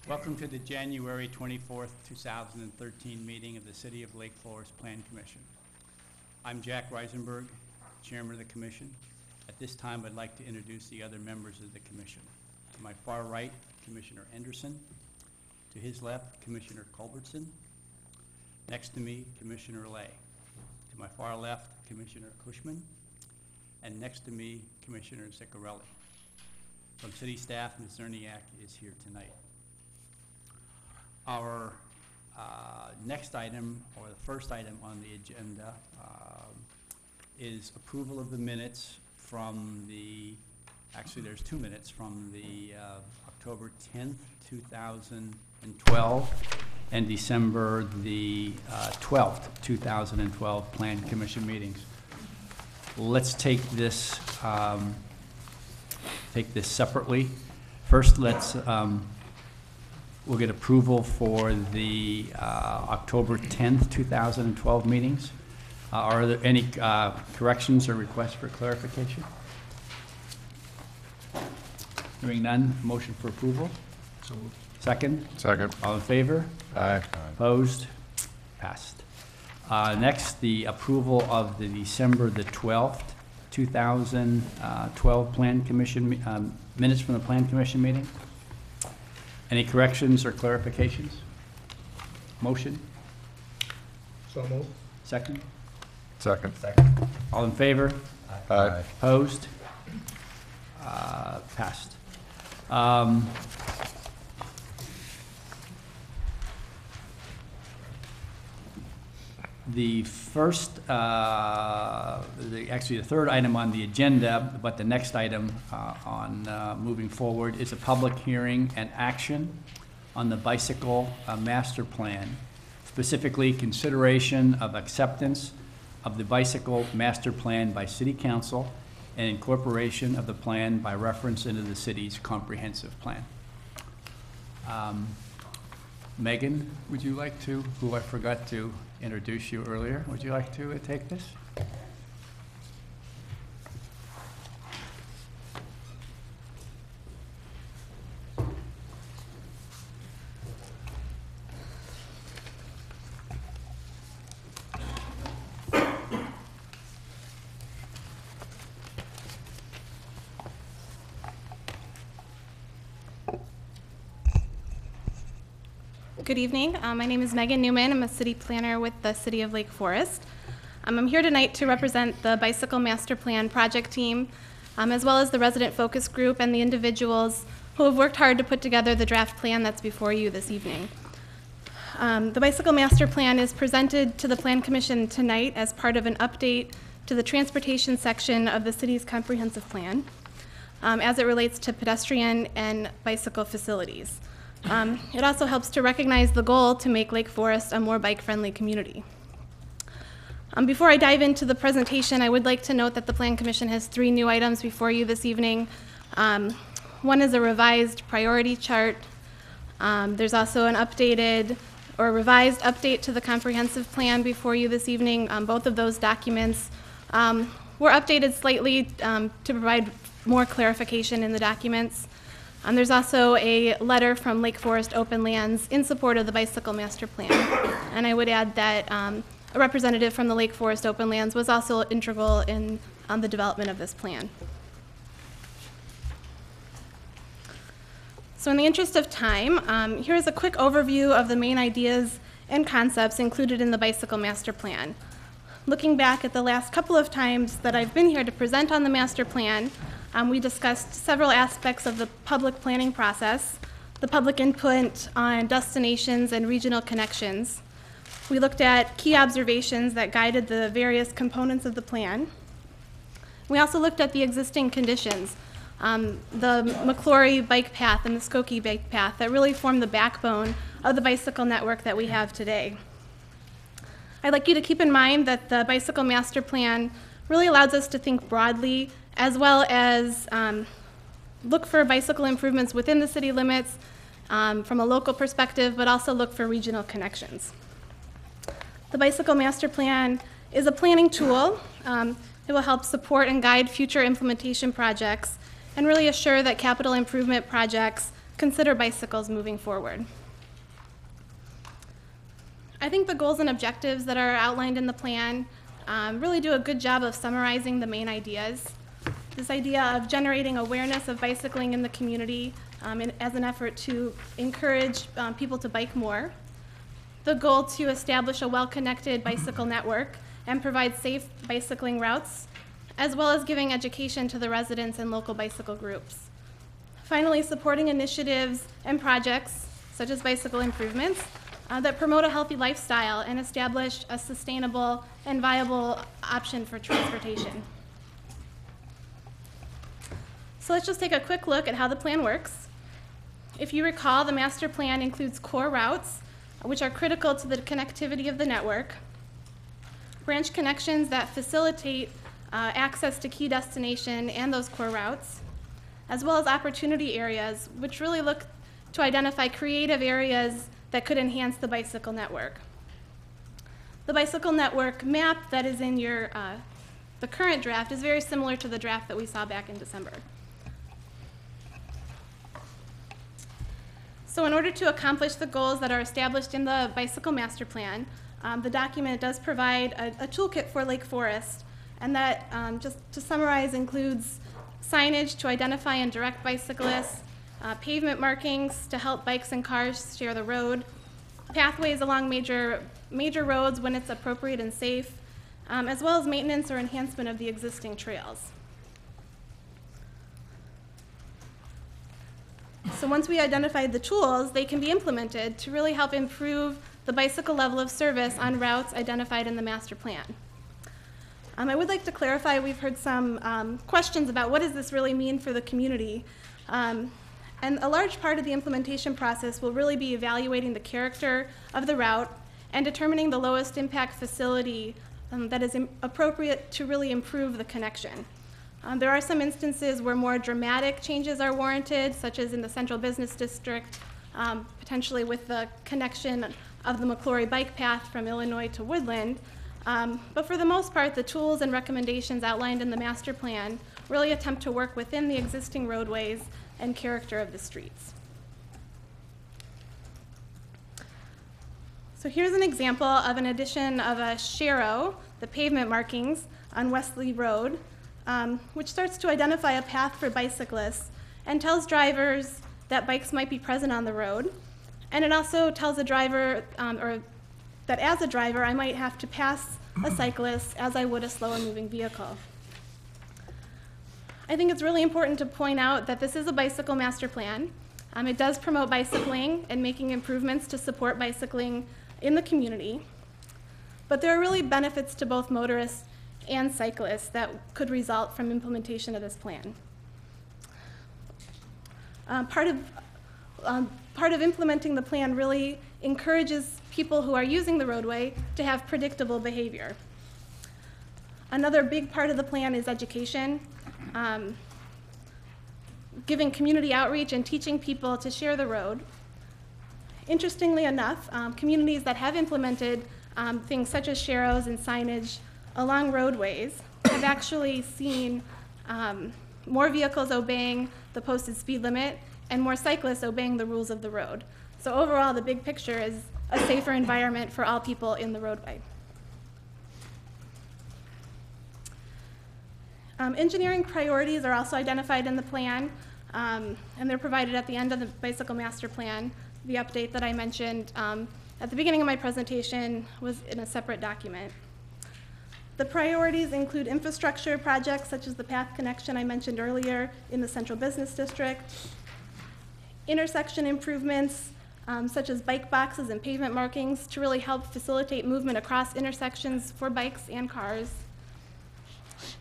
Welcome to the January 24th, 2013 meeting of the City of Lake Forest Plan Commission. I'm Jack Reisenberg, Chairman of the Commission. At this time, I'd like to introduce the other members of the Commission. To my far right, Commissioner Anderson. To his left, Commissioner Culbertson. Next to me, Commissioner Lay. To my far left, Commissioner Cushman. And next to me, Commissioner Ziccarelli. From City staff, Ms. Zerniak is here tonight. Our next item, or the first item on the agenda, is approval of the minutes from the, actually there's 2 minutes from the October 10th, 2012 and December the 12th, 2012 Plan Commission meetings. Let's take this separately. First, let's we'll get approval for the October 10th, 2012 meetings. Are there any corrections or requests for clarification? Hearing none, motion for approval. So moved. Second? Second. All in favor? Aye. Opposed? Passed. Next, the approval of the December the 12th, 2012 Plan Commission minutes from the Plan Commission meeting. Any corrections or clarifications? Motion? So moved. Second? Second. All in favor? Aye. Opposed? Passed. The first, actually the third item on the agenda, but the next item on moving forward is a public hearing and action on the bicycle master plan, specifically consideration of acceptance of the bicycle master plan by City Council and incorporation of the plan by reference into the city's comprehensive plan. Megan, would you like to, who I forgot to introduce you earlier, would you like to take this? Good evening. My name is Megan Newman. I'm a city planner with the City of Lake Forest. I'm here tonight to represent the Bicycle Master Plan project team, as well as the resident focus group and the individuals who have worked hard to put together the draft plan that's before you this evening. The Bicycle Master Plan is presented to the Plan Commission tonight as part of an update to the transportation section of the city's comprehensive plan, as it relates to pedestrian and bicycle facilities. It also helps to recognize the goal to make Lake Forest a more bike-friendly community. Before I dive into the presentation, I would like to note that the Plan Commission has 3 new items before you this evening. One is a revised priority chart. There's also an updated or revised update to the comprehensive plan before you this evening. Both of those documents were updated slightly to provide more clarification in the documents. There's also a letter from Lake Forest Open Lands in support of the Bicycle Master Plan. And I would add that a representative from the Lake Forest Open Lands was also integral in the development of this plan. So in the interest of time, here's a quick overview of the main ideas and concepts included in the Bicycle Master Plan. Looking back at the last couple of times that I've been here to present on the master plan, we discussed several aspects of the public planning process, the public input on destinations and regional connections. We looked at key observations that guided the various components of the plan. We also looked at the existing conditions, the McClory bike path and the Skokie bike path that really form the backbone of the bicycle network that we have today. I'd like you to keep in mind that the Bicycle Master Plan really allows us to think broadly as well as look for bicycle improvements within the city limits from a local perspective, but also look for regional connections. The Bicycle Master Plan is a planning tool. It will help support and guide future implementation projects and really assure that capital improvement projects consider bicycles moving forward. I think the goals and objectives that are outlined in the plan really do a good job of summarizing the main ideas. This idea of generating awareness of bicycling in the community as an effort to encourage people to bike more. The goal to establish a well-connected bicycle network and provide safe bicycling routes, as well as giving education to the residents and local bicycle groups. Finally, supporting initiatives and projects, such as bicycle improvements, that promote a healthy lifestyle and establish a sustainable and viable option for transportation. So let's just take a quick look at how the plan works. If you recall, the master plan includes core routes, which are critical to the connectivity of the network, branch connections that facilitate access to key destination and those core routes, as well as opportunity areas, which really look to identify creative areas that could enhance the bicycle network. The bicycle network map that is in your the current draft is very similar to the draft that we saw back in December. So in order to accomplish the goals that are established in the bicycle master plan, the document does provide a toolkit for Lake Forest, and that, just to summarize, includes signage to identify and direct bicyclists, pavement markings to help bikes and cars share the road, pathways along major roads when it's appropriate and safe, as well as maintenance or enhancement of the existing trails. So once we identified the tools, they can be implemented to really help improve the bicycle level of service on routes identified in the master plan. I would like to clarify, we've heard some questions about what does this really mean for the community. And a large part of the implementation process will really be evaluating the character of the route and determining the lowest impact facility that is appropriate to really improve the connection. There are some instances where more dramatic changes are warranted, such as in the Central Business District, potentially with the connection of the McClory bike path from Illinois to Woodland. But for the most part, the tools and recommendations outlined in the master plan really attempt to work within the existing roadways and character of the streets. So here's an example of an addition of a sharrow, the pavement markings on Wesley Road, which starts to identify a path for bicyclists and tells drivers that bikes might be present on the road. And it also tells a driver, or that as a driver, I might have to pass a cyclist as I would a slower moving vehicle. I think it's really important to point out that this is a bicycle master plan. It does promote bicycling and making improvements to support bicycling in the community. But there are really benefits to both motorists and cyclists that could result from implementation of this plan. Part of implementing the plan really encourages people who are using the roadway to have predictable behavior. Another big part of the plan is education, giving community outreach and teaching people to share the road. Interestingly enough, communities that have implemented things such as sharrows and signage along roadways have actually seen more vehicles obeying the posted speed limit and more cyclists obeying the rules of the road. So overall, the big picture is a safer environment for all people in the roadway. Engineering priorities are also identified in the plan, and they're provided at the end of the bicycle master plan. The update that I mentioned at the beginning of my presentation was in a separate document. The priorities include infrastructure projects such as the path connection I mentioned earlier in the Central Business District, intersection improvements such as bike boxes and pavement markings to really help facilitate movement across intersections for bikes and cars,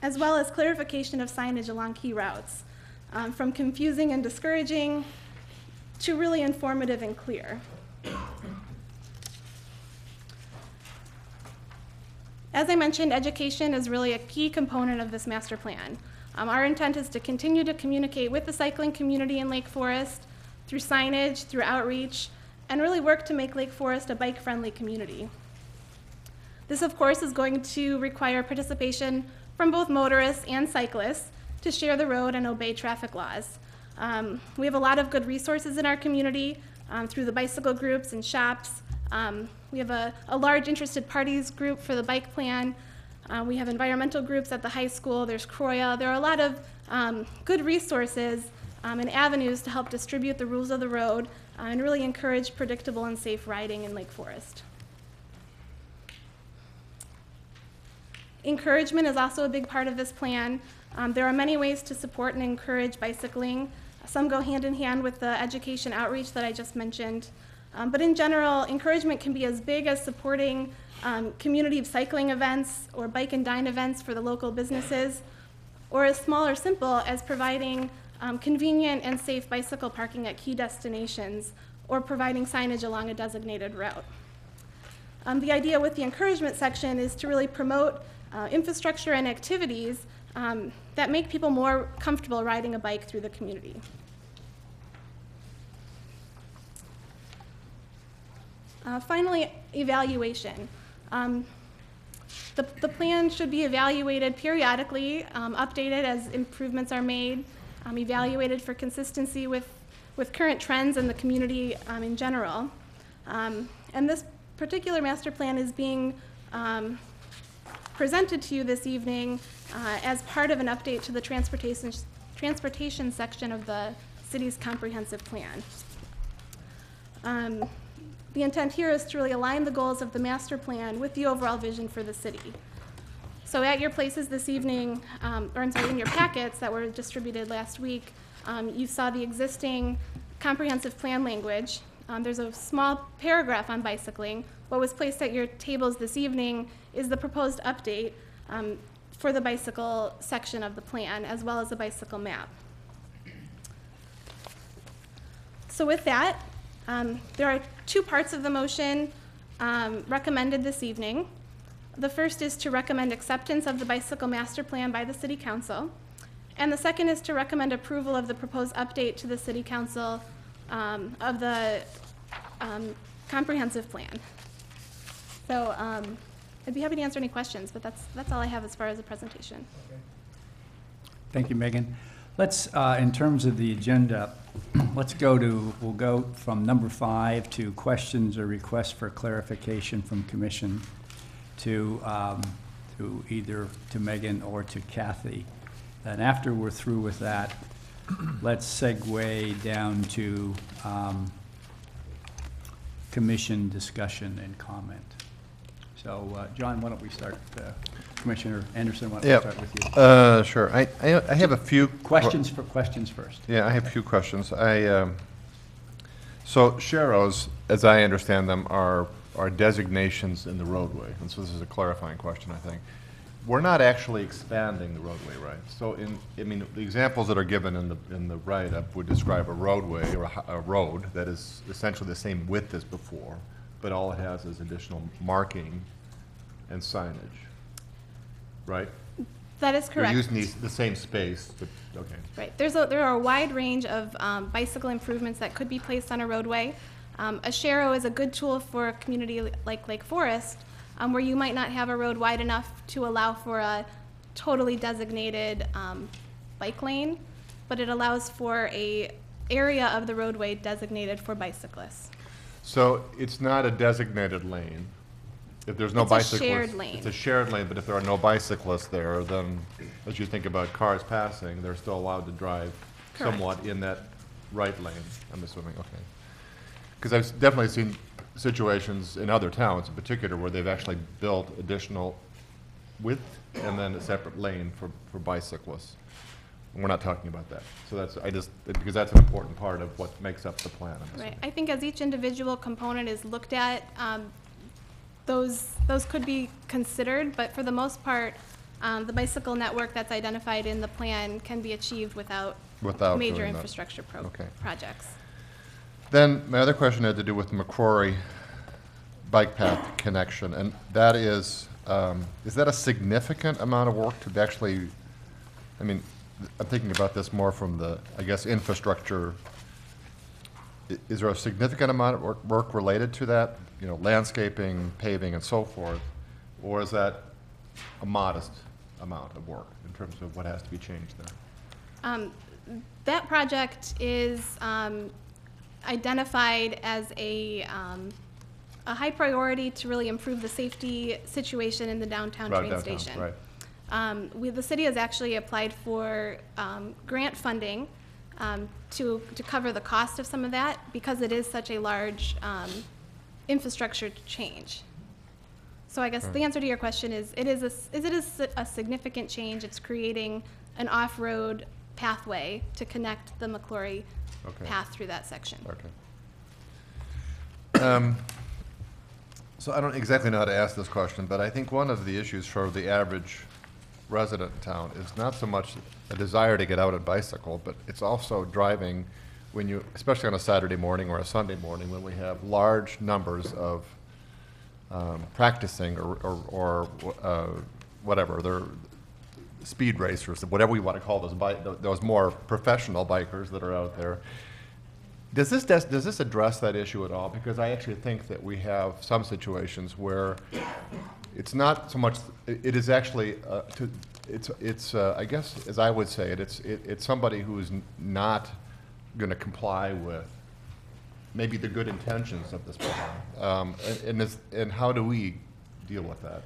as well as clarification of signage along key routes, from confusing and discouraging to really informative and clear. As I mentioned, education is really a key component of this master plan. Our intent is to continue to communicate with the cycling community in Lake Forest through signage, through outreach, and really work to make Lake Forest a bike-friendly community. This, of course, is going to require participation from both motorists and cyclists to share the road and obey traffic laws. We have a lot of good resources in our community through the bicycle groups and shops. We have a large interested parties group for the bike plan. We have environmental groups at the high school. There's Croya. There are a lot of good resources and avenues to help distribute the rules of the road and really encourage predictable and safe riding in Lake Forest. Encouragement is also a big part of this plan. There are many ways to support and encourage bicycling. Some go hand in hand with the education outreach that I just mentioned. But in general, encouragement can be as big as supporting community cycling events or bike and dine events for the local businesses, or as small or simple as providing convenient and safe bicycle parking at key destinations, or providing signage along a designated route. The idea with the encouragement section is to really promote infrastructure and activities that make people more comfortable riding a bike through the community. Finally, evaluation. The plan should be evaluated periodically, updated as improvements are made, evaluated for consistency with current trends in the community in general. And this particular master plan is being presented to you this evening as part of an update to the transportation section of the city's comprehensive plan. The intent here is to really align the goals of the master plan with the overall vision for the city. So at your places this evening, in your packets that were distributed last week, you saw the existing comprehensive plan language. There's a small paragraph on bicycling. What was placed at your tables this evening is the proposed update for the bicycle section of the plan, as well as the bicycle map. So with that, there are two parts of the motion recommended this evening. The first is to recommend acceptance of the bicycle master plan by the City Council, and the second is to recommend approval of the proposed update to the City Council of the comprehensive plan. So I'd be happy to answer any questions, but that's all I have as far as the presentation. Thank you, Megan. Let's, in terms of the agenda, we'll go from number 5 to questions or requests for clarification from commission to either to Megan or to Kathy. And after we're through with that, let's segue down to commission discussion and comment. So, John, why don't we start? Commissioner Anderson, why don't we start with you? Sure. I have a few Questions first. Yeah, I have a few questions. So sharrows, as I understand them, are designations in the roadway, and so this is a clarifying question, I think. We're not actually expanding the roadway, right? So the examples that are given in the write-up would describe a roadway or a road that is essentially the same width as before, but all it has is additional marking and signage, right? That is correct. You're using the same space, but, okay. Right. There are a wide range of bicycle improvements that could be placed on a roadway. A sharrow is a good tool for a community like Lake Forest, where you might not have a road wide enough to allow for a totally designated bike lane, but it allows for an area of the roadway designated for bicyclists. So it's not a designated lane. If there's no bicyclists. It's a shared lane. It's a shared lane, but if there are no bicyclists there, then as you think about cars passing, they're still allowed to drive Correct. somewhat in that right lane, I'm assuming, okay. Because I've definitely seen situations in other towns in particular where they've actually built additional width and then a separate lane for bicyclists. We're not talking about that. So because that's an important part of what makes up the plan. Right. I think as each individual component is looked at, those could be considered, but for the most part, the bicycle network that's identified in the plan can be achieved without major doing that. infrastructure projects. Then my other question had to do with the McCrory bike path connection, and that is that a significant amount of work to actually, I'm thinking about this more from the, I guess, infrastructure. Is there a significant amount of work related to that, landscaping, paving, and so forth, or is that a modest amount of work in terms of what has to be changed there? That project is identified as a high priority to really improve the safety situation in the downtown Right, train downtown, station. right. The city has actually applied for grant funding to cover the cost of some of that because it is such a large infrastructure change. So I guess the answer to your question is it is a significant change. It's creating an off-road pathway to connect the McClory Okay. path through that section. Okay. So I don't exactly know how to ask this question, but I think one of the issues for the average resident in town is not so much a desire to get out and bicycle, but it's also driving when you, especially on a Saturday morning or a Sunday morning, when we have large numbers of practicing or whatever, they're speed racers, whatever we want to call those more professional bikers that are out there. Does this address that issue at all? Because I actually think that we have some situations where it's not so much. It is actually I guess, as I would say it, it's somebody who is not going to comply with maybe the good intentions of this program. And how do we deal with that?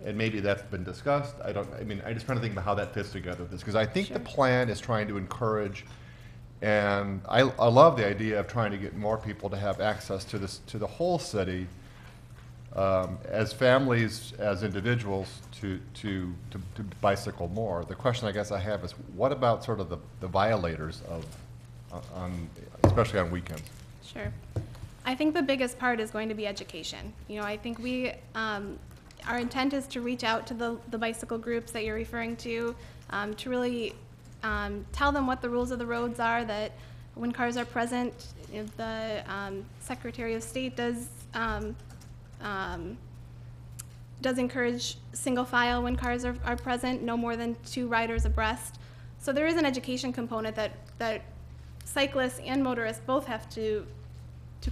And maybe that's been discussed. I just trying to think about how that fits together with this, because I think the plan is trying to encourage. And I love the idea of trying to get more people to have access to the whole city, as families, as individuals, to bicycle more. The question I guess I have is, what about sort of the violators of, especially on weekends? Sure. I think the biggest part is going to be education. I think our intent is to reach out to the bicycle groups that you're referring to really tell them what the rules of the roads are, that when cars are present, the Secretary of State does encourage single file when cars are present, no more than 2 riders abreast. So there is an education component that cyclists and motorists both have to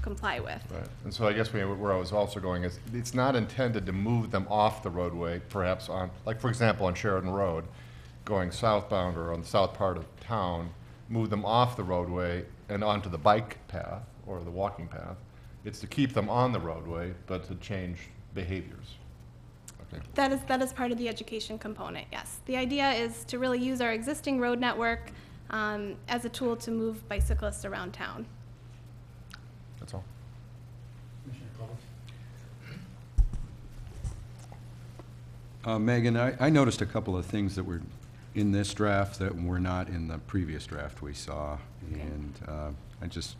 comply with. Right. And so I guess where I was also going is, it's not intended to move them off the roadway, perhaps on, like for example, on Sheridan Road, going southbound or on the south part of town, move them off the roadway and onto the bike path or the walking path. It's to keep them on the roadway, but to change behaviors. Okay. That is part of the education component, yes. The idea is to really use our existing road network as a tool to move bicyclists around town. That's all. Megan, I noticed a couple of things that were in this draft that were not in the previous draft we saw, and I just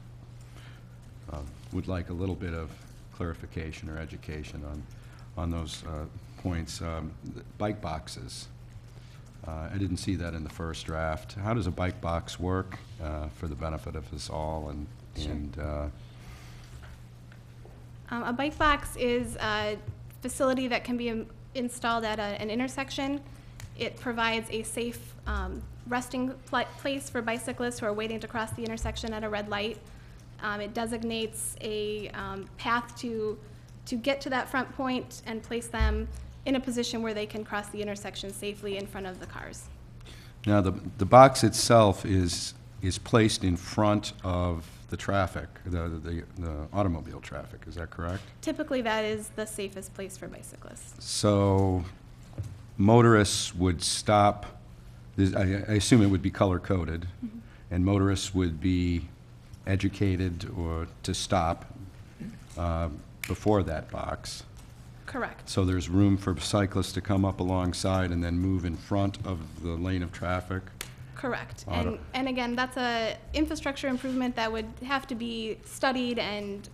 would like a little bit of clarification or education on those points. Bike boxes. I didn't see that in the first draft. How does a bike box work for the benefit of us all? Sure. A bike box is a facility that can be installed at an intersection. It provides a safe resting place for bicyclists who are waiting to cross the intersection at a red light. It designates a path to get to that front point and place them in a position where they can cross the intersection safely in front of the cars. Now, the box itself is placed in front of the traffic, the automobile traffic, is that correct? Typically, that is the safest place for bicyclists. So motorists would stop, I assume it would be color-coded, and motorists would be educated or to stop before that box. Correct. So there's room for cyclists to come up alongside and then move in front of the lane of traffic? Correct. Auto- And again, that's a infrastructure improvement that would have to be studied and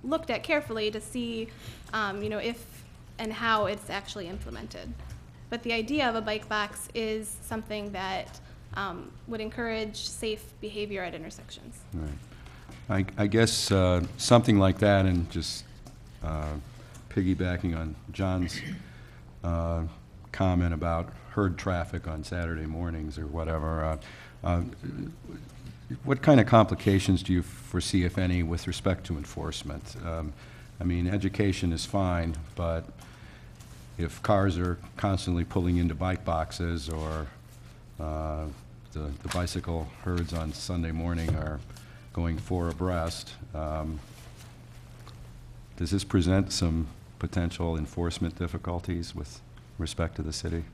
looked at carefully to see, if and how it's actually implemented. But the idea of a bike box is something that would encourage safe behavior at intersections. Right. I guess something like that, and just piggybacking on John's comment about herd traffic on Saturday mornings or whatever, what kind of complications do you foresee, if any, with respect to enforcement? I mean, education is fine, but if cars are constantly pulling into bike boxes or the bicycle herds on Sunday morning are going four abreast. Does this present some potential enforcement difficulties with respect to the city?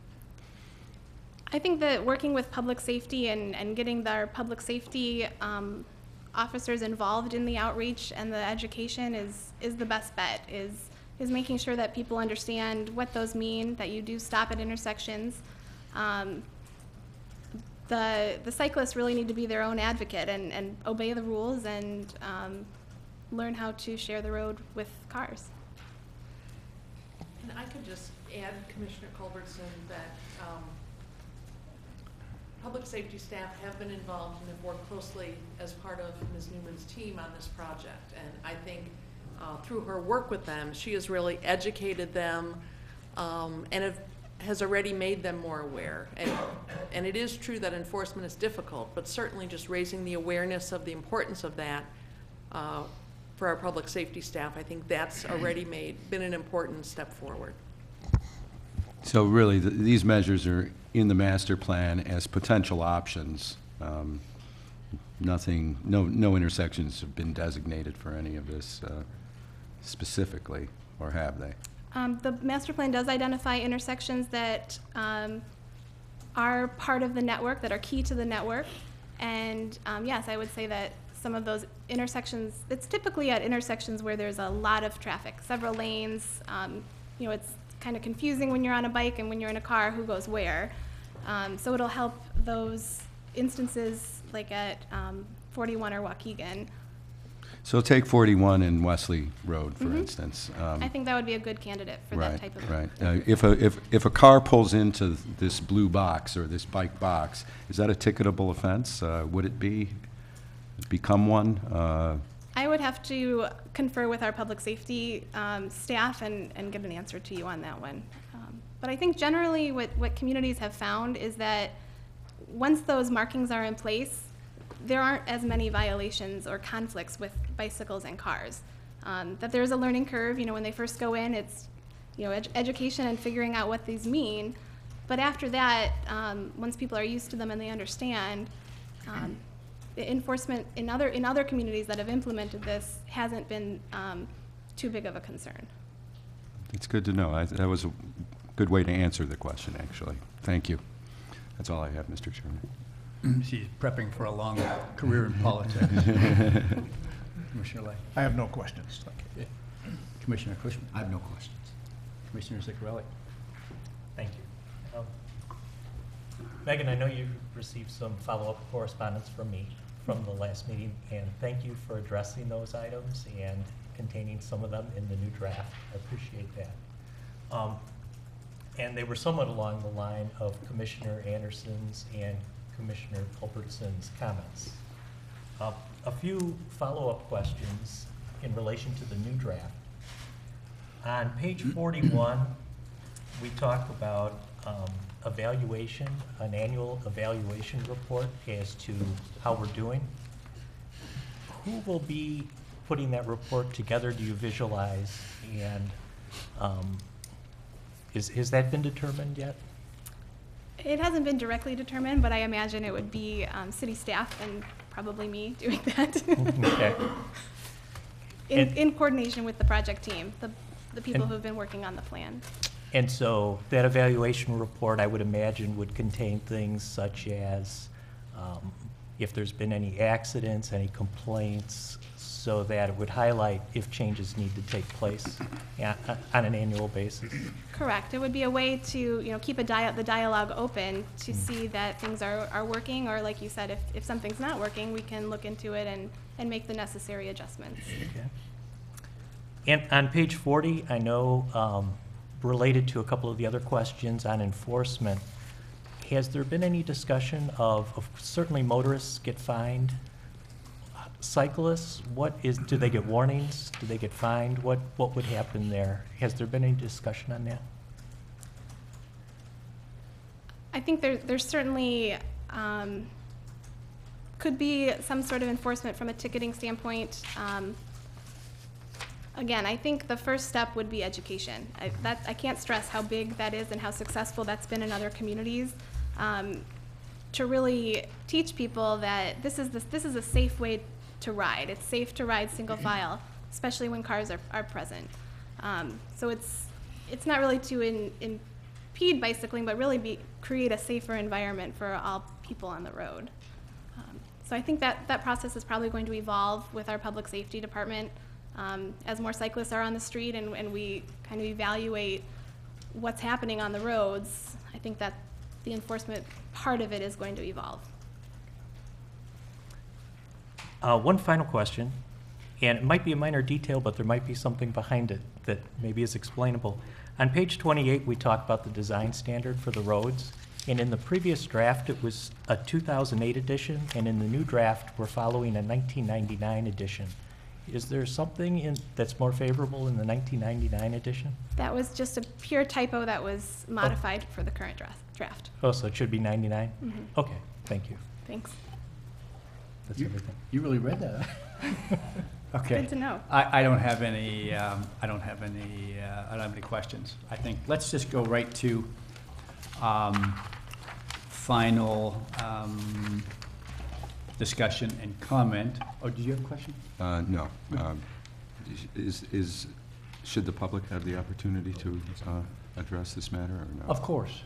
I think that working with public safety and getting our public safety officers involved in the outreach and the education is the best bet, is making sure that people understand what those mean, that you do stop at intersections. The cyclists really need to be their own advocate and obey the rules and learn how to share the road with cars. And I could just add, Commissioner Culbertson, that public safety staff have been involved and have worked closely as part of Ms. Newman's team on this project. And I think through her work with them, she has really educated them and has already made them more aware. And it is true that enforcement is difficult, but certainly just raising the awareness of the importance of that for our public safety staff, I think that's already been an important step forward. So really, these measures are in the master plan as potential options. Nothing, no intersections have been designated for any of this specifically, or have they? The master plan does identify intersections that are part of the network, that are key to the network. And yes, I would say that some of those intersections, it's typically at intersections where there's a lot of traffic, several lanes. You know, it's kind of confusing when you're on a bike and when you're in a car who goes where. So it'll help those instances like at 41 or Waukegan. So take 41 and Wesley Road, for instance. I think that would be a good candidate for that type of. Right. If a car pulls into this blue box or this bike box, is that a ticketable offense? Would it become one? I would have to confer with our public safety staff and get an answer to you on that one. But I think generally what communities have found is that once those markings are in place, there aren't as many violations or conflicts with bicycles and cars. That there's a learning curve. You know, when they first go in, it's education and figuring out what these mean. But after that, once people are used to them and they understand, the enforcement in other communities that have implemented this hasn't been too big of a concern. It's good to know. That was a good way to answer the question, actually. Thank you. That's all I have, Mr. Chairman. She's prepping for a long career in politics. Commissioner Lay. I have no questions. Commissioner Cushman. I have no questions. Commissioner Ziccarelli. Thank you. Megan, I know you received some follow-up correspondence from me from the last meeting, and thank you for addressing those items and containing some of them in the new draft. I appreciate that. And they were somewhat along the line of Commissioner Anderson's and Commissioner Culbertson's comments. A few follow-up questions in relation to the new draft. On page 41, we talk about evaluation, an annual evaluation report as to how we're doing. Who will be putting that report together, do you visualize? And has that been determined yet? It hasn't been directly determined, but I imagine it would be city staff and probably me doing that. Okay. In coordination with the project team, the people And- who've been working on the plan. And so that evaluation report, I would imagine, would contain things such as if there's been any accidents, any complaints, so that it would highlight if changes need to take place on an annual basis. Correct. It would be a way to keep the dialogue open to see that things are working, or like you said, if something's not working, we can look into it and make the necessary adjustments. Okay. And on page 40, I know related to a couple of the other questions on enforcement, has there been any discussion of certainly motorists get fined? Cyclists, do they get warnings? Do they get fined? What would happen there? Has there been any discussion on that? I think there's certainly could be some sort of enforcement from a ticketing standpoint. Again, I think the first step would be education. I can't stress how big that is and how successful that's been in other communities. to really teach people that this is a safe way to ride. It's safe to ride single file, especially when cars are present. So it's not really to impede bicycling, but really create a safer environment for all people on the road. So I think that process is probably going to evolve with our public safety department as more cyclists are on the street and we kind of evaluate what's happening on the roads. I think that the enforcement part of it is going to evolve. One final question, and it might be a minor detail, but there might be something behind it that maybe is explainable. On page 28, we talk about the design standard for the roads, and in the previous draft, it was a 2008 edition, and in the new draft, we're following a 1999 edition. Is there something that's more favorable in the 1999 edition? That was just a pure typo that was modified for the current draft. Oh, so it should be 99? Mhm. Okay, thank you. Thanks. That's everything. You really read that? Okay. Good to know. I don't have any, I don't have any questions. I think, let's just go right to final discussion and comment. Oh, did you have a question? No. Should the public have the opportunity to address this matter or no? Of course,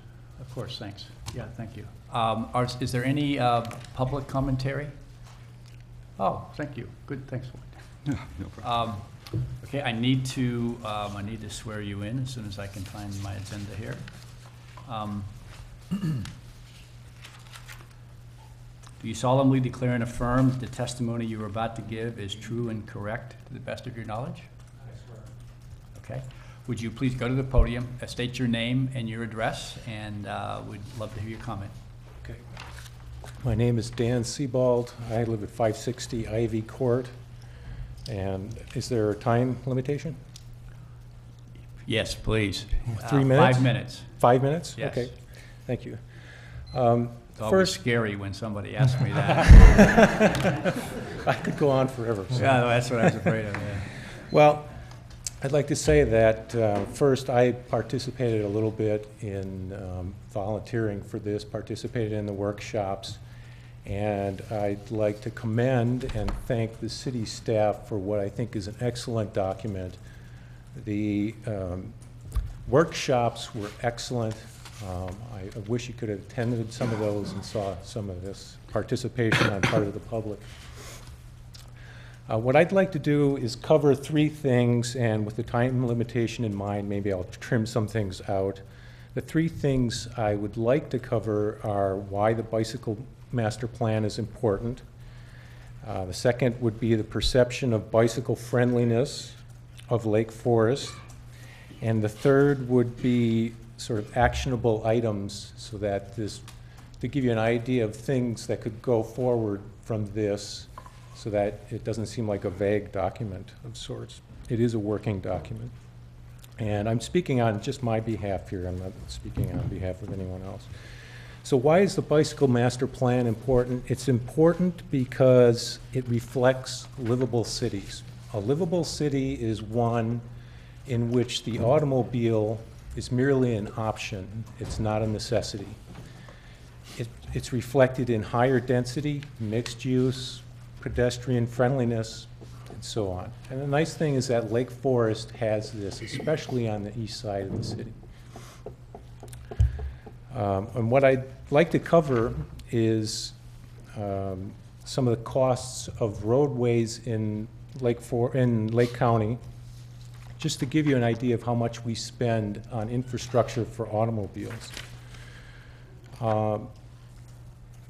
thanks. Yeah, thank you. Is there any public commentary? Oh, thank you. Good, thanks, Lloyd. No, no problem. Okay, I need to swear you in as soon as I can find my agenda here. Do you solemnly declare and affirm that the testimony you are about to give is true and correct to the best of your knowledge? I swear. Okay. Would you please go to the podium, state your name and your address, and we'd love to hear your comment. Okay. My name is Dan Sebald. I live at 560 Ivy Court. And is there a time limitation? Yes, please. 3 minutes? 5 minutes. 5 minutes? Yes. Okay, thank you. It's always First, scary when somebody asks me that. I could go on forever. So. Yeah, that's what I was afraid of, yeah. Well, I'd like to say that first, I participated a little bit in volunteering for this, participated in the workshops, and I'd like to commend and thank the city staff for what I think is an excellent document. The workshops were excellent. I wish you could have attended some of those and saw some of this participation on part of the public. What I'd like to do is cover 3 things, and with the time limitation in mind, maybe I'll trim some things out. The 3 things I would like to cover are why the bicycle master plan is important. The second would be the perception of bicycle friendliness of Lake Forest. And the third would be sort of actionable items, so that to give you an idea of things that could go forward from this, so that it doesn't seem like a vague document of sorts. It is a working document. And I'm speaking on just my behalf here. I'm not speaking on behalf of anyone else. So why is the bicycle master plan important? It's important because it reflects livable cities. A livable city is one in which the automobile is merely an option. It's not a necessity. It's reflected in higher density, mixed use, pedestrian friendliness, and so on. And the nice thing is that Lake Forest has this, especially on the east side of the city. And what I'd like to cover is some of the costs of roadways in Lake County, just to give you an idea of how much we spend on infrastructure for automobiles.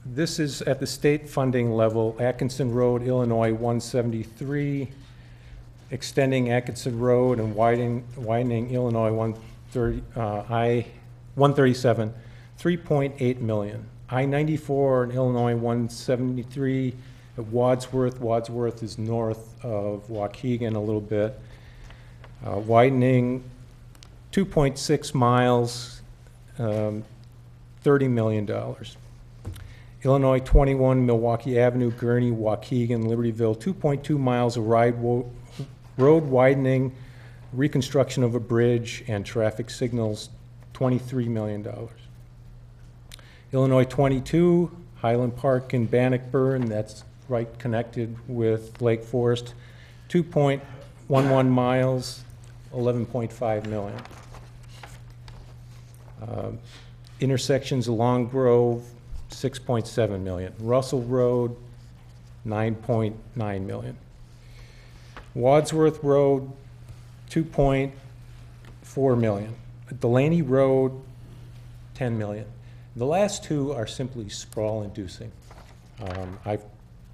This is at the state funding level. Atkinson Road, Illinois, 173, extending Atkinson Road and widening Illinois 137, 3.8 million. I-94 in Illinois 173 at Wadsworth. Wadsworth is north of Waukegan a little bit. Widening 2.6 miles, $30 million. Illinois 21, Milwaukee Avenue, Gurnee, Waukegan, Libertyville, 2.2 miles of road widening, reconstruction of a bridge, and traffic signals, $23 million. Illinois 22, Highland Park in Bannockburn, that's right connected with Lake Forest, 2.11 miles, 11.5 million. Intersections along Grove, 6.7 million. Russell Road, 9.9 million. Wadsworth Road, 2.4 million. Delaney Road, 10 million. The last two are simply sprawl-inducing. I've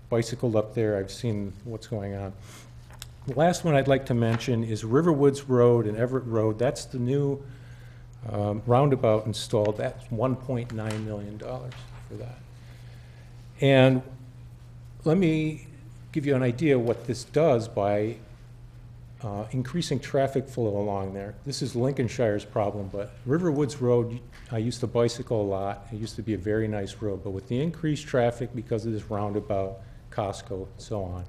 bicycled up there, I've seen what's going on. The last one I'd like to mention is Riverwoods Road and Everett Road. That's the new roundabout installed. That's $1.9 million for that. And let me give you an idea what this does by increasing traffic flow along there. This is Lincolnshire's problem, but Riverwoods Road, I used to bicycle a lot. It used to be a very nice road, but with the increased traffic because of this roundabout, Costco, and so on,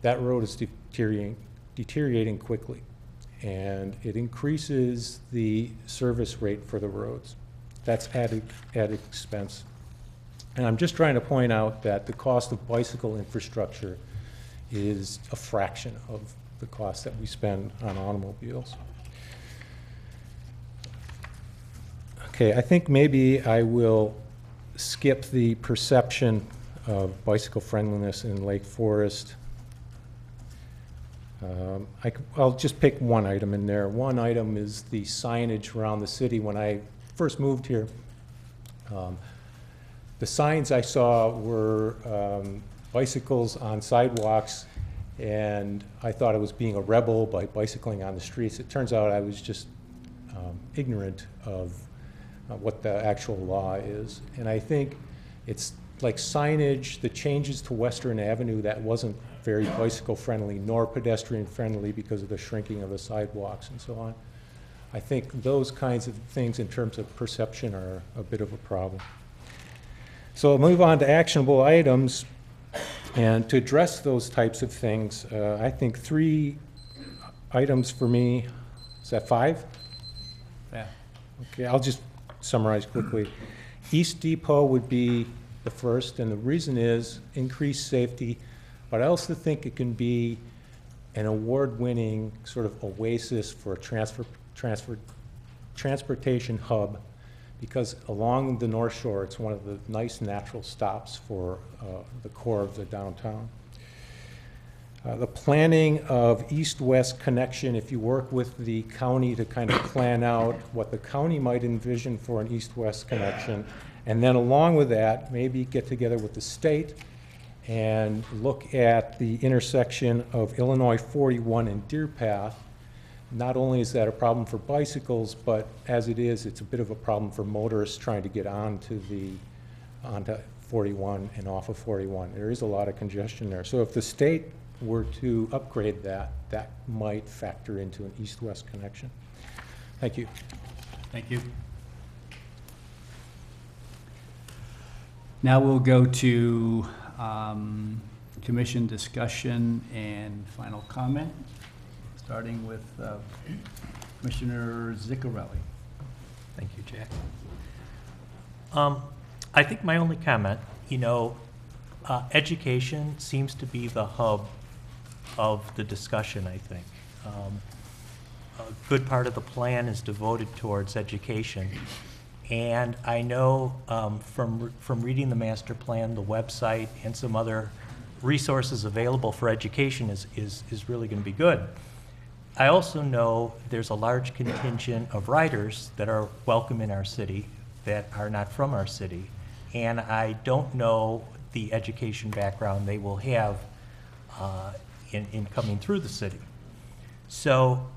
that road is deteriorating quickly, and it increases the service rate for the roads. That's added expense. And I'm just trying to point out that the cost of bicycle infrastructure is a fraction of the cost that we spend on automobiles. Okay, I think maybe I will skip the perception of bicycle friendliness in Lake Forest. I'll just pick one item in there. One item is the signage around the city. When I first moved here, the signs I saw were bicycles on sidewalks, and I thought I was being a rebel by bicycling on the streets. It turns out I was just ignorant of what the actual law is. And I think it's like signage, the changes to Western Avenue, that wasn't very bicycle friendly nor pedestrian friendly because of the shrinking of the sidewalks and so on. I think those kinds of things in terms of perception are a bit of a problem. So I'll move on to actionable items. And to address those types of things, I think 3 items for me. Is that 5? Yeah. Okay, I'll just summarize quickly. East Depot would be the first, and the reason is increased safety, but I also think it can be an award-winning sort of oasis for a transportation hub, because along the North Shore, it's one of the nice natural stops for the core of the downtown. The planning of east-west connection, if you work with the county to kind of plan out what the county might envision for an east-west connection, and then along with that, maybe get together with the state and look at the intersection of Illinois 41 and Deer Path. Not only is that a problem for bicycles, but as it is, it's a bit of a problem for motorists trying to get onto 41 and off of 41. There is a lot of congestion there. So if the state were to upgrade that, that might factor into an east-west connection. Thank you. Thank you. Now we'll go to commission discussion and final comment, starting with Commissioner Ziccarelli. Thank you, Jack. I think my only comment, education seems to be the hub of the discussion, I think. A good part of the plan is devoted towards education. And I know from reading the master plan, the website, and some other resources available for education is really going to be good. I also know there's a large contingent of riders that are welcome in our city that are not from our city. And I don't know the education background they will have in coming through the city. So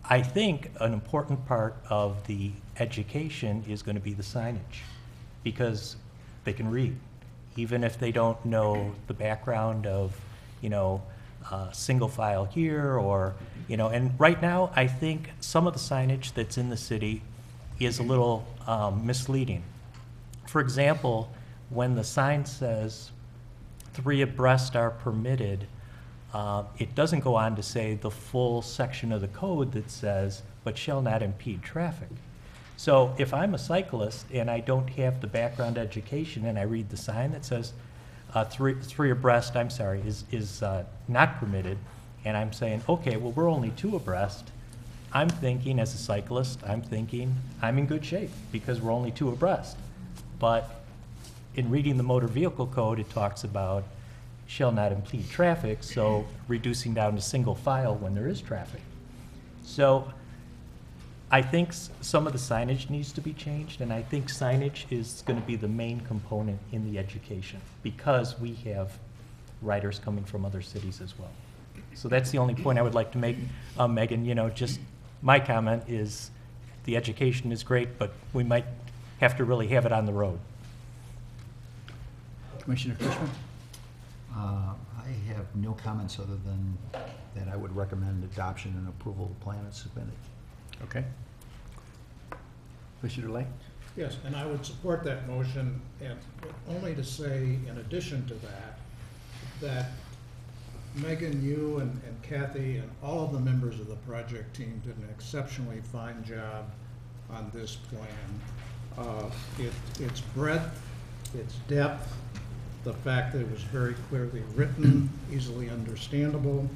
I think an important part of the education is going to be the signage, because they can read, even if they don't know the background of, single file here or, and right now I think some of the signage that's in the city is a little misleading. For example, when the sign says 3 abreast are permitted, it doesn't go on to say the full section of the code that says, but shall not impede traffic. So if I'm a cyclist and I don't have the background education and I read the sign that says three abreast, is not permitted, and I'm saying, okay, well, we're only 2 abreast, I'm thinking, as a cyclist, I'm in good shape because we're only 2 abreast. But in reading the motor vehicle code, it talks about shall not impede traffic, so reducing down to single file when there is traffic. So I think some of the signage needs to be changed, and I think signage is going to be the main component in the education because we have riders coming from other cities as well. So that's the only point I would like to make, Megan. You know, just my comment is the education is great, but we might have to really have it on the road. Commissioner Fishman? I have no comments other than that I would recommend adoption and approval of the plan as submitted. Okay. Commissioner Lay? Yes, and I would support that motion, and only to say, in addition to that, that Megan, you and Kathy and all of the members of the project team did an exceptionally fine job on this plan. Its breadth, its depth, the fact that it was very clearly written, easily understandable,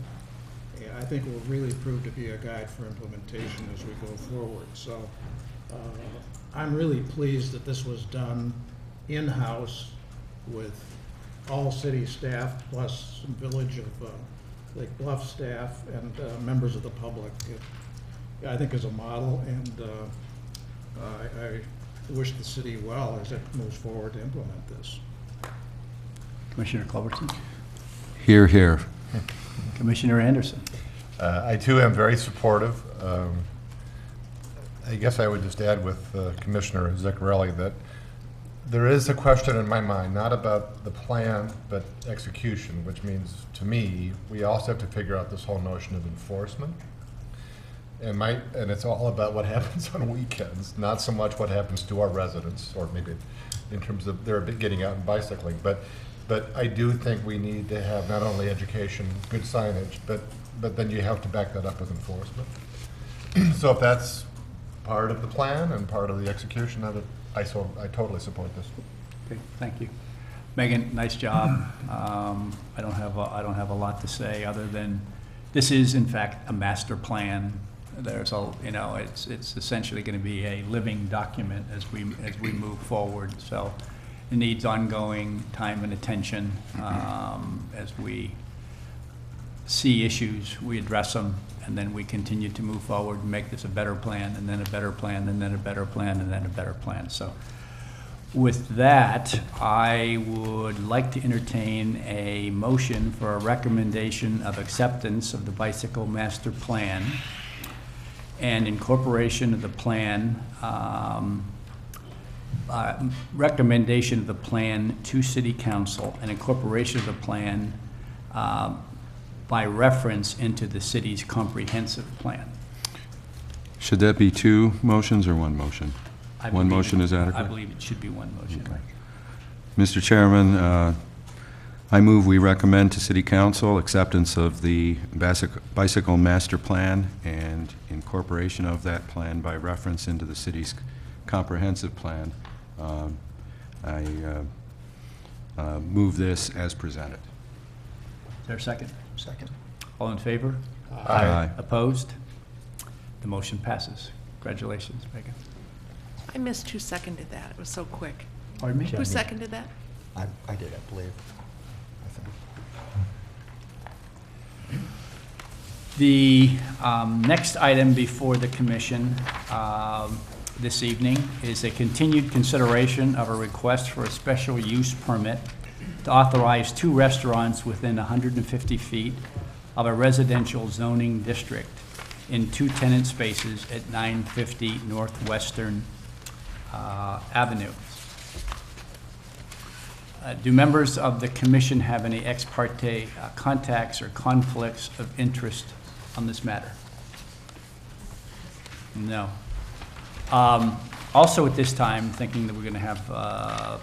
I think will really prove to be a guide for implementation as we go forward. So I'm really pleased that this was done in-house with all city staff plus some Village of Lake Bluff staff and members of the public. I think is a model, and I wish the city well as it moves forward to implement this. Commissioner Culbertson? Hear, hear. Commissioner Anderson? I too am very supportive. I guess I would just add with Commissioner Ziccarelli that there is a question in my mind, not about the plan, but execution, which means, to me, we also have to figure out this whole notion of enforcement. And it's all about what happens on weekends, not so much what happens to our residents, or maybe in terms of their getting out and bicycling. But I do think we need to have not only education, good signage, but then you have to back that up with enforcement. So if that's part of the plan and part of the execution of it, I totally support this. Okay, thank you. Megan, nice job. I don't have a lot to say other than this is in fact a master plan. There's it's essentially going to be a living document as we move forward. So it needs ongoing time and attention. As we see issues, we address them, and then we continue to move forward and make this a better plan, and then a better plan, and then a better plan, and then a better plan. So with that, I would like to entertain a motion for a recommendation of acceptance of the bicycle master plan and incorporation of the plan, recommendation of the plan to City Council and incorporation of the plan by reference into the city's comprehensive plan. Should that be 2 motions or 1 motion? I One believe motion it- is adequate? I believe it should be 1 motion. Okay. Mr. Chairman, I move we recommend to City Council acceptance of the bicycle master plan and incorporation of that plan by reference into the city's comprehensive plan. I move this as presented. Is there a second? Second. All in favor? Aye. Opposed? The motion passes. Congratulations, Megan. I missed who seconded that. It was so quick. Pardon me? Who seconded that? I did, I believe. I think. The next item before the commission this evening is a continued consideration of a request for a special use permit to authorize 2 restaurants within 150 feet of a residential zoning district in 2 tenant spaces at 950 Northwestern Avenue. Do members of the commission have any ex parte contacts or conflicts of interest on this matter? No. Also at this time, thinking that we're going to have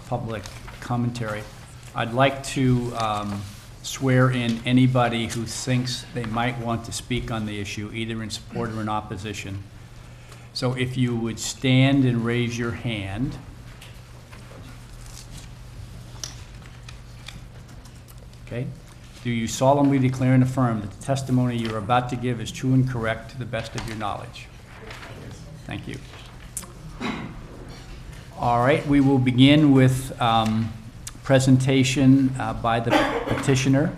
public commentary, I'd like to swear in anybody who thinks they might want to speak on the issue, either in support or in opposition. So if you would stand and raise your hand. Okay. Do you solemnly declare and affirm that the testimony you're about to give is true and correct to the best of your knowledge? Thank you. All right, we will begin with presentation by the petitioner,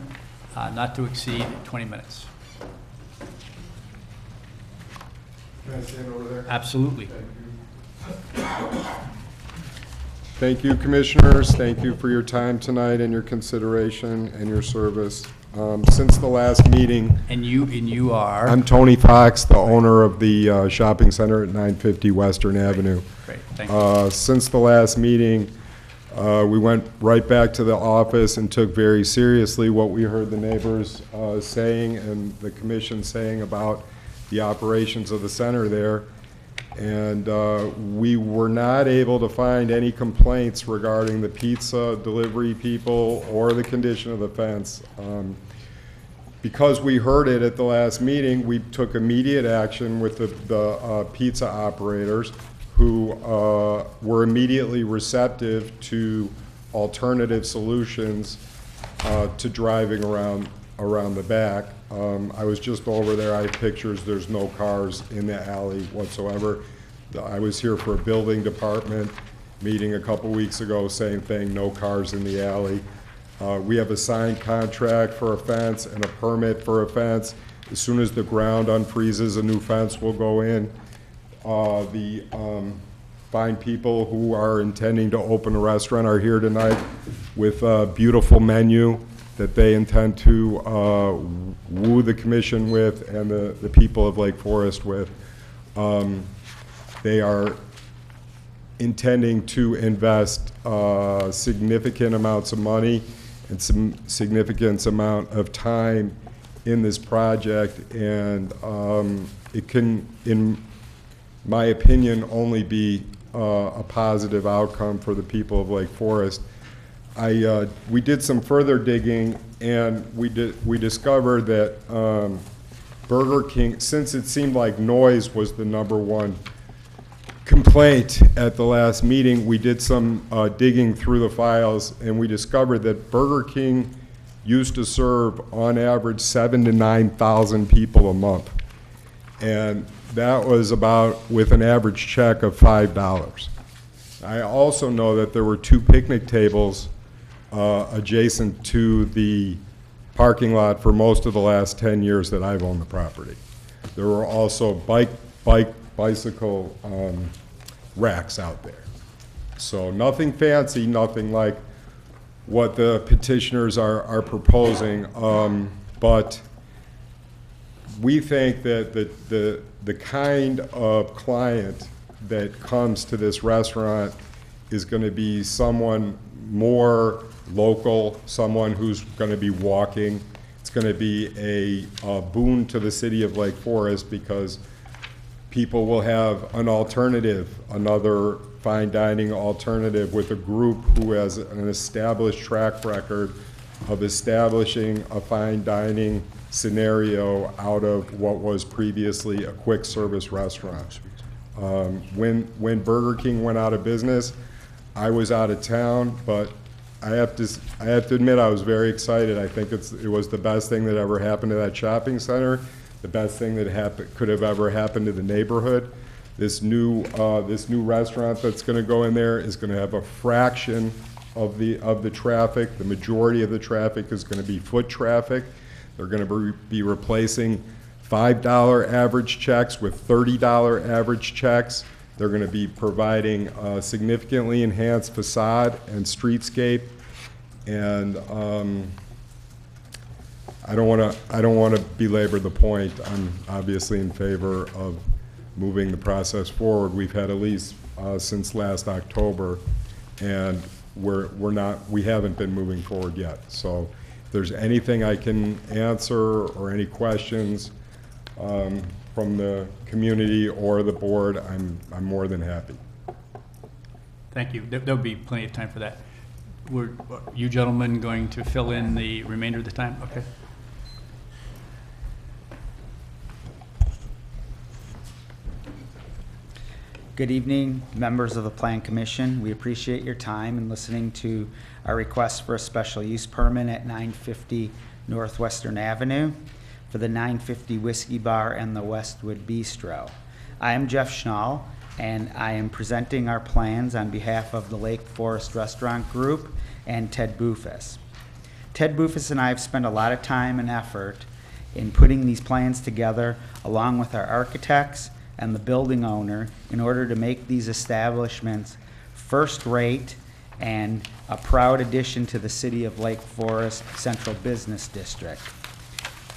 not to exceed 20 minutes. Can I stand over there? Absolutely. Thank you, Commissioners. Thank you for your time tonight and your consideration and your service. Since the last meeting, And you are? I'm Tony Fox, the owner of the shopping center at 950 Western Avenue. Great, thank you. Since the last meeting, we went right back to the office and took very seriously what we heard the neighbors saying and the commission saying about the operations of the center there. And we were not able to find any complaints regarding the pizza delivery people or the condition of the fence. Because we heard it at the last meeting, we took immediate action with the pizza operators who were immediately receptive to alternative solutions to driving around the back. I was just over there. I have pictures. There's no cars in the alley whatsoever. I was here for a building department meeting a couple weeks ago, same thing, no cars in the alley. We have a signed contract for a fence and a permit for a fence. As soon as the ground unfreezes, a new fence will go in. The fine people who are intending to open a restaurant are here tonight with a beautiful menu that they intend to woo the commission with and the people of Lake Forest with. They are intending to invest significant amounts of money and some significant amount of time in this project, and it can, in my opinion, only be a positive outcome for the people of Lake Forest. We did some further digging, and we discovered that Burger King, since it seemed like noise was the #1 complaint at the last meeting, we did some digging through the files, and we discovered that Burger King used to serve on average 7,000 to 9,000 people a month. And that was about with an average check of $5. I also know that there were 2 picnic tables adjacent to the parking lot for most of the last 10 years that I've owned the property. There were also bicycle racks out there. So nothing fancy, nothing like what the petitioners are proposing, but we think that the kind of client that comes to this restaurant is going to be someone more local, someone who's going to be walking. It's going to be a boon to the city of Lake Forest because people will have an alternative, another fine dining alternative with a group who has an established track record of establishing a fine dining scenario out of what was previously a quick service restaurant. When Burger King went out of business, I was out of town, but I have to admit I was very excited. I think it was the best thing that ever happened to that shopping center, the best thing that could have ever happened to the neighborhood. This new restaurant that's going to go in there is going to have a fraction of the traffic. The majority of the traffic is going to be foot traffic. They're going to be replacing $5 average checks with $30 average checks. They're going to be providing a significantly enhanced facade and streetscape, and I don't want to belabor the point. I'm obviously in favor of moving the process forward. We've had a lease since last October, and we haven't been moving forward yet. So if there's anything I can answer or any questions from the community or the board, I'm more than happy. Thank you. There'll be plenty of time for that. Were you gentlemen going to fill in the remainder of the time? Okay. Good evening, members of the Plan Commission. We appreciate your time and listening to our request for a special use permit at 950 Northwestern Avenue for the 950 Whiskey Bar and the Westwood Bistro. I am Jeff Schnall, and I am presenting our plans on behalf of the Lake Forest Restaurant Group and Ted Bufus. Ted Bufus and I have spent a lot of time and effort in putting these plans together along with our architects and the building owner in order to make these establishments first-rate and a proud addition to the City of Lake Forest Central Business District.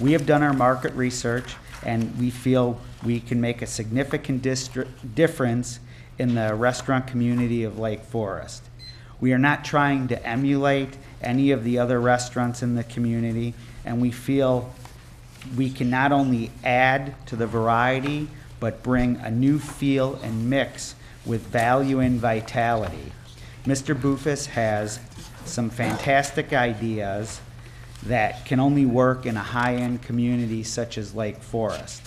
We have done our market research, and we feel we can make a significant difference in the restaurant community of Lake Forest. We are not trying to emulate any of the other restaurants in the community, and we feel we can not only add to the variety, but bring a new feel and mix with value and vitality. Mr. Bufus has some fantastic ideas that can only work in a high-end community such as Lake Forest.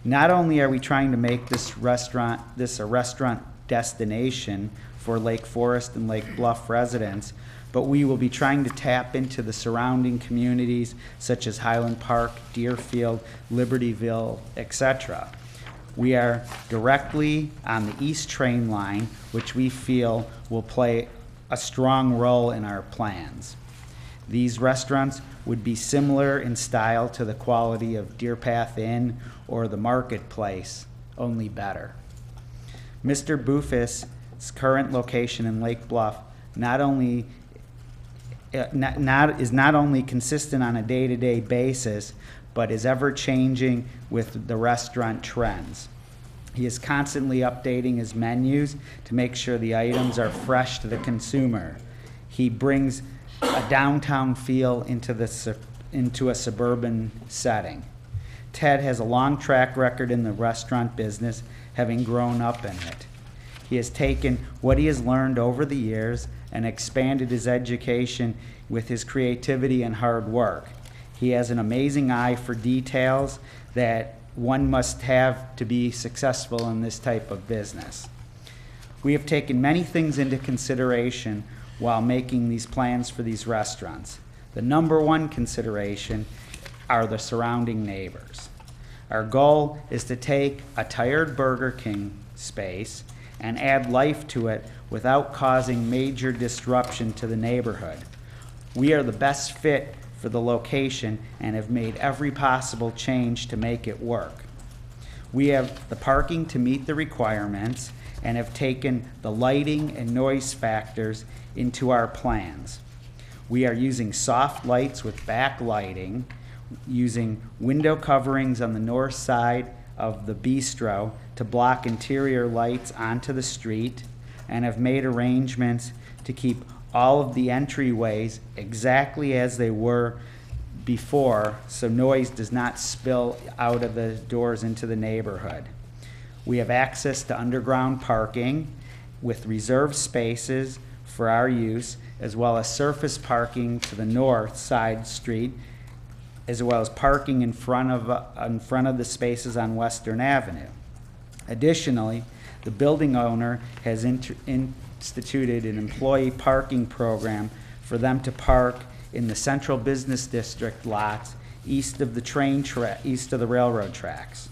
Not only are we trying to make this a restaurant destination for Lake Forest and Lake Bluff residents, but we will be trying to tap into the surrounding communities such as Highland Park, Deerfield, Libertyville, etc. We are directly on the east train line, which we feel will play a strong role in our plans. These restaurants would be similar in style to the quality of Deer Path Inn or the Marketplace, only better. Mr. Bufus' current location in Lake Bluff is not only consistent on a day-to-day basis, but is ever-changing with the restaurant trends. He is constantly updating his menus to make sure the items are fresh to the consumer. He brings a downtown feel into a suburban setting. Ted has a long track record in the restaurant business, having grown up in it. He has taken what he has learned over the years and expanded his education with his creativity and hard work. He has an amazing eye for details that one must have to be successful in this type of business. We have taken many things into consideration while making these plans for these restaurants. The number one consideration are the surrounding neighbors. Our goal is to take a tired Burger King space and add life to it without causing major disruption to the neighborhood. We are the best fit for the location and have made every possible change to make it work. We have the parking to meet the requirements and have taken the lighting and noise factors into our plans. We are using soft lights with backlighting, using window coverings on the north side of the bistro to block interior lights onto the street, and have made arrangements to keep all of the entryways exactly as they were before, so noise does not spill out of the doors into the neighborhood. We have access to underground parking with reserved spaces for our use, as well as surface parking to the north side street, as well as parking in front of the spaces on Western Avenue. Additionally, the building owner has instituted an employee parking program for them to park in the Central Business District lots east of the railroad tracks.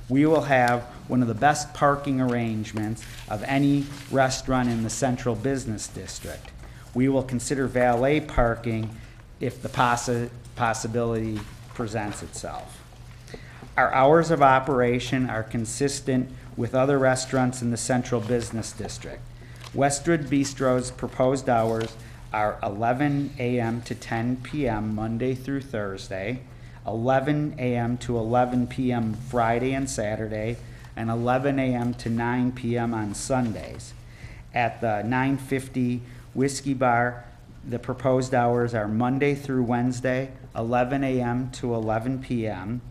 We will have one of the best parking arrangements of any restaurant in the Central Business District. We will consider valet parking if the possibility presents itself. Our hours of operation are consistent with other restaurants in the Central Business District. Westwood Bistro's proposed hours are 11 a.m. to 10 p.m. Monday through Thursday, 11 a.m. to 11 p.m. Friday and Saturday, and 11 a.m. to 9 p.m. on Sundays. At the 950 Whiskey Bar, the proposed hours are Monday through Wednesday, 11 a.m. to 11 p.m.,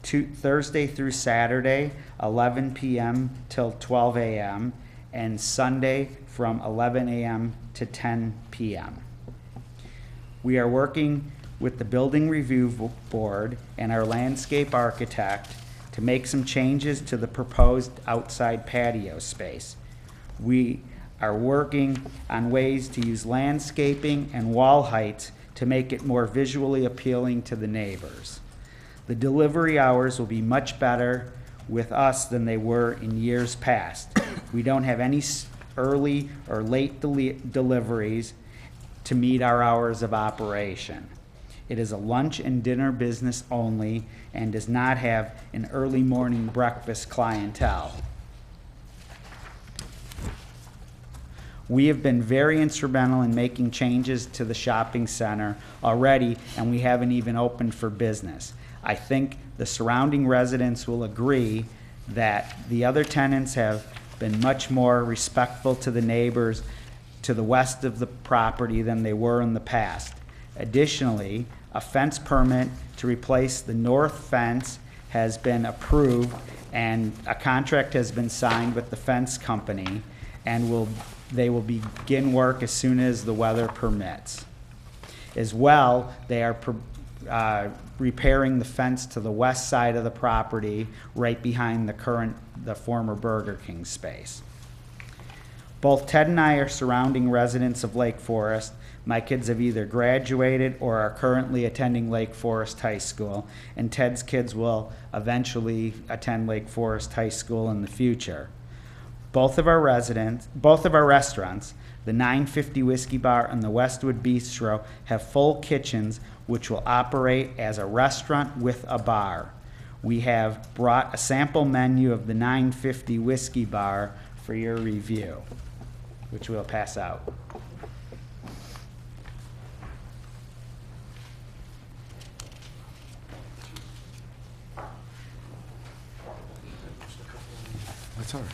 Thursday through Saturday, 11 p.m. till 12 a.m., and Sunday from 11 a.m. to 10 p.m. We are working with the Building Review Board and our landscape architect to make some changes to the proposed outside patio space. We are working on ways to use landscaping and wall heights to make it more visually appealing to the neighbors. The delivery hours will be much better with us than they were in years past. We don't have any early or late deliveries to meet our hours of operation. It is a lunch and dinner business only and does not have an early morning breakfast clientele. We have been very instrumental in making changes to the shopping center already, and we haven't even opened for business. I think the surrounding residents will agree that the other tenants have been much more respectful to the neighbors to the west of the property than they were in the past. Additionally, a fence permit to replace the north fence has been approved, and a contract has been signed with the fence company, and they will begin work as soon as the weather permits. As well, they are repairing the fence to the west side of the property, right behind the former Burger King space. Both Ted and I are surrounding residents of Lake Forest. My kids have either graduated or are currently attending Lake Forest High School, and Ted's kids will eventually attend Lake Forest High School in the future. Both of our restaurants, the 950 Whiskey Bar and the Westwood Bistro, have full kitchens which will operate as a restaurant with a bar. We have brought a sample menu of the 950 Whiskey Bar for your review, which we'll pass out. That's all right.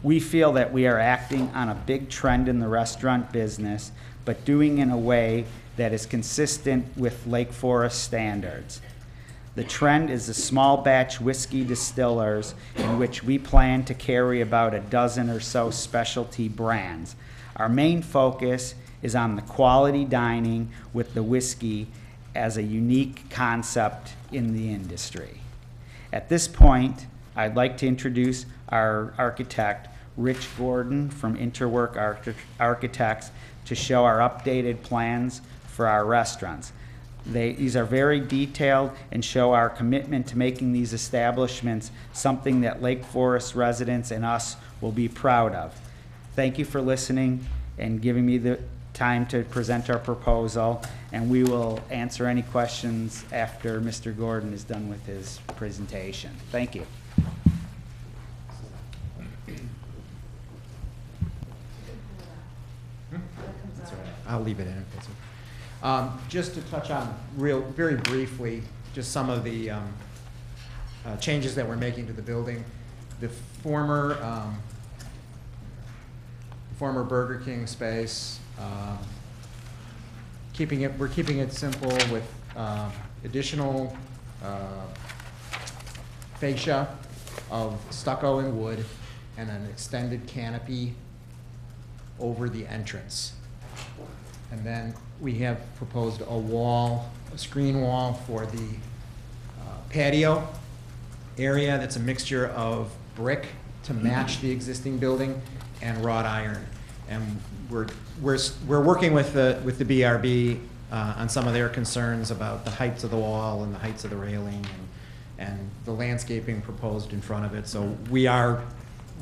We feel that we are acting on a big trend in the restaurant business, but doing in a way that is consistent with Lake Forest standards. The trend is the small batch whiskey distillers, in which we plan to carry about a dozen or so specialty brands. Our main focus is on the quality dining with the whiskey as a unique concept in the industry. At this point, I'd like to introduce our architect, Rich Gordon from Interwork Architects, to show our updated plans for our restaurants. These are very detailed and show our commitment to making these establishments something that Lake Forest residents and us will be proud of. Thank you for listening and giving me the time to present our proposal, and we will answer any questions after Mr. Gordon is done with his presentation. Thank you. I'll leave it in if it's okay. Just to touch on very briefly, just some of the changes that we're making to the building. The former Burger King space, we're keeping it simple with additional fascia of stucco and wood and an extended canopy over the entrance. And then we have proposed a screen wall for the patio area that's a mixture of brick to match the existing building and wrought iron. And we're working with the BRB on some of their concerns about the heights of the wall and the heights of the railing and the landscaping proposed in front of it. So we are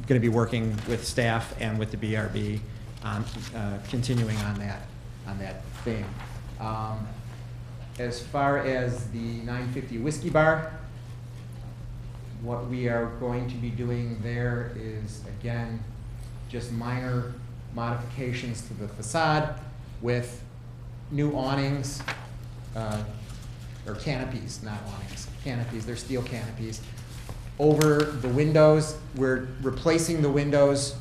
going to be working with staff and with the BRB on continuing on that theme. As far as the 950 Whiskey Bar, what we are going to be doing there is, again, just minor modifications to the facade with new awnings, or canopies, not awnings, canopies, they're steel canopies. Over the windows, we're replacing the windows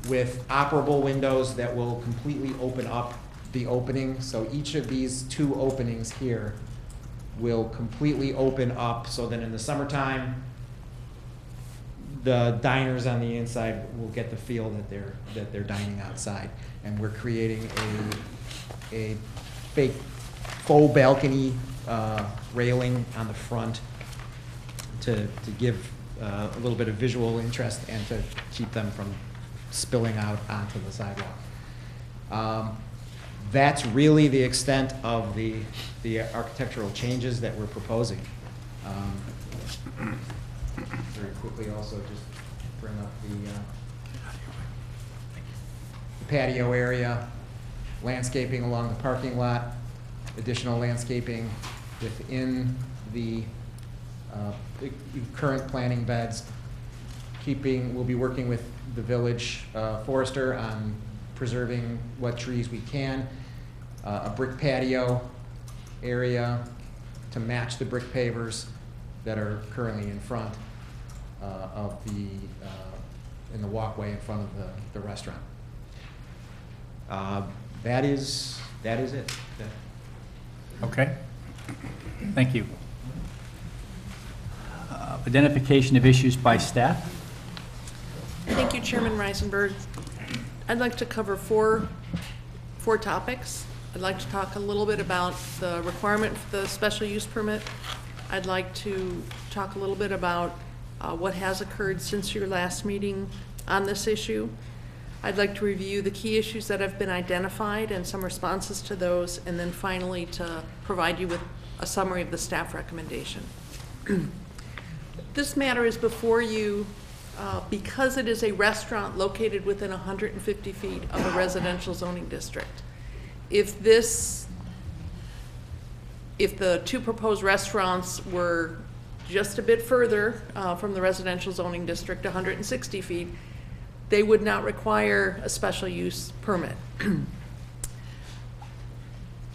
with operable windows that will completely open up the opening. So each of these two openings here will completely open up so that in the summertime, the diners on the inside will get the feel that they're dining outside. And we're creating a fake faux balcony railing on the front to give a little bit of visual interest and to keep them from spilling out onto the sidewalk. That's really the extent of the architectural changes that we're proposing. Very quickly also just bring up the patio area, landscaping along the parking lot, additional landscaping within the current planting beds. We'll be working with the village forester on preserving what trees we can. A brick patio area to match the brick pavers that are currently in front of in the walkway in front of the restaurant. That is it. Okay. Thank you. Identification of issues by staff. Thank you, Chairman Reisenberg. I'd like to cover four topics. I'd like to talk a little bit about the requirement for the special use permit. I'd like to talk a little bit about what has occurred since your last meeting on this issue. I'd like to review the key issues that have been identified and some responses to those, and then finally to provide you with a summary of the staff recommendation. This matter is before you because it is a restaurant located within 150 feet of a residential zoning district. If the two proposed restaurants were just a bit further from the residential zoning district, 160 feet, they would not require a special use permit.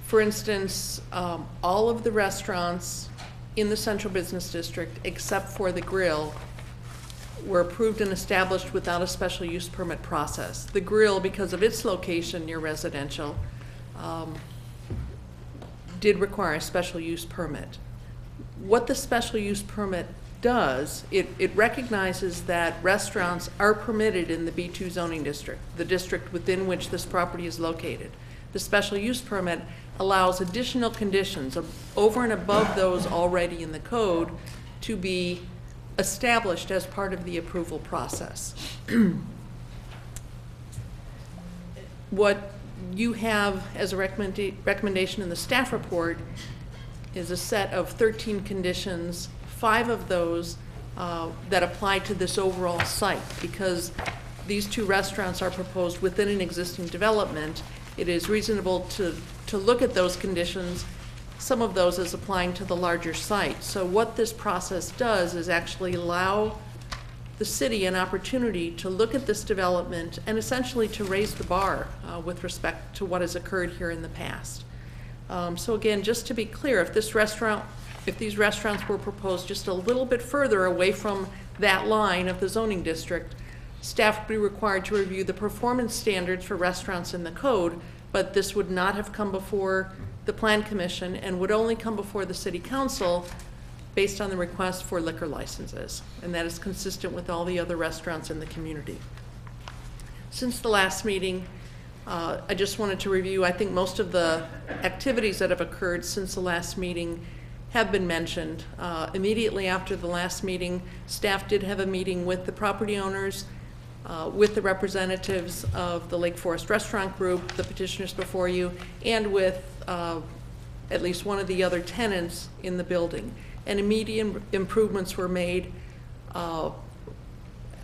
For instance, all of the restaurants in the central business district, except for the grill, were approved and established without a special use permit process. The grill, because of its location near residential, did require a special use permit. What the special use permit does, it recognizes that restaurants are permitted in the B2 zoning district, the district within which this property is located. The special use permit allows additional conditions over and above those already in the code to be established as part of the approval process. What you have as a recommendation in the staff report is a set of 13 conditions, 5 of those that apply to this overall site. Because these two restaurants are proposed within an existing development, it is reasonable to look at those conditions, some of those as applying to the larger site. So what this process does is actually allow the city an opportunity to look at this development and essentially to raise the bar with respect to what has occurred here in the past. So again, just to be clear, if these restaurants were proposed just a little bit further away from that line of the zoning district, staff would be required to review the performance standards for restaurants in the code, but this would not have come before the Plan Commission and would only come before the City Council based on the request for liquor licenses. And that is consistent with all the other restaurants in the community. Since the last meeting, I just wanted to review, I think most of the activities that have occurred since the last meeting have been mentioned. Immediately after the last meeting, staff did have a meeting with the property owners, with the representatives of the Lake Forest Restaurant Group, the petitioners before you, and with at least one of the other tenants in the building. And immediate improvements were made, I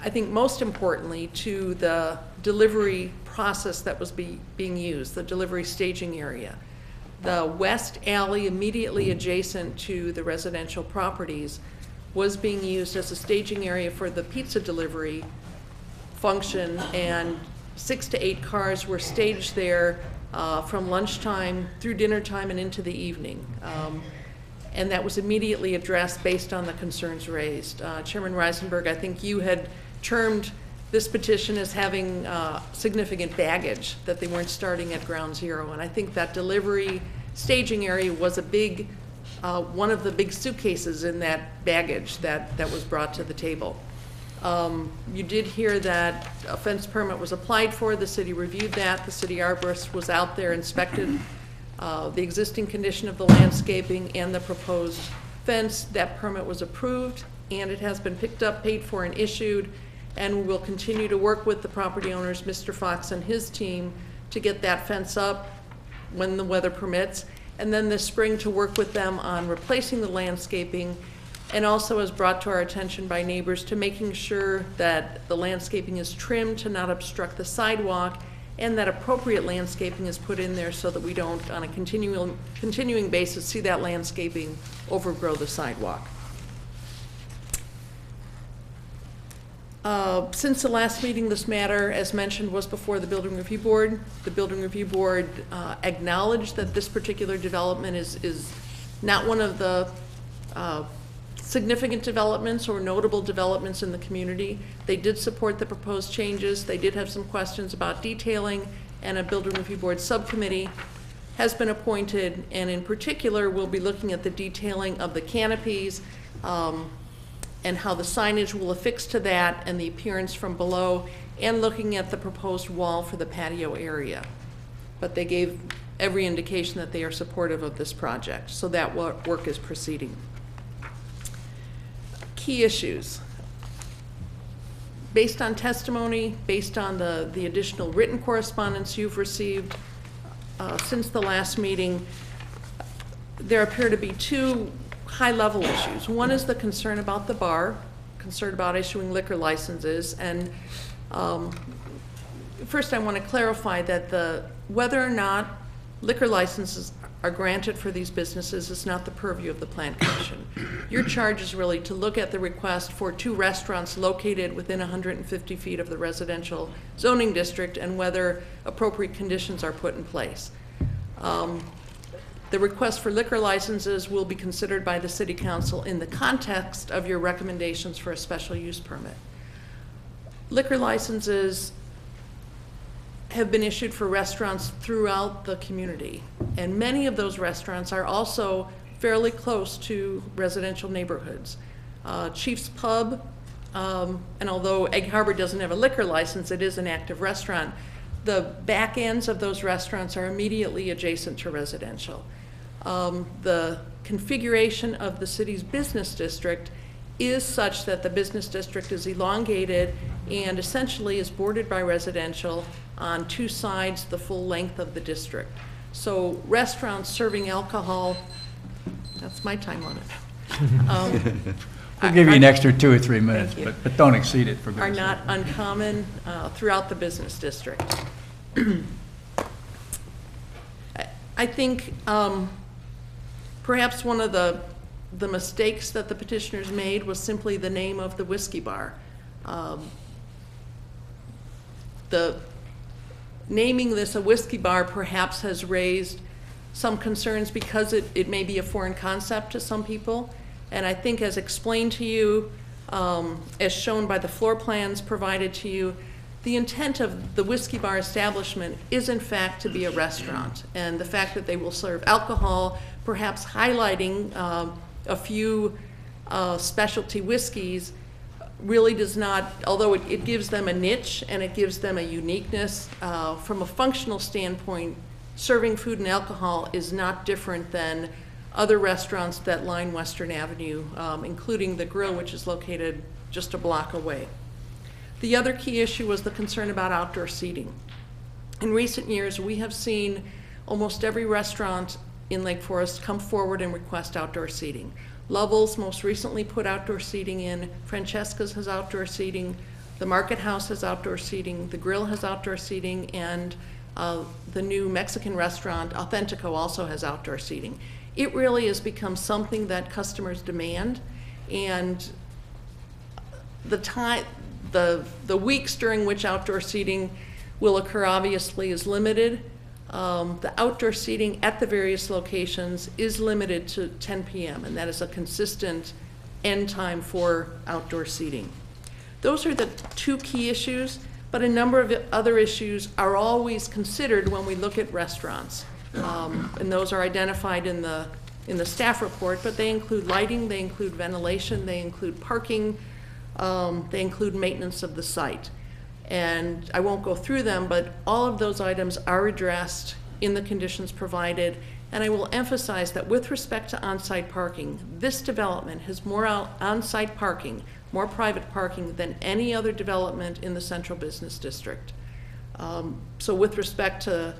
think most importantly, to the delivery process that was being used, the delivery staging area. The west alley immediately adjacent to the residential properties was being used as a staging area for the pizza delivery function, and 6 to 8 cars were staged there from lunchtime through dinner time and into the evening. And that was immediately addressed based on the concerns raised. Chairman Reisenberg, I think you had termed this petition as having significant baggage, that they weren't starting at ground zero. And I think that delivery staging area was a big, one of the big suitcases in that baggage that was brought to the table. You did hear that a fence permit was applied for, the city reviewed that, the city arborist was out there, inspected the existing condition of the landscaping and the proposed fence. That permit was approved, and it has been picked up, paid for, and issued, and we will continue to work with the property owners, Mr. Fox and his team, to get that fence up when the weather permits, and then this spring to work with them on replacing the landscaping, and also as brought to our attention by neighbors, to making sure that the landscaping is trimmed to not obstruct the sidewalk, and that appropriate landscaping is put in there so that we don't, on a continuing basis, see that landscaping overgrow the sidewalk. Since the last meeting, this matter, as mentioned, was before the Building Review Board. The Building Review Board acknowledged that this particular development is not one of the significant developments or notable developments in the community. They did support the proposed changes. They did have some questions about detailing, and a Building Review Board subcommittee has been appointed, and in particular, we'll be looking at the detailing of the canopies, and how the signage will affix to that and the appearance from below, and looking at the proposed wall for the patio area. But they gave every indication that they are supportive of this project, so that work is proceeding. Key issues. Based on testimony, based on the additional written correspondence you've received since the last meeting, there appear to be two high-level issues. One is the concern about the bar, concern about issuing liquor licenses, and first I want to clarify that whether or not liquor licenses are granted for these businesses is not the purview of the Plan Commission. Your charge is really to look at the request for 2 restaurants located within 150 feet of the residential zoning district and whether appropriate conditions are put in place. The request for liquor licenses will be considered by the City Council in the context of your recommendations for a special use permit. Liquor licenses have been issued for restaurants throughout the community, and many of those restaurants are also fairly close to residential neighborhoods. Chief's Pub, and although Egg Harbor doesn't have a liquor license, it is an active restaurant. The back ends of those restaurants are immediately adjacent to residential. The configuration of the city's business district is such that the business district is elongated and essentially is bordered by residential on 2 sides the full length of the district. So restaurants serving alcohol, that's my time limit. We'll give you an extra 2 or 3 minutes, but don't exceed it, for goodness are sake. not uncommon throughout the business district. I think perhaps one of the mistakes that the petitioners made was simply the name of the whiskey bar. The naming this a whiskey bar perhaps has raised some concerns because it may be a foreign concept to some people. And I think as explained to you, as shown by the floor plans provided to you, the intent of the whiskey bar establishment is in fact to be a restaurant. And the fact that they will serve alcohol, perhaps highlighting a few specialty whiskeys, really does not, although it gives them a niche and it gives them a uniqueness, from a functional standpoint, serving food and alcohol is not different than other restaurants that line Western Avenue, including the Grill, which is located just a block away. The other key issue was the concern about outdoor seating. In recent years, we have seen almost every restaurant in Lake Forest come forward and request outdoor seating. Lovell's most recently put outdoor seating in, Francesca's has outdoor seating, the Market House has outdoor seating, the Grill has outdoor seating, and the new Mexican restaurant, Authentico, also has outdoor seating. It really has become something that customers demand, and the weeks during which outdoor seating will occur obviously is limited. The outdoor seating at the various locations is limited to 10 p.m., and that is a consistent end time for outdoor seating. Those are the 2 key issues, but a number of other issues are always considered when we look at restaurants. And those are identified in the staff report, but they include lighting, they include ventilation, they include parking, They include maintenance of the site. And I won't go through them, but all of those items are addressed in the conditions provided. And I will emphasize that with respect to on-site parking, this development has more on-site parking, more private parking than any other development in the Central Business District. So with respect to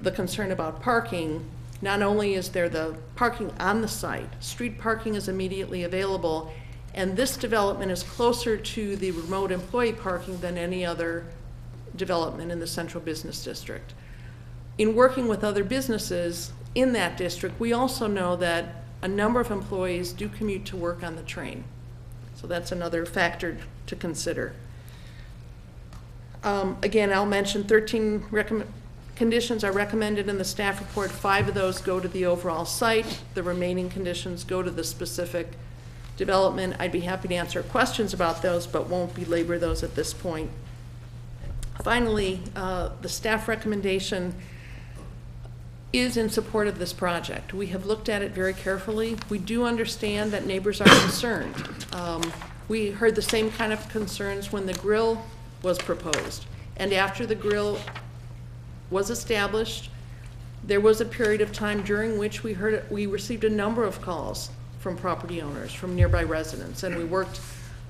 the concern about parking, not only is there the parking on the site, street parking is immediately available, and this development is closer to the remote employee parking than any other development in the Central Business District. In working with other businesses in that district, we also know that a number of employees do commute to work on the train. So that's another factor to consider. Again, I'll mention 13 conditions are recommended in the staff report. 5 of those go to the overall site. The remaining conditions go to the specific development. I'd be happy to answer questions about those, but won't belabor those at this point. Finally, the staff recommendation is in support of this project. We have looked at it very carefully. We do understand that neighbors are concerned. We heard the same kind of concerns when the grill was proposed. And after the grill was established, there was a period of time during which we received a number of calls from property owners, from nearby residents, and we worked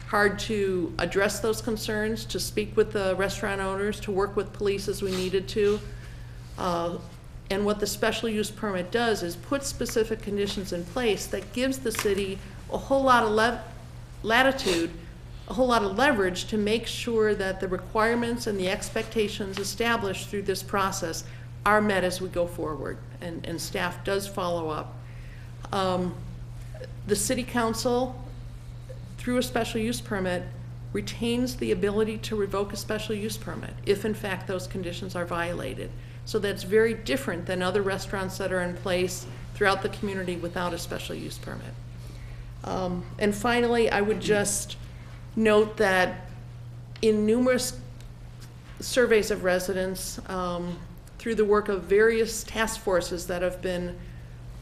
hard to address those concerns, to speak with the restaurant owners, to work with police as we needed to. And what the special use permit does is put specific conditions in place that gives the city a whole lot of latitude, a whole lot of leverage to make sure that the requirements and the expectations established through this process are met as we go forward, and staff does follow up. The city council, through a special use permit, retains the ability to revoke a special use permit if in fact those conditions are violated. So that's very different than other restaurants that are in place throughout the community without a special use permit. And finally, I would just note that in numerous surveys of residents, through the work of various task forces that have been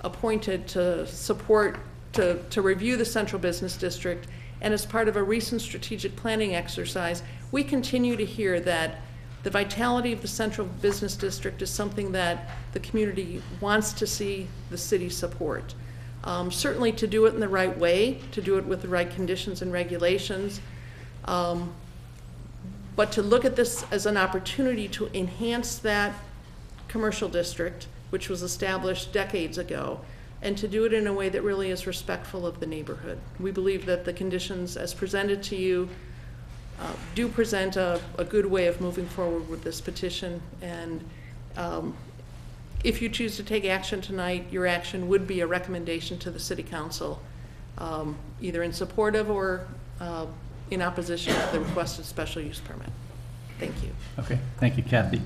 appointed to support, to review the Central Business District, and as part of a recent strategic planning exercise, we continue to hear that the vitality of the Central Business District is something that the community wants to see the city support. Certainly to do it in the right way, to do it with the right conditions and regulations, but to look at this as an opportunity to enhance that commercial district, which was established decades ago, and to do it in a way that really is respectful of the neighborhood. We believe that the conditions as presented to you do present a good way of moving forward with this petition, and if you choose to take action tonight, your action would be a recommendation to the City Council, either in support of or in opposition to the requested special use permit. Thank you. Okay, thank you, Kathy.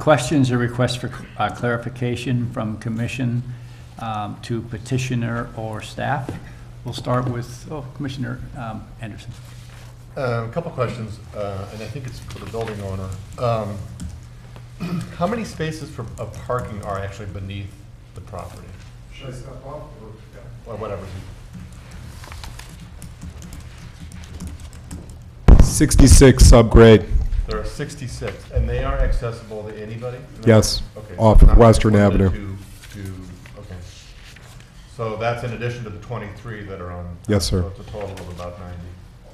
Questions or requests for clarification from commission to petitioner or staff? We'll start with Commissioner Anderson. A couple questions, and I think it's for the building owner. How many spaces of parking are actually beneath the property? Should I step off? Or whatever. 66 subgrade, There are 66, and they are accessible to anybody? yes, Okay. off So of not Western limited Avenue. Okay. So that's in addition to the 23 that are on? Yes, sir. So it's a total of about 90?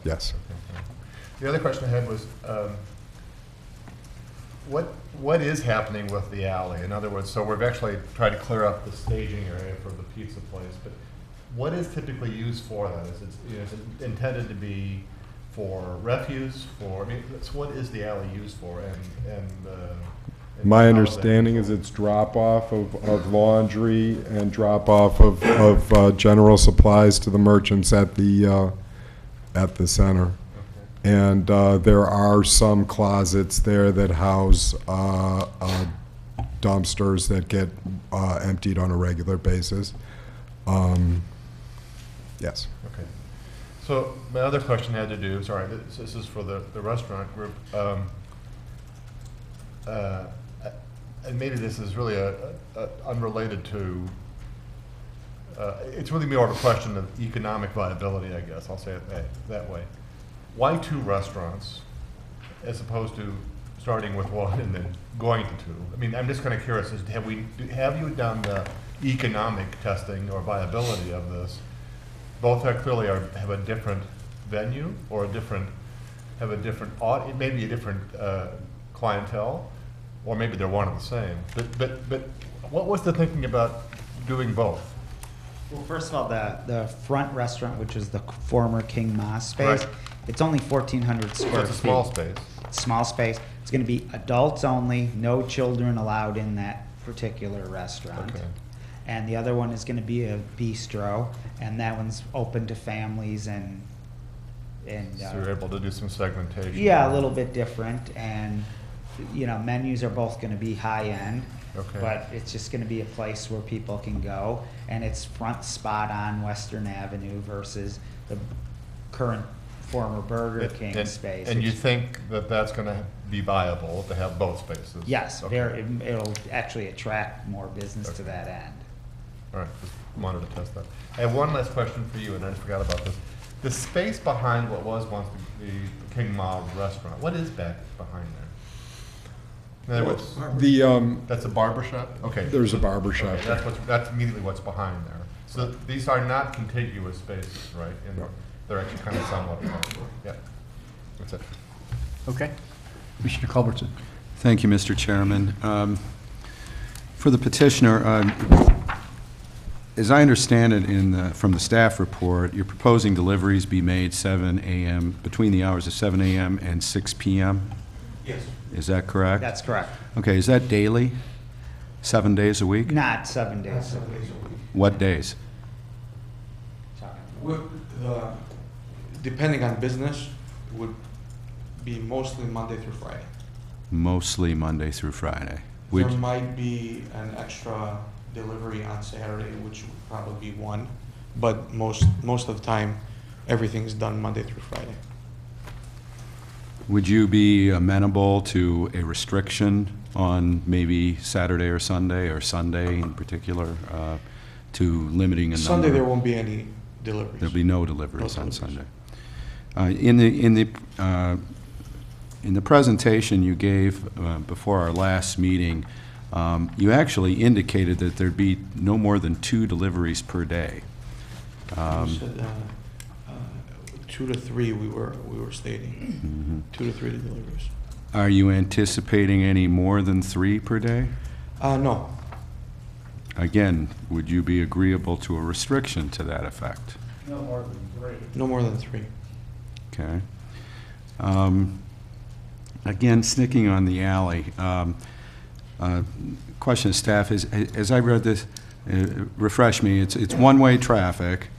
Yes. Okay. The other question I had was, what is happening with the alley? In other words, so we've actually tried to clear up the staging area for the pizza place, but what is typically used for that? Is it intended to be for refuse, I mean, what is the alley used for? And My how does that understanding is control? it's drop-off of laundry and drop-off of general supplies to the merchants at the center. And there are some closets there that house dumpsters that get emptied on a regular basis. Yes. Okay. So my other question had to do, sorry, this is for the restaurant group. And maybe this is really unrelated to it's really more of a question of economic viability, I guess, I'll say it that way. Why 2 restaurants as opposed to starting with 1 and then going to 2? I mean, I'm just kind of curious, have you done the economic testing or viability of this? Both clearly have a different venue or have a different, maybe a different clientele, or maybe they're one and the same. But what was the thinking about doing both? Well, first of all, the front restaurant, which is the former King Ma space, Right. it's only 1,400 square feet. So it's a small space. Small space. It's going to be adults only, no children allowed in that particular restaurant. Okay. And the other one is going to be a bistro, and that one's open to families and So you're able to do some segmentation. yeah, a little bit different, and menus are both going to be high end. Okay. But it's just going to be a place where people can go, and it's front spot on Western Avenue versus the current former Burger King space. And you think that that's going to be viable to have both spaces? Yes, Okay. it'll actually attract more business to Okay. that end. All right, just wanted to test that. I have one last question for you, and I forgot about this. The space behind what was once the King Ma restaurant, what is back behind there? In other words, that's a barber shop? Okay. There's a barber shop Okay, that's immediately what's behind there. So these are not contiguous spaces, right? And they're actually kind of somewhat apart. Yeah, that's it. Okay. Commissioner Culbertson. Thank you, Mr. Chairman. For the petitioner, as I understand it from the staff report, you're proposing deliveries be made 7 a.m., between the hours of 7 a.m. and 6 p.m.? Yes. Is that correct? That's correct. Okay, is that daily? 7 days a week? Not 7 days. 7 days a week. What days? Depending on business, would be mostly Monday through Friday. Mostly Monday through Friday. There might be an extra delivery on Saturday, which would probably be 1, but most of the time, everything's done Monday through Friday. Would you be amenable to a restriction on maybe Saturday or Sunday in particular, to limiting a number? Sunday, there won't be any deliveries. There'll be no deliveries No on deliveries. Sunday. In the presentation you gave before our last meeting, you actually indicated that there'd be no more than 2 deliveries per day. You said 2 to 3 we were stating. 2 to 3 deliveries. Are you anticipating any more than 3 per day? No. Again, would you be agreeable to a restriction to that effect? No more than 3. No more than 3. Okay. Again, sticking on the alley, question of staff is, as I read this, refresh me, it's one-way traffic.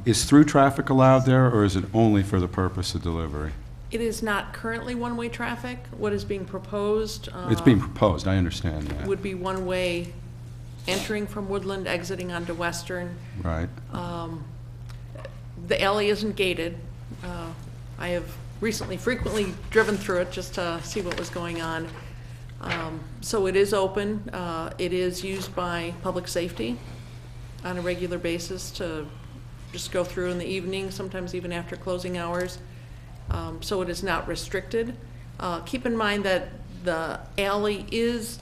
Is through traffic allowed there, or is it only for the purpose of delivery? It is not currently one-way traffic. What is being proposed It's being proposed, I understand that. would be one-way entering from Woodland, exiting onto Western. Right. The alley isn't gated. I have frequently driven through it just to see what was going on. So it is open. It is used by public safety on a regular basis to just go through in the evening, sometimes even after closing hours. So it is not restricted. Keep in mind that the alley is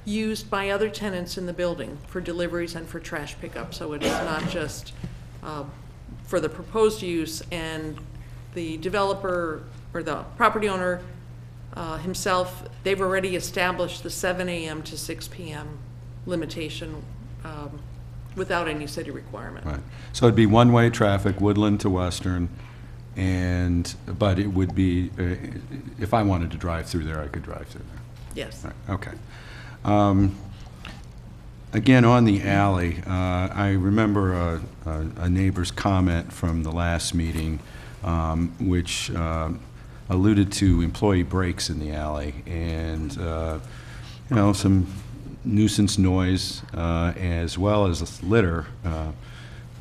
used by other tenants in the building for deliveries and for trash pickup. So it is not just for the proposed use, and the developer or the property owner himself, they've already established the 7 a.m. to 6 p.m. limitation without any city requirement. Right. So it'd be one-way traffic, Woodland to Western, but it would be, if I wanted to drive through there, I could drive through there. Yes. Right, okay. Again, on the alley, I remember a neighbor's comment from the last meeting, which alluded to employee breaks in the alley and, some nuisance noise, as well as litter.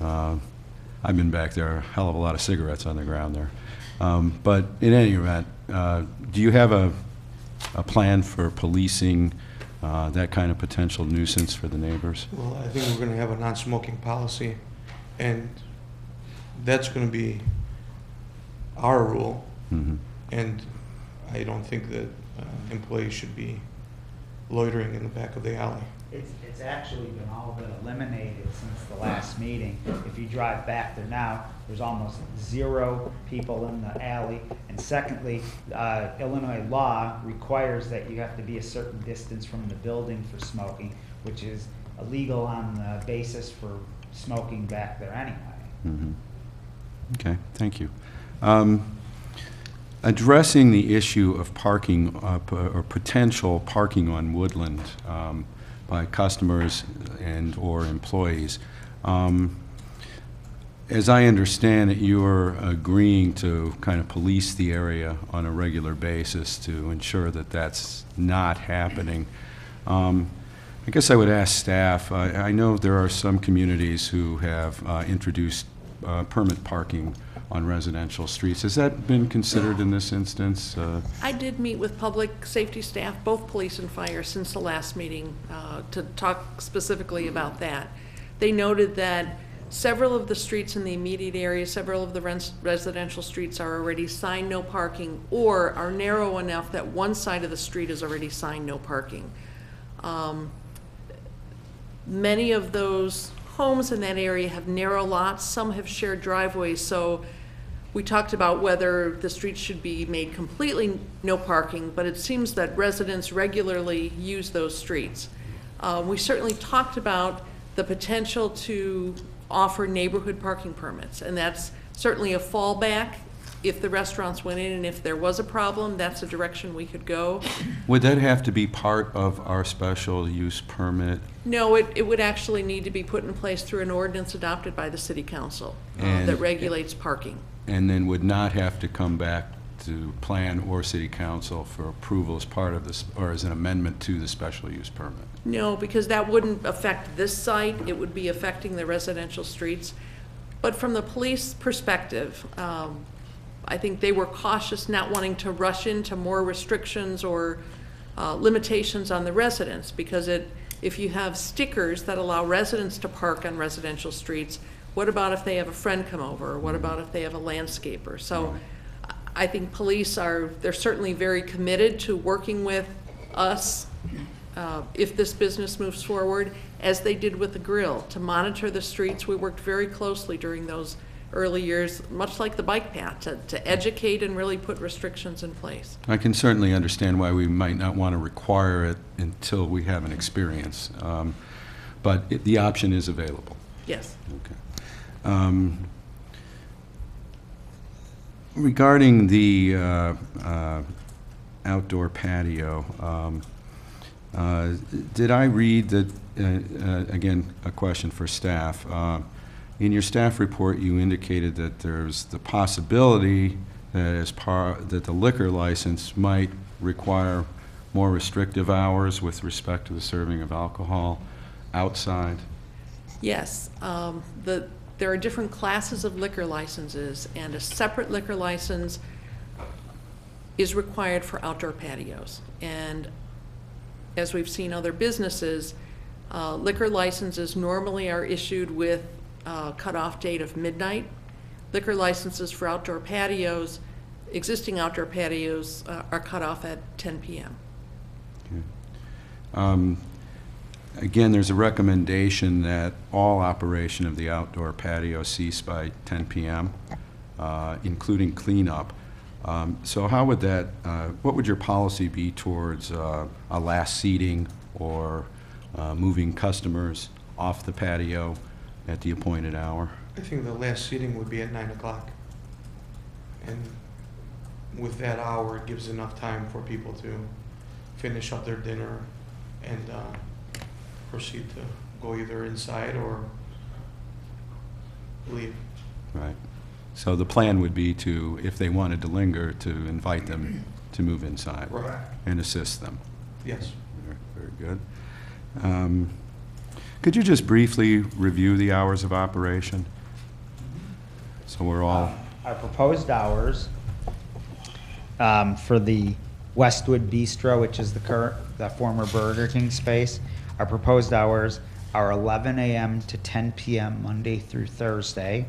I've been back there, a hell of a lot of cigarettes on the ground there. But in any event, do you have a plan for policing that kind of potential nuisance for the neighbors? Well, I think we're gonna have a non-smoking policy, and that's gonna be our rule. Mhm. And I don't think that employees should be loitering in the back of the alley. It's actually been all but eliminated since the last meeting. If you drive back there now, there's almost 0 people in the alley. And secondly, Illinois law requires that you have to be a certain distance from the building for smoking, which is illegal on the basis for smoking back there anyway. Mhm. Okay, thank you. Addressing the issue of parking or potential parking on Woodland by customers and/or employees. As I understand it, you are agreeing to kind of police the area on a regular basis to ensure that that's not happening. I guess I would ask staff, I know there are some communities who have introduced permit parking on residential streets. Has that been considered in this instance? I did meet with public safety staff, both police and fire, since the last meeting to talk specifically about that. They noted that several of the streets in the immediate area, several of the residential streets are already signed no parking, or are narrow enough that one side of the street is already signed no parking. Many of those homes in that area have narrow lots, some have shared driveways, so we talked about whether the streets should be made completely no parking, but it seems that residents regularly use those streets. We certainly talked about the potential to offer neighborhood parking permits, and that's certainly a fallback. If the restaurants went in and if there was a problem, that's a direction we could go. Would that have to be part of our special use permit? No, it would actually need to be put in place through an ordinance adopted by the city council that regulates parking. And then would not have to come back to plan or city council for approval as part of this, or as an amendment to the special use permit? No, because that wouldn't affect this site, it would be affecting the residential streets. But from the police perspective, I think they were cautious, not wanting to rush into more restrictions or limitations on the residents, because if you have stickers that allow residents to park on residential streets, what about if they have a friend come over, or what about if they have a landscaper? So I think police they're certainly very committed to working with us if this business moves forward, as they did with the grill, to monitor the streets. We worked very closely during those early years, much like the bike path, to educate and really put restrictions in place. I can certainly understand why we might not want to require it until we have an experience, but the option is available. Yes. Okay. Regarding the outdoor patio, did I read that, again, a question for staff, in your staff report you indicated that there's the possibility that that the liquor license might require more restrictive hours with respect to the serving of alcohol outside? Yes. There are different classes of liquor licenses, and a separate liquor license is required for outdoor patios. And as we've seen other businesses, liquor licenses normally are issued with a cutoff date of midnight. Liquor licenses for outdoor patios, existing outdoor patios, are cut off at 10 p.m. Okay. Again, there's a recommendation that all operation of the outdoor patio cease by 10 p.m., including cleanup. So how would that, what would your policy be towards a last seating or moving customers off the patio at the appointed hour? I think the last seating would be at 9 o'clock. And with that hour, it gives enough time for people to finish up their dinner and proceed to go either inside or leave. Right. So the plan would be to, if they wanted to linger, to invite them to move inside. Right. And assist them. Yes. Very good. Could you just briefly review the hours of operation? So we're all... Our proposed hours for the Westwood Bistro, which is the the former Burger King space. Our proposed hours are 11 a.m. to 10 p.m. Monday through Thursday,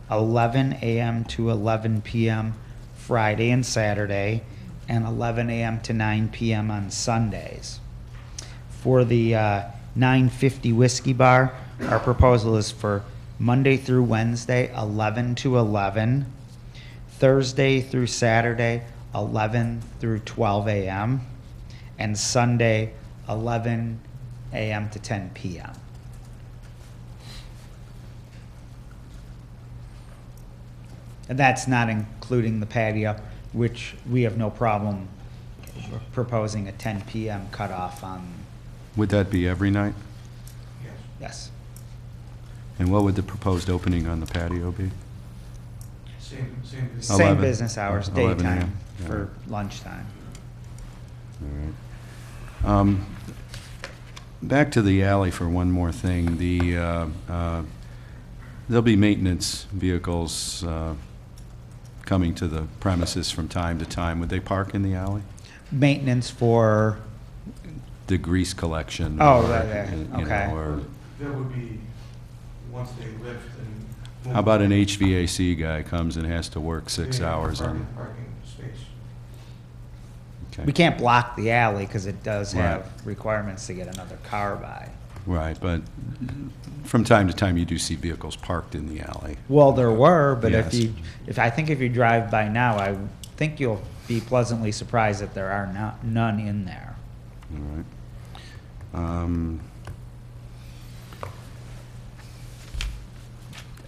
11 a.m. to 11 p.m. Friday and Saturday, and 11 a.m. to 9 p.m. on Sundays. For the 950 Whiskey Bar, our proposal is for Monday through Wednesday, 11 to 11, Thursday through Saturday, 11 through 12 a.m., and Sunday, 11 a.m. to 10 p.m. And that's not including the patio, which we have no problem proposing a 10 p.m. cutoff on. Would that be every night? Yes. And what would the proposed opening on the patio be? Same. Same 11. business hours, 11 a.m. daytime Yeah. for lunchtime. All right. Back to the alley for one more thing. There'll be maintenance vehicles coming to the premises from time to time. Would they park in the alley? Maintenance for, The grease collection? Oh, or, right, you know, okay. or That would be once they lift and. how about an HVAC guy comes and has to work 6 Yeah, hours on? Parking space. Okay. we can't block the alley because it does Right. have requirements to get another car by. Right, but from time to time, you do see vehicles parked in the alley. Well, there were, but Yes. I think if you drive by now, I think you'll be pleasantly surprised that there are none in there. All right.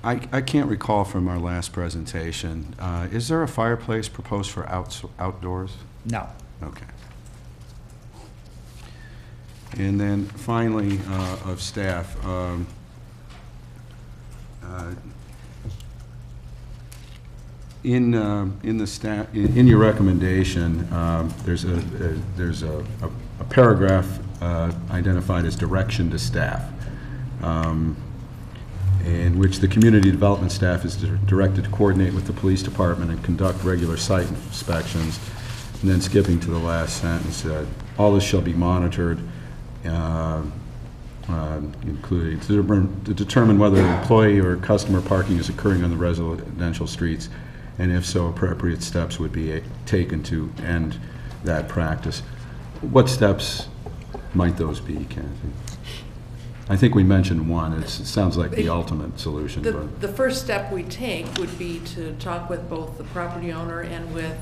I can't recall from our last presentation, is there a fireplace proposed for outdoors? No. Okay. And then finally, of staff, in the staff, in your recommendation, there's a paragraph identified as direction to staff, in which the community development staff is directed to coordinate with the police department and conduct regular site inspections. And then skipping to the last sentence, all this shall be monitored, including to determine whether employee or customer parking is occurring on the residential streets, and if so, appropriate steps would be taken to end that practice. What steps might those be, Kathy? I think we mentioned one. It sounds like the ultimate solution. But The first step we take would be to talk with both the property owner and with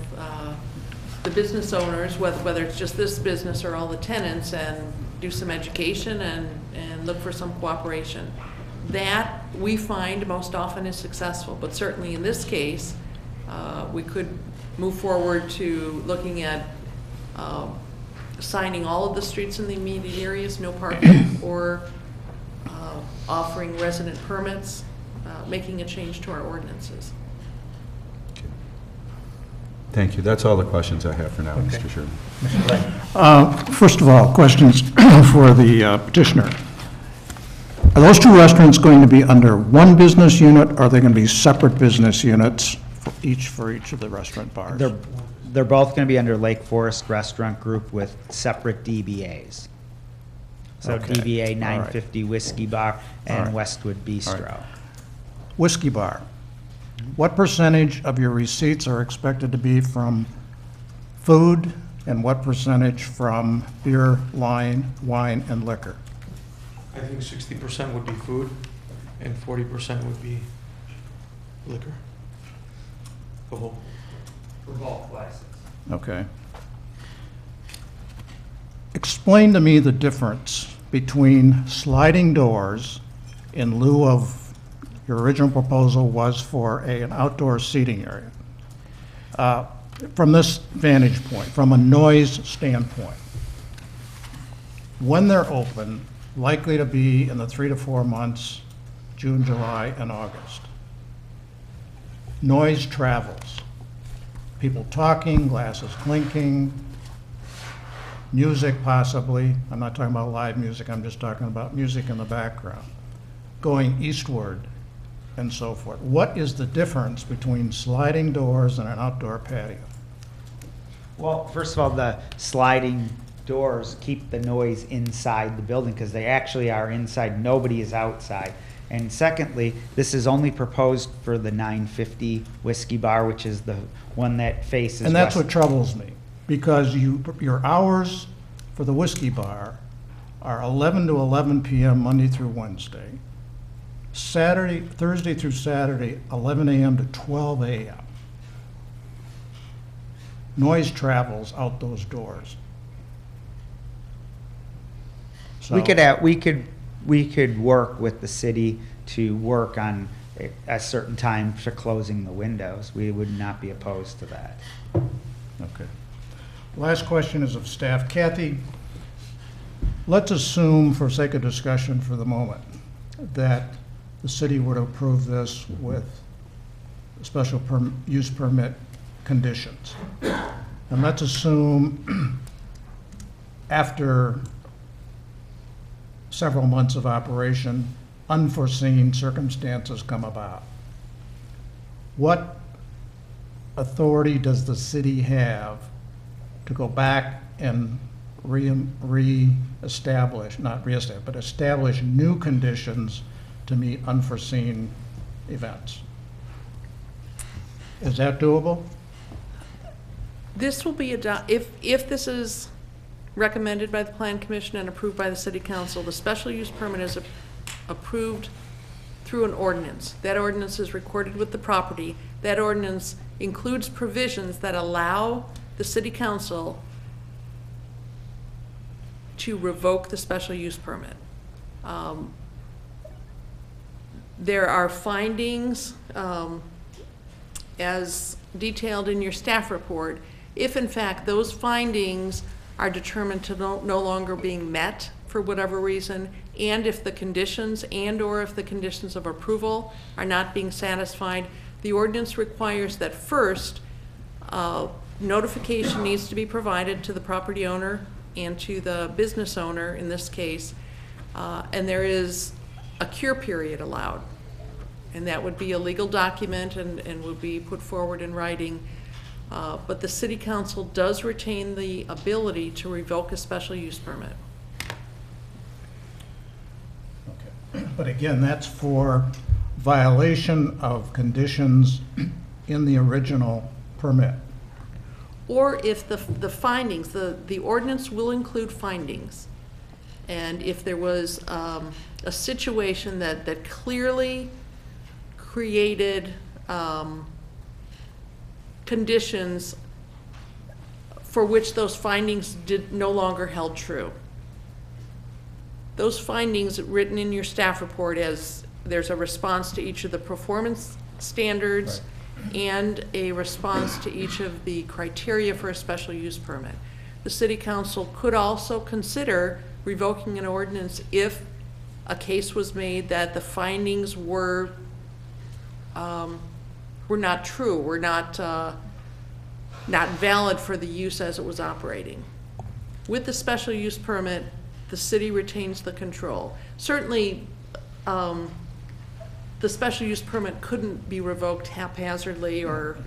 the business owners, whether it's just this business or all the tenants, and do some education and look for some cooperation. That, we find, most often is successful, but certainly in this case, we could move forward to looking at signing all of the streets in the immediate areas, no parking, or offering resident permits, making a change to our ordinances. thank you. That's all the questions I have for now, Mr. Sherman. First of all, questions for the petitioner. Are those two restaurants going to be under one business unit, or are they going to be separate business units for each of the restaurant bars? They're both going to be under Lake Forest Restaurant Group with separate DBAs. So Okay. DBA All right. 950 Whiskey Bar All and right. Westwood Bistro. Whiskey Bar. What percentage of your receipts are expected to be from food, and what percentage from beer, wine, and liquor? I think 60% would be food and 40% would be liquor. The whole. For both places. Okay. Explain to me the difference between sliding doors in lieu of, your original proposal was for an outdoor seating area. From this vantage point, from a noise standpoint, when they're open, likely to be in the 3 to 4 months, June, July, and August. Noise travels. People talking, glasses clinking, music possibly. I'm not talking about live music, I'm just talking about music in the background, going eastward and so forth. What is the difference between sliding doors and an outdoor patio? Well, first of all, the sliding doors keep the noise inside the building, because they actually are inside, nobody is outside. And secondly, this is only proposed for the 950 Whiskey Bar, which is the one that faces And that's west. what troubles me, because your hours for the Whiskey Bar are 11 to 11 PM Monday through Wednesday. Thursday through Saturday, 11 AM to 12 AM. Noise travels out those doors. So- We could work with the city to work on a certain time for closing the windows. We would not be opposed to that. Okay. Last question is of staff. Kathy, let's assume, for sake of discussion for the moment, that the city would approve this with special use permit conditions. And let's assume after several months of operation, unforeseen circumstances come about. What authority does the city have to go back and establish new conditions to meet unforeseen events? Is that doable? This will be, if this is recommended by the Plan Commission and approved by the City Council, the special use permit is approved through an ordinance. That ordinance is recorded with the property. That ordinance includes provisions that allow the City Council to revoke the special use permit. There are findings, as detailed in your staff report. If in fact those findings are determined to no longer being met for whatever reason, and if the conditions and/or if the conditions of approval are not being satisfied, the ordinance requires that first, notification needs to be provided to the property owner and to the business owner in this case, and there is a cure period allowed. And that would be a legal document and would be put forward in writing. But the City Council does retain the ability to revoke a special use permit. Okay. But again, that's for violation of conditions in the original permit. Or if the findings, the ordinance will include findings. And if there was a situation that clearly created conditions for which those findings no longer held true. Those findings written in your staff report as there's a response to each of the performance standards and a response to each of the criteria for a special use permit. The City Council could also consider revoking an ordinance if a case was made that the findings were not true, were not valid for the use as it was operating. With the special use permit, the city retains the control. Certainly, the special use permit couldn't be revoked haphazardly, or,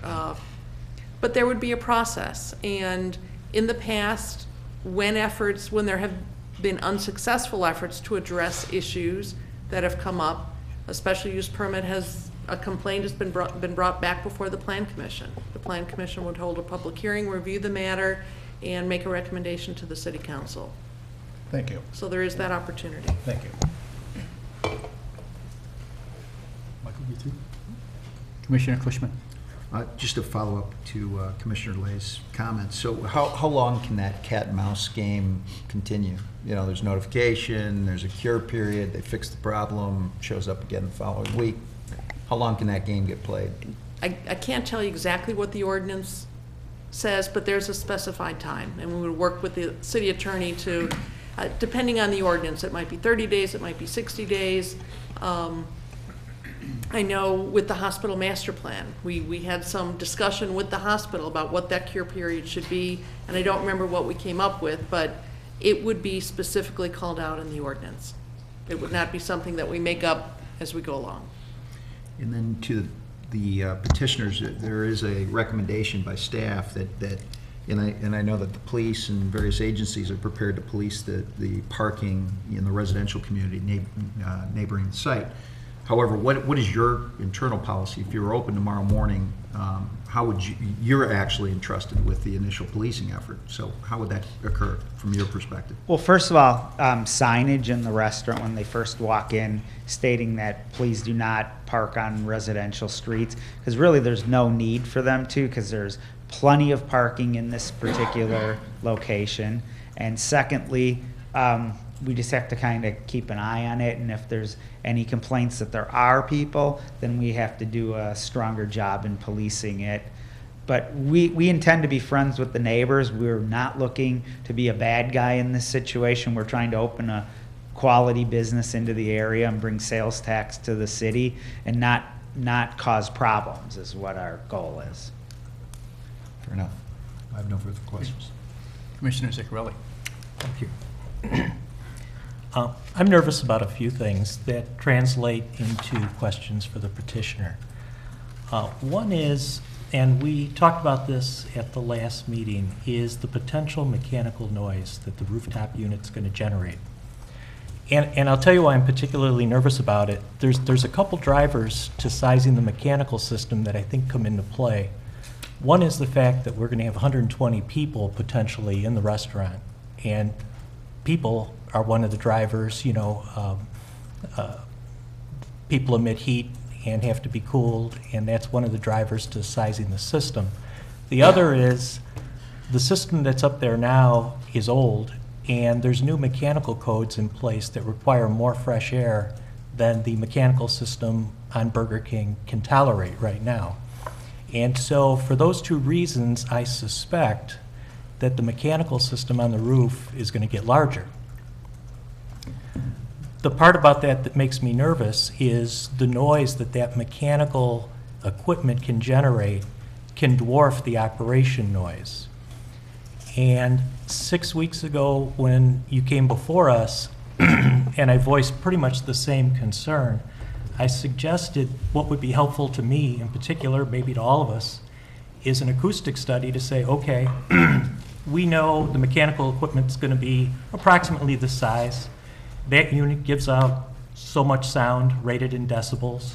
but there would be a process. And in the past, when there have been unsuccessful efforts to address issues that have come up, a special use permit a complaint has been brought back before the Plan Commission. The Plan Commission would hold a public hearing, review the matter, and make a recommendation to the City Council. Thank you. So there is that opportunity. Thank you. Michael, you too? Commissioner Cushman. Just a follow-up to Commissioner Lay's comments. So how long can that cat and mouse game continue? You know, there's notification, there's a cure period, they fix the problem, shows up again the following week. How long can that game get played? I can't tell you exactly what the ordinance says, but there's a specified time, and we would work with the city attorney to, depending on the ordinance, it might be 30 days, it might be 60 days. I know with the hospital master plan, we had some discussion with the hospital about what that cure period should be, and I don't remember what we came up with, but it would be specifically called out in the ordinance. It would not be something that we make up as we go along. And then to the petitioners, there is a recommendation by staff that and I know that the police and various agencies are prepared to police the parking in the residential community neighboring the site. However, what is your internal policy? If you were open tomorrow morning, how would you're actually entrusted with the initial policing effort, so how would that occur from your perspective? Well, first of all, signage in the restaurant when they first walk in stating that please do not park on residential streets, because really there's no need for them to, because there's plenty of parking in this particular location. And secondly, we just have to kind of keep an eye on it, and if there's any complaints that there are people, then we have to do a stronger job in policing it. But we intend to be friends with the neighbors. We're not looking to be a bad guy in this situation. We're trying to open a quality business into the area and bring sales tax to the city, and not cause problems is what our goal is. Fair enough. I have no further questions. Commissioner Ziccarelli. Thank you. I'm nervous about a few things that translate into questions for the petitioner. One is, and we talked about this at the last meeting, is the potential mechanical noise that the rooftop unit's going to generate. And I'll tell you why I'm particularly nervous about it. There's a couple drivers to sizing the mechanical system that I think come into play. One is the fact that we're going to have 120 people potentially in the restaurant, and people are one of the drivers. You know, people emit heat and have to be cooled, and that's one of the drivers to sizing the system. The other is the system that's up there now is old, and there's new mechanical codes in place that require more fresh air than the mechanical system on Burger King can tolerate right now. And so for those two reasons, I suspect that the mechanical system on the roof is going to get larger. The part about that makes me nervous is the noise that mechanical equipment can generate can dwarf the operation noise. And 6 weeks ago when you came before us, and I voiced pretty much the same concern, I suggested what would be helpful to me in particular, maybe to all of us, is an acoustic study to say, okay, we know the mechanical equipment's going to be approximately this size. That unit gives out so much sound rated in decibels.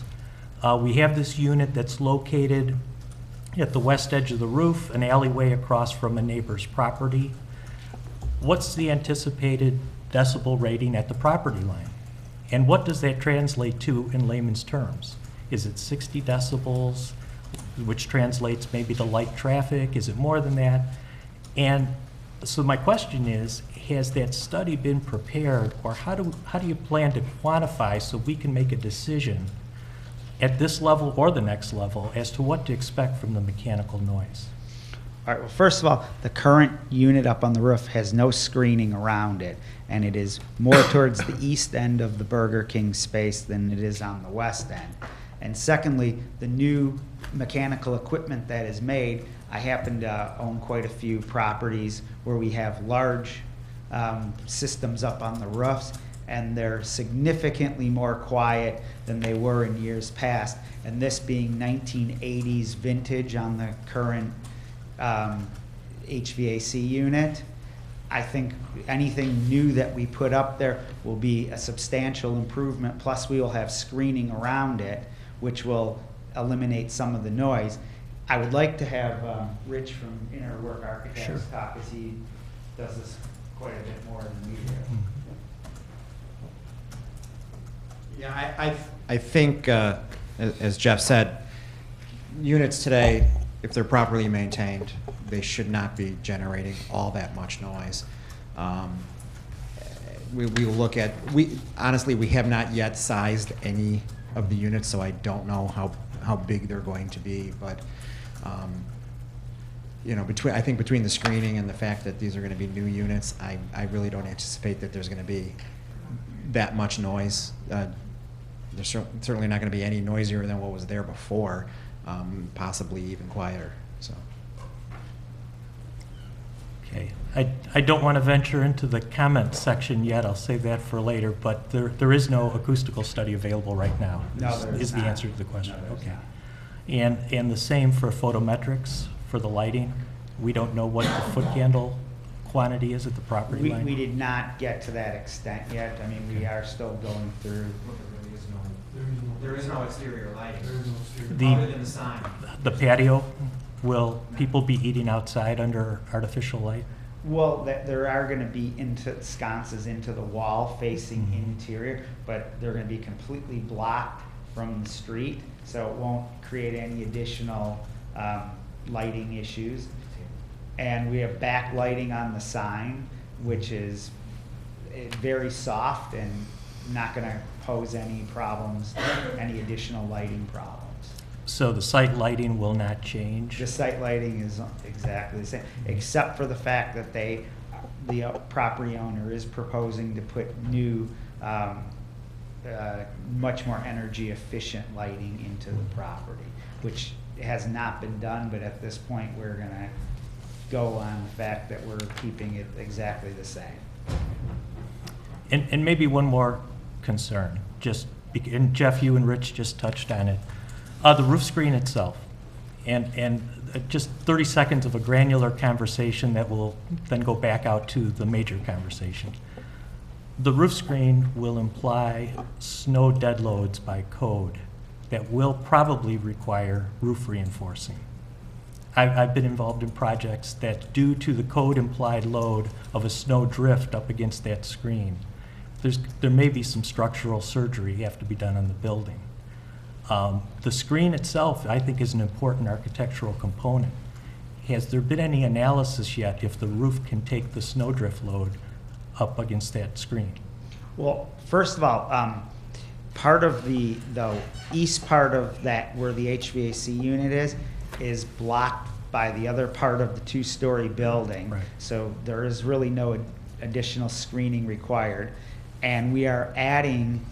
We have this unit that's located at the west edge of the roof, an alleyway across from a neighbor's property. What's the anticipated decibel rating at the property line? And what does that translate to in layman's terms? Is it 60 decibels, which translates maybe to light traffic? Is it more than that? And so my question is, has that study been prepared, or how do you plan to quantify so we can make a decision at this level or the next level as to what to expect from the mechanical noise? All right, well, first of all, the current unit up on the roof has no screening around it, and it is more towards the east end of the Burger King space than it is on the west end. And secondly, the new mechanical equipment that is made, I happen to own quite a few properties where we have large systems up on the roofs, and they're significantly more quiet than they were in years past. And this being 1980s vintage on the current HVAC unit, I think anything new that we put up there will be a substantial improvement. Plus, we will have screening around it, which will eliminate some of the noise. I would like to have Rich from Inner Work Architects talk, because he does this quite a bit more than we do. Yeah, I think, as Jeff said, units today, if they're properly maintained, they should not be generating all that much noise. We will look at, honestly, we have not yet sized any of the units, so I don't know how big they're going to be, but you know, I think between the screening and the fact that these are going to be new units, I really don't anticipate that there's going to be that much noise. There's certainly not going to be any noisier than what was there before, possibly even quieter. So. Okay, I don't want to venture into the comment section yet. I'll save that for later. But there is no acoustical study available right now. No, there is is the not. answer to the question. No, there's okay. not. And the same for photometrics for the lighting. We don't know what the foot candle quantity is at the property line? We did not get to that extent yet. I mean, we are still going through. There is no exterior lighting, The- other than the sign. The patio, will people be eating outside under artificial light? Well, there are gonna be sconces into the wall facing interior, but they're gonna be completely blocked from the street, so it won't create any additional lighting issues. And we have backlighting on the sign, which is very soft and not gonna pose any problems, any additional lighting problems. So the site lighting will not change? The site lighting is exactly the same, except for the fact that the property owner is proposing to put new, much more energy efficient lighting into the property, which has not been done, but at this point, we're gonna go on the fact that we're keeping it exactly the same. And maybe one more concern, and Jeff, you and Rich just touched on it. The roof screen itself, and just 30 seconds of a granular conversation that will then go back out to the major conversation. The roof screen will imply snow dead loads by code that will probably require roof reinforcing. I've been involved in projects that, due to the code implied load of a snow drift up against that screen, there may be some structural surgery have to be done on the building. The screen itself, I think, is an important architectural component. Has there been any analysis yet if the roof can take the snowdrift load up against that screen? Well, first of all, part of the east part of that, where the HVAC unit is blocked by the other part of the two-story building. Right. So there is really no additional screening required. And we are adding,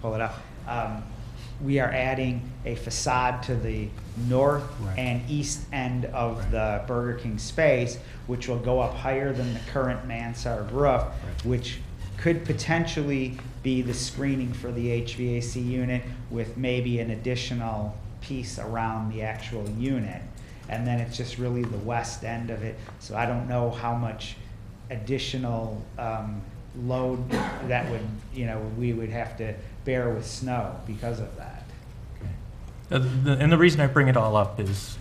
pull it up, we are adding a facade to the north Right. and east end of the Burger King space, which will go up higher than the current mansard roof, which could potentially be the screening for the HVAC unit with maybe an additional piece around the actual unit. And then it's just really the west end of it. So I don't know how much additional load that would, we would have to bear with snow because of that. And the reason I bring it all up is,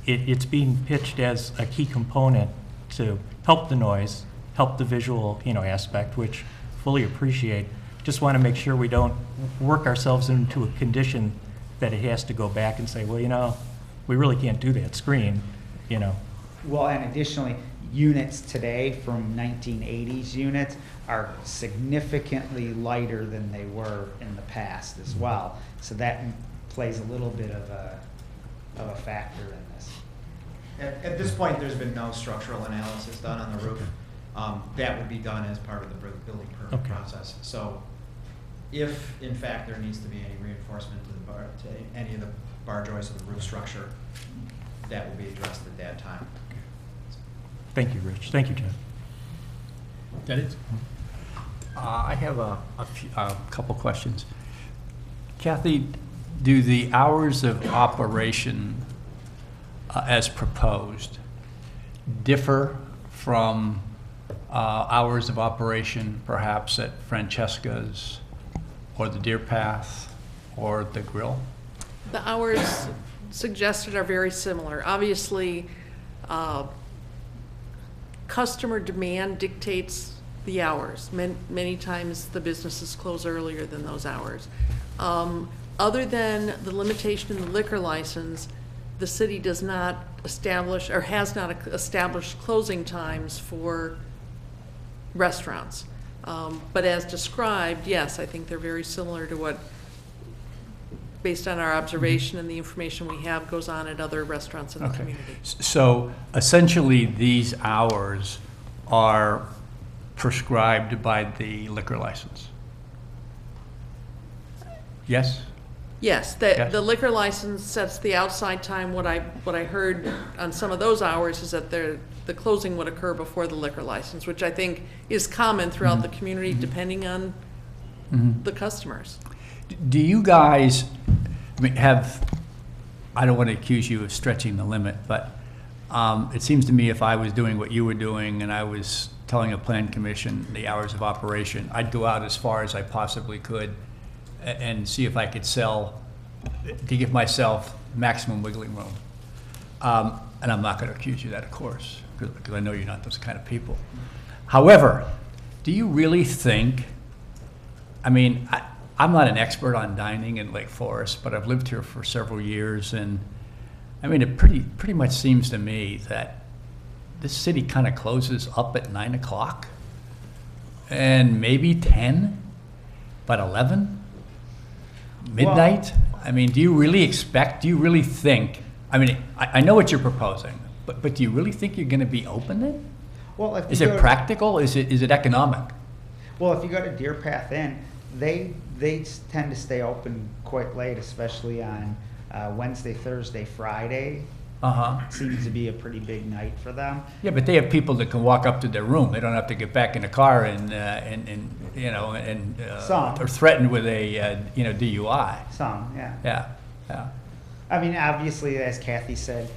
it's being pitched as a key component to help the noise, help the visual, aspect, which fully appreciate. Just want to make sure we don't work ourselves into a condition that it has to go back and say, well, we really can't do that screen, Well, and additionally, units today from 1980s units are significantly lighter than they were in the past as well. So that plays a little bit of a factor in this. At this point, there's been no structural analysis done on the roof. That would be done as part of the building permit Okay. process. So if, in fact, there needs to be any reinforcement to any of the bar joists of the roof structure, that will be addressed at that time. Thank you, Rich. Thank you, Jeff. That it? I have a couple questions. Kathy, do the hours of operation as proposed differ from hours of operation perhaps at Francesca's or the Deer Path or the Grill? The hours suggested are very similar. Obviously, customer demand dictates the hours. Many times the businesses close earlier than those hours. Other than the limitation in the liquor license, the city does not establish or has not established closing times for restaurants. But as described, yes, I think they're very similar to what, based on our observation and the information we have, goes on at other restaurants in the community. So essentially, these hours are prescribed by the liquor license? Yes? Yes, Yes. the liquor license sets the outside time. What I heard on some of those hours is that the closing would occur before the liquor license, which I think is common throughout the community, depending on the customers. Do you guys have, I don't want to accuse you of stretching the limit, but it seems to me if I was doing what you were doing and I was telling a plan commission the hours of operation, I'd go out as far as I possibly could and see if I could sell, to give myself maximum wiggling room. And I'm not going to accuse you of that, of course, because I know you're not those kind of people. However, do you really think, I mean, I'm not an expert on dining in Lake Forest, but I've lived here for several years, and I mean, it pretty much seems to me that this city kind of closes up at 9 o'clock, and maybe 10, but 11? Midnight? I mean, do you really think, I mean, I know what you're proposing, but do you really think you're going to be open then? Well, if Is you it go to- practical? Is it economic? Well, if you go to Deer Path Inn, they tend to stay open quite late, especially on Wednesday, Thursday, Friday. Uh-huh. Seems to be a pretty big night for them. Yeah, but they have people that can walk up to their room. They don't have to get back in the car and Some. or threatened with a DUI. Some, yeah. Yeah. I mean, obviously, as Kathy said,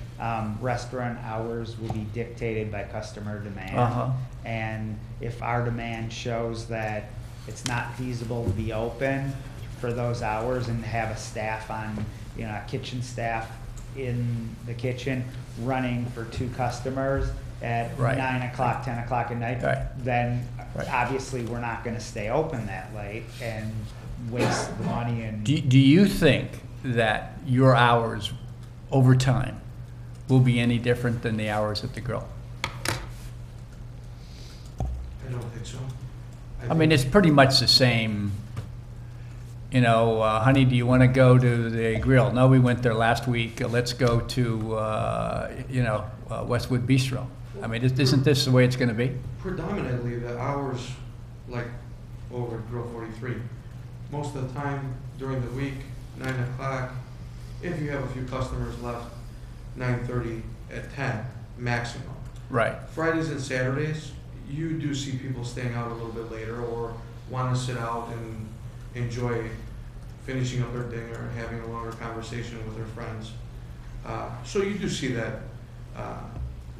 restaurant hours will be dictated by customer demand. Uh-huh. And if our demand shows that it's not feasible to be open for those hours and have a staff on, a kitchen staff in the kitchen running for 2 customers at Right. 9 o'clock, 10 o'clock at night, Right. then Right. obviously we're not going to stay open that late and waste the money and. Do you think that your hours over time will be any different than the hours at the grill? I don't think so. I mean, it's pretty much the same, honey, do you want to go to the grill? No, we went there last week. Let's go to, Westwood Bistro. I mean, isn't this the way it's going to be? Predominantly, the hours, like over at Grill 43, most of the time during the week, 9 o'clock, if you have a few customers left, 9:30 at 10 maximum. Right. Fridays and Saturdays, you do see people staying out a little bit later or want to sit out and enjoy finishing up their dinner and having a longer conversation with their friends. So you do see that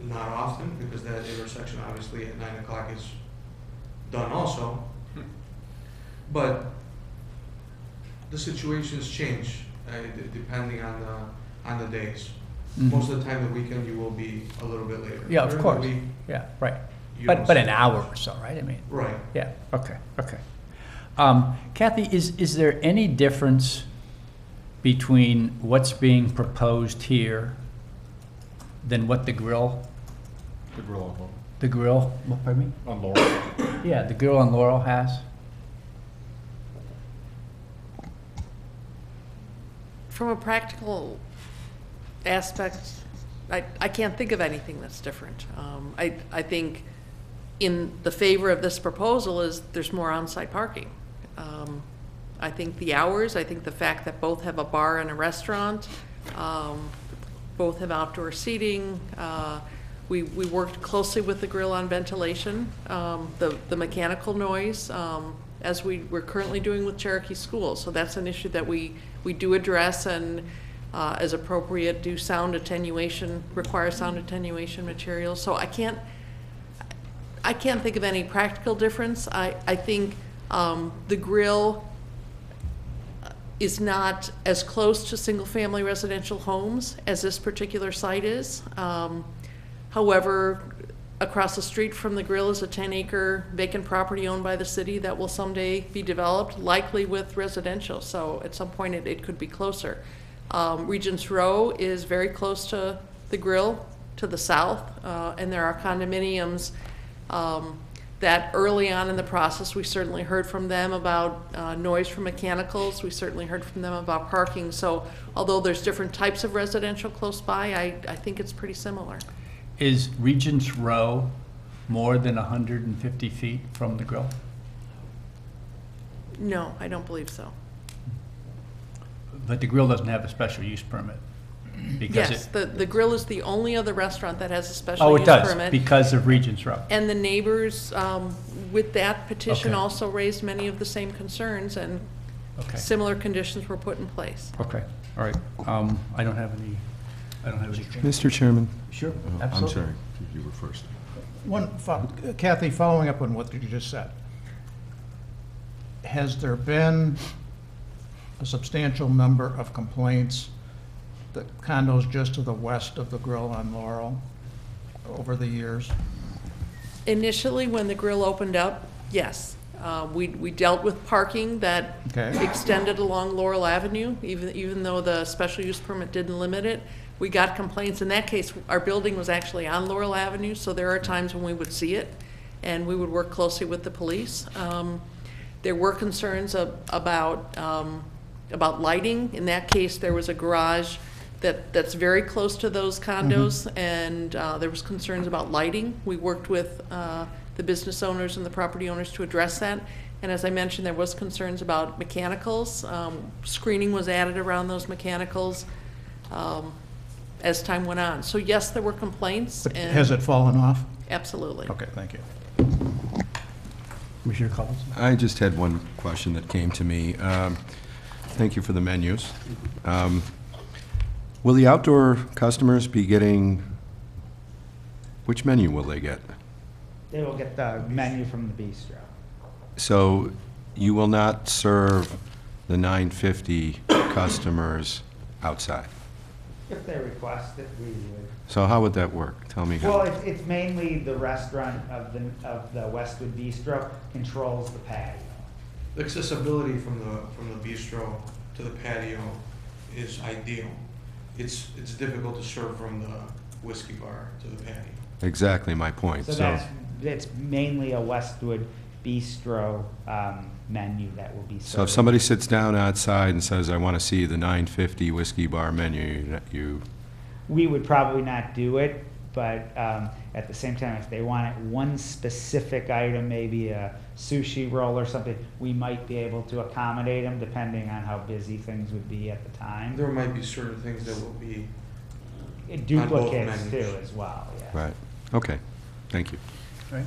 not often, because that intersection obviously at 9 o'clock is done also. But the situations change depending on the days. Mhm. Most of the time, the weekend, you will be a little bit later. Yeah, of During the course. week, Yeah, right. you But don't an see- hour or so, right? I mean. Right. Yeah, okay. Kathy, is there any difference between what's being proposed here than what the grill, The grill on pardon me? On Laurel. Yeah, the grill on Laurel has? From a practical aspect, I can't think of anything that's different. I think in the favor of this proposal is there's more on-site parking. I think the hours, I think the fact that both have a bar and a restaurant, both have outdoor seating. We worked closely with the grill on ventilation, the mechanical noise, as we're currently doing with Cherokee Schools. So that's an issue that we do address and, as appropriate, do sound attenuation, require sound attenuation materials. So I can't think of any practical difference. I think the grill is not as close to single-family residential homes as this particular site is. However, across the street from the grill is a 10-acre vacant property owned by the city that will someday be developed, likely with residential. So at some point, it could be closer. Regents Row is very close to the grill to the south, and there are condominiums that early on in the process, we certainly heard from them about noise from mechanicals. We certainly heard from them about parking. So although there's different types of residential close by, I think it's pretty similar. Is Regents Row more than 150 feet from the grill? No, I don't believe so. But the grill doesn't have a special use permit? Because Yes, the grill is the only other restaurant that has a special Oh, use it does, permit. because of Regents Row? And the neighbors with that petition Okay. also raised many of the same concerns, and Okay. Similar conditions were put in place. Okay, all right. I don't have any. Mr. Chairman? Sure, I'm absolutely. sorry, you were first. Kathy, following up on what you just said, has there been a substantial number of complaints that condos just to the west of the Grill on Laurel over the years? Initially, when the grill opened up, yes. We dealt with parking that Okay. extended along Laurel Avenue, even though the special use permit didn't limit it. We got complaints. In that case, our building was actually on Laurel Avenue, so there are times when we would see it, and we would work closely with the police. There were concerns about lighting. In that case, there was a garage that's very close to those condos, and there was concerns about lighting. We worked with the business owners and the property owners to address that. And as I mentioned, there was concerns about mechanicals. Screening was added around those mechanicals as time went on. So yes, there were complaints. But and has it fallen off? Absolutely. Okay, thank you. Commissioner Collins? I just had one question that came to me. Thank you for the menus. Will the outdoor customers be getting, which menu will they get? They will get the menu from the bistro. So you will not serve the 950 customers outside? If they request it, we would. So how would that work? Tell me how. Well, it's mainly the restaurant of the Westwood Bistro controls the patio. The accessibility from the bistro to the patio is ideal. It's difficult to serve from the whiskey bar to the patio. Exactly my point. So that's mainly a Westwood Bistro menu that will be served. So if somebody sits down outside and says, I want to see the 950 whiskey bar menu, we would probably not do it, but at the same time, if they wanted one specific item, maybe a sushi roll or something, we might be able to accommodate them depending on how busy things would be at the time. There might be certain things that will be It on both duplicates menus. too as well, yeah. right, okay, thank you. Right.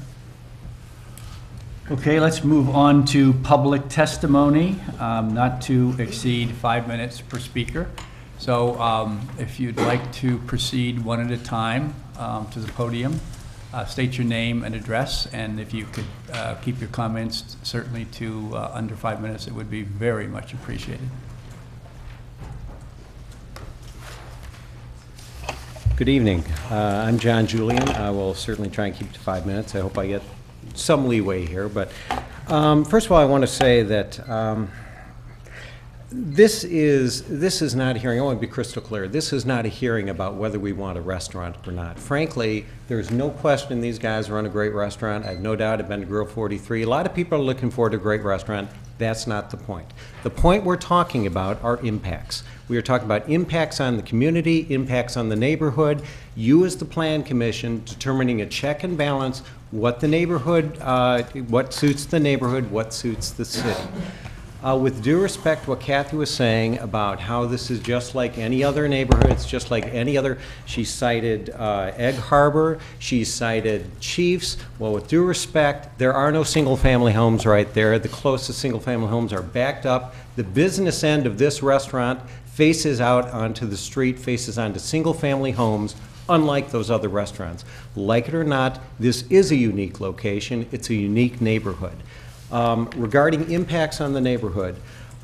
Okay, let's move on to public testimony, not to exceed 5 minutes per speaker. So if you'd like to proceed one at a time to the podium, state your name and address, and if you could keep your comments certainly to under 5 minutes, it would be very much appreciated. Good evening. I'm John Julian. I will certainly try and keep it to 5 minutes. I hope I get some leeway here. But first of all, I want to say that this is not a hearing. I want to be crystal clear. This is not a hearing about whether we want a restaurant or not. Frankly, there's no question these guys run a great restaurant. I have no doubt I've been to Grill 43. A lot of people are looking forward to a great restaurant. That's not the point. The point we're talking about are impacts. We are talking about impacts on the community, impacts on the neighborhood. You as the Plan Commission determining a check and balance what the neighborhood, what suits the neighborhood, what suits the city. With due respect, what Kathy was saying about how this is just like any other neighborhood, it's just like any other, she cited Egg Harbor, she cited Chiefs. Well, with due respect, there are no single-family homes right there. The closest single-family homes are backed up. The business end of this restaurant faces out onto the street, faces onto single-family homes, unlike those other restaurants. Like it or not, this is a unique location. It's a unique neighborhood. Regarding impacts on the neighborhood,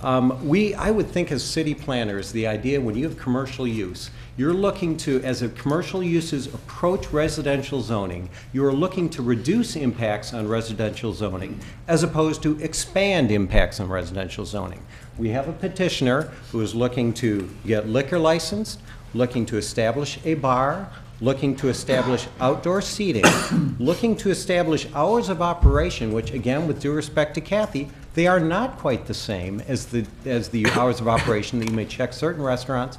I would think as city planners, the idea when you have commercial use, you're looking to, as a commercial uses approach residential zoning, you're looking to reduce impacts on residential zoning as opposed to expand impacts on residential zoning. We have a petitioner who is looking to get liquor licensed, looking to establish a bar, looking to establish outdoor seating, looking to establish hours of operation, which again, with due respect to Kathy, they are not quite the same as the hours of operation that you may check certain restaurants.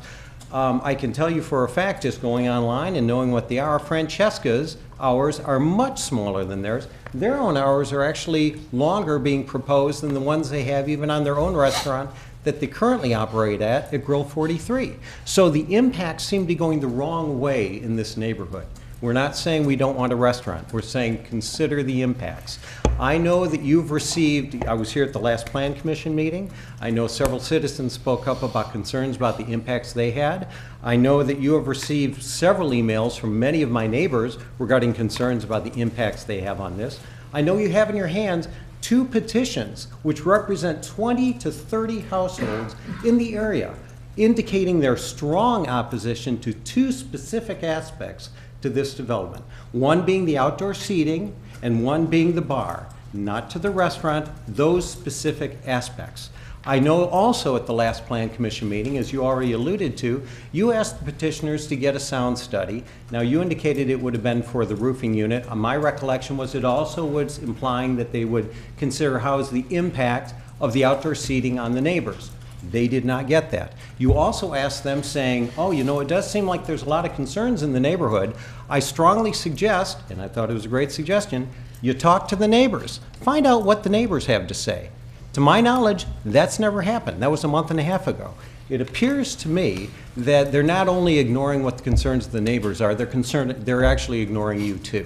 I can tell you for a fact, just going online and knowing what they are, Francesca's hours are much smaller than theirs. Their own hours are actually longer being proposed than the ones they have even on their own restaurant that they currently operate at Grill 43. So the impacts seem to be going the wrong way in this neighborhood. We're not saying we don't want a restaurant. We're saying consider the impacts. I know that you've received, I was here at the last Plan Commission meeting. I know several citizens spoke up about concerns about the impacts they had. I know that you have received several emails from many of my neighbors regarding concerns about the impacts they have on this. I know you have in your hands 2 petitions which represent 20 to 30 households in the area, indicating their strong opposition to 2 specific aspects to this development. One being the outdoor seating and one being the bar, not to the restaurant, those specific aspects. I know also at the last Plan Commission meeting, as you already alluded to, you asked the petitioners to get a sound study. Now, you indicated it would have been for the roofing unit. My recollection was it also was implying that they would consider how is the impact of the outdoor seating on the neighbors. They did not get that. You also asked them saying, oh, you know, it does seem like there's a lot of concerns in the neighborhood. I strongly suggest, and I thought it was a great suggestion, you talk to the neighbors. Find out what the neighbors have to say. To my knowledge, that's never happened. That was a month and a half ago. It appears to me that they're not only ignoring what the concerns of the neighbors are, they're actually ignoring you too.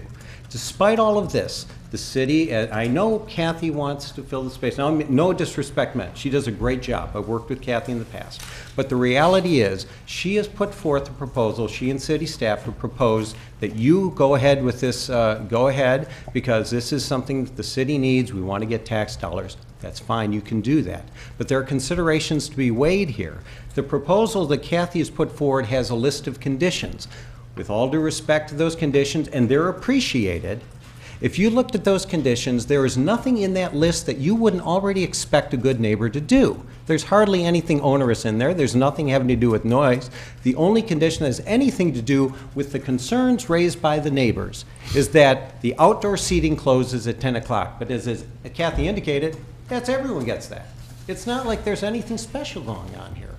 Despite all of this, the city, I know Kathy wants to fill the space. Now, no disrespect meant. She does a great job. I've worked with Kathy in the past. But the reality is, she has put forth a proposal, she and city staff have proposed that you go ahead with this, go ahead, because this is something that the city needs. We want to get tax dollars. That's fine, you can do that. But there are considerations to be weighed here. The proposal that Kathy has put forward has a list of conditions. With all due respect to those conditions, and they're appreciated, if you looked at those conditions, there is nothing in that list that you wouldn't already expect a good neighbor to do. There's hardly anything onerous in there. There's nothing having to do with noise. The only condition that has anything to do with the concerns raised by the neighbors is that the outdoor seating closes at 10 o'clock. But as Kathy indicated, everyone gets that. It's not like there's anything special going on here.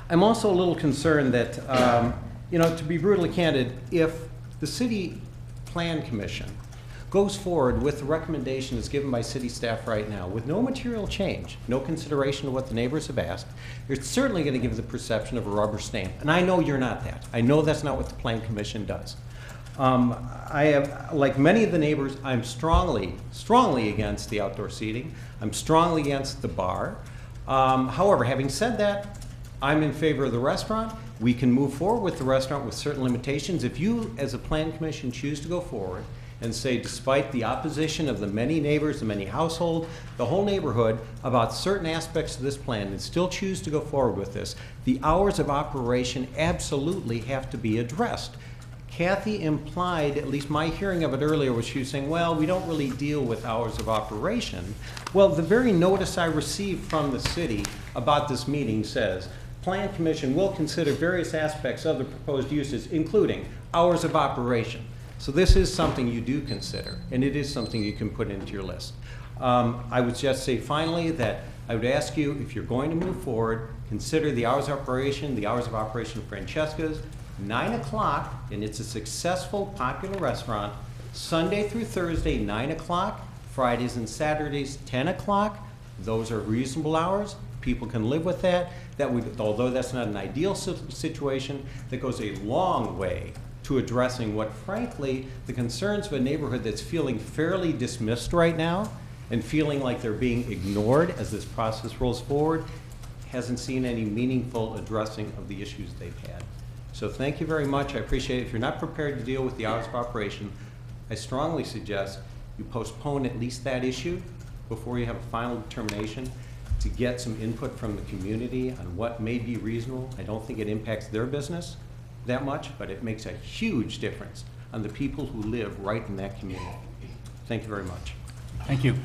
I'm also a little concerned that, you know, to be brutally candid, if the City Plan Commission goes forward with the recommendation that's given by city staff right now, with no material change, no consideration of what the neighbors have asked, it's certainly going to give the perception of a rubber stamp. And I know you're not that. I know that's not what the Plan Commission does. I have, like many of the neighbors, I'm strongly against the outdoor seating. I'm strongly against the bar. However, having said that, I'm in favor of the restaurant. We can move forward with the restaurant with certain limitations. If you, as a Plan Commission, choose to go forward and say, despite the opposition of the many neighbors, the many households, the whole neighborhood, about certain aspects of this plan, and still choose to go forward with this, the hours of operation absolutely have to be addressed. Kathy implied, at least my hearing of it earlier, was she was saying, well, we don't really deal with hours of operation. Well, the very notice I received from the city about this meeting says, Plan Commission will consider various aspects of the proposed uses, including hours of operation. So this is something you do consider, and it is something you can put into your list. I would just say finally that I would ask you, if you're going to move forward, consider the hours of operation of Francesca's, 9 o'clock, and it's a successful, popular restaurant, Sunday through Thursday, 9 o'clock, Fridays and Saturdays, 10 o'clock. Those are reasonable hours. People can live with that. Although that's not an ideal situation, that goes a long way to addressing what, frankly, the concerns of a neighborhood that's feeling fairly dismissed right now and feeling like they're being ignored as this process rolls forward, hasn't seen any meaningful addressing of the issues they've had. So thank you very much. I appreciate it. If you're not prepared to deal with the hours of operation, I strongly suggest you postpone at least that issue before you have a final determination, to get some input from the community on what may be reasonable. I don't think it impacts their business that much, but it makes a huge difference on the people who live right in that community. Thank you very much. Thank you.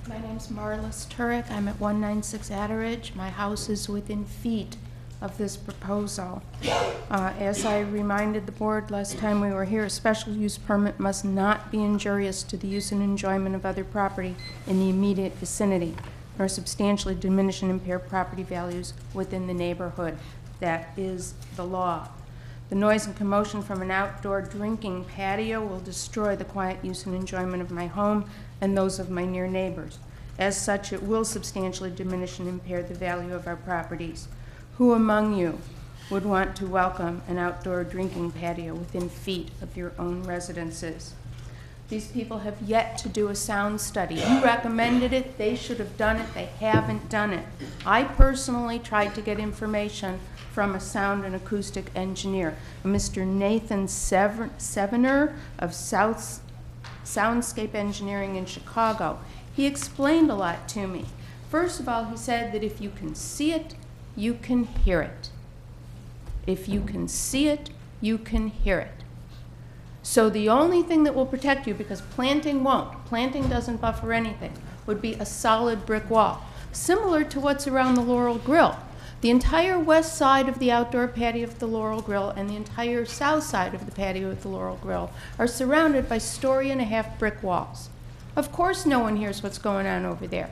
My name's Marlis Turek. I'm at 196 Atteridge. My house is within feet of this proposal. As I reminded the board last time we were here, a special use permit must not be injurious to the use and enjoyment of other property in the immediate vicinity, nor substantially diminish and impair property values within the neighborhood. That is the law. The noise and commotion from an outdoor drinking patio will destroy the quiet use and enjoyment of my home and those of my near neighbors. As such, it will substantially diminish and impair the value of our properties. Who among you would want to welcome an outdoor drinking patio within feet of your own residences? These people have yet to do a sound study. You recommended it, they should have done it, they haven't done it. I personally tried to get information from a sound and acoustic engineer, Mr. Nathan Sevener of Soundscape Engineering in Chicago. He explained a lot to me. First of all, he said that if you can see it, you can hear it. If you can see it, you can hear it. So the only thing that will protect you, because planting won't, planting doesn't buffer anything, would be a solid brick wall, similar to what's around the Laurel Grill. The entire west side of the outdoor patio of the Laurel Grill and the entire south side of the patio of the Laurel Grill are surrounded by 1.5-story brick walls. Of course no one hears what's going on over there.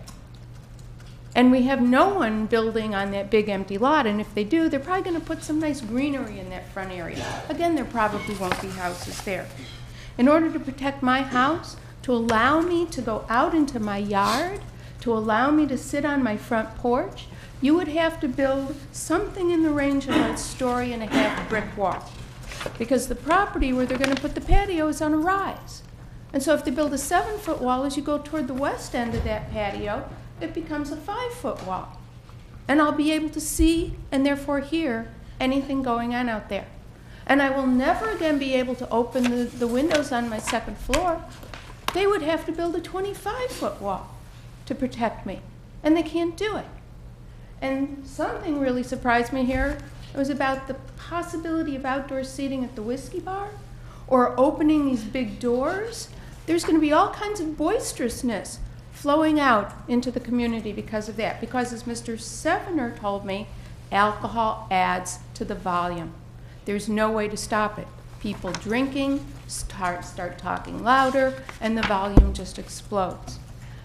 And we have no one building on that big empty lot, and if they do, they're probably going to put some nice greenery in that front area. Again, there probably won't be houses there. In order to protect my house, to allow me to go out into my yard, to allow me to sit on my front porch, you would have to build something in the range of a 1.5-story brick wall. Because the property where they're going to put the patio is on a rise. And so if they build a 7-foot wall, as you go toward the west end of that patio, it becomes a 5-foot wall. And I'll be able to see and therefore hear anything going on out there. And I will never again be able to open the windows on my second floor. They would have to build a 25-foot wall to protect me. And they can't do it. And something really surprised me here. It was about the possibility of outdoor seating at the whiskey bar or opening these big doors. There's going to be all kinds of boisterousness flowing out into the community because of that. Because as Mr. Sevener told me, alcohol adds to the volume. There's no way to stop it. People drinking start talking louder, and the volume just explodes.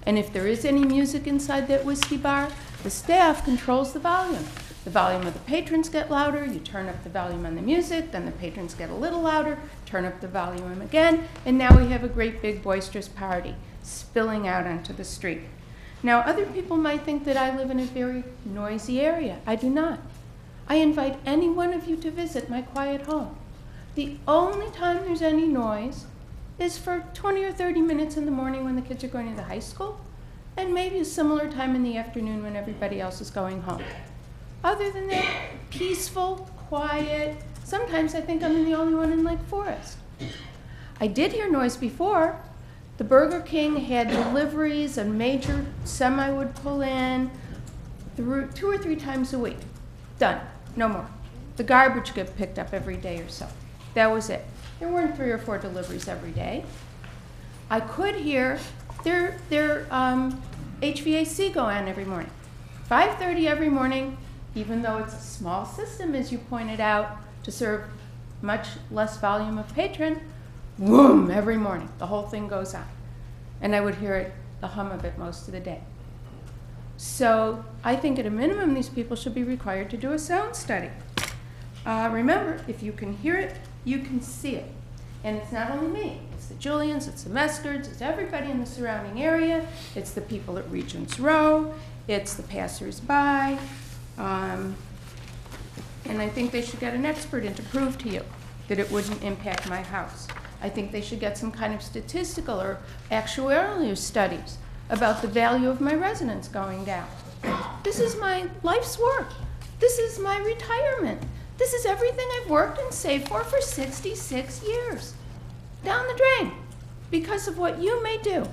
And if there is any music inside that whiskey bar, the staff controls the volume. The volume of the patrons get louder, you turn up the volume on the music, then the patrons get a little louder, turn up the volume again, and now we have a great big boisterous party spilling out onto the street. Now, other people might think that I live in a very noisy area. I do not. I invite any one of you to visit my quiet home. The only time there's any noise is for 20 or 30 minutes in the morning when the kids are going to the high school, and maybe a similar time in the afternoon when everybody else is going home. Other than that, peaceful, quiet. Sometimes I think I'm the only one in Lake Forest. I did hear noise before. The Burger King had deliveries, a major semi would pull in 2 or 3 times a week. Done. No more. The garbage got picked up every day or so. That was it. There weren't 3 or 4 deliveries every day. I could hear their HVAC go on every morning. 5:30 every morning, even though it's a small system, as you pointed out, to serve much less volume of patron, whoom, every morning. The whole thing goes on. And I would hear it, the hum of it most of the day. So I think at a minimum, these people should be required to do a sound study. Remember, if you can hear it, you can see it. And it's not only me. It's the Julians, it's the Mescards, it's everybody in the surrounding area. It's the people at Regents Row. It's the passers-by. And I think they should get an expert in to prove to you that it wouldn't impact my house. I think they should get some kind of statistical or actuarial studies about the value of my residence going down. This is my life's work. This is my retirement. This is everything I've worked and saved for 66 years. Down the drain because of what you may do.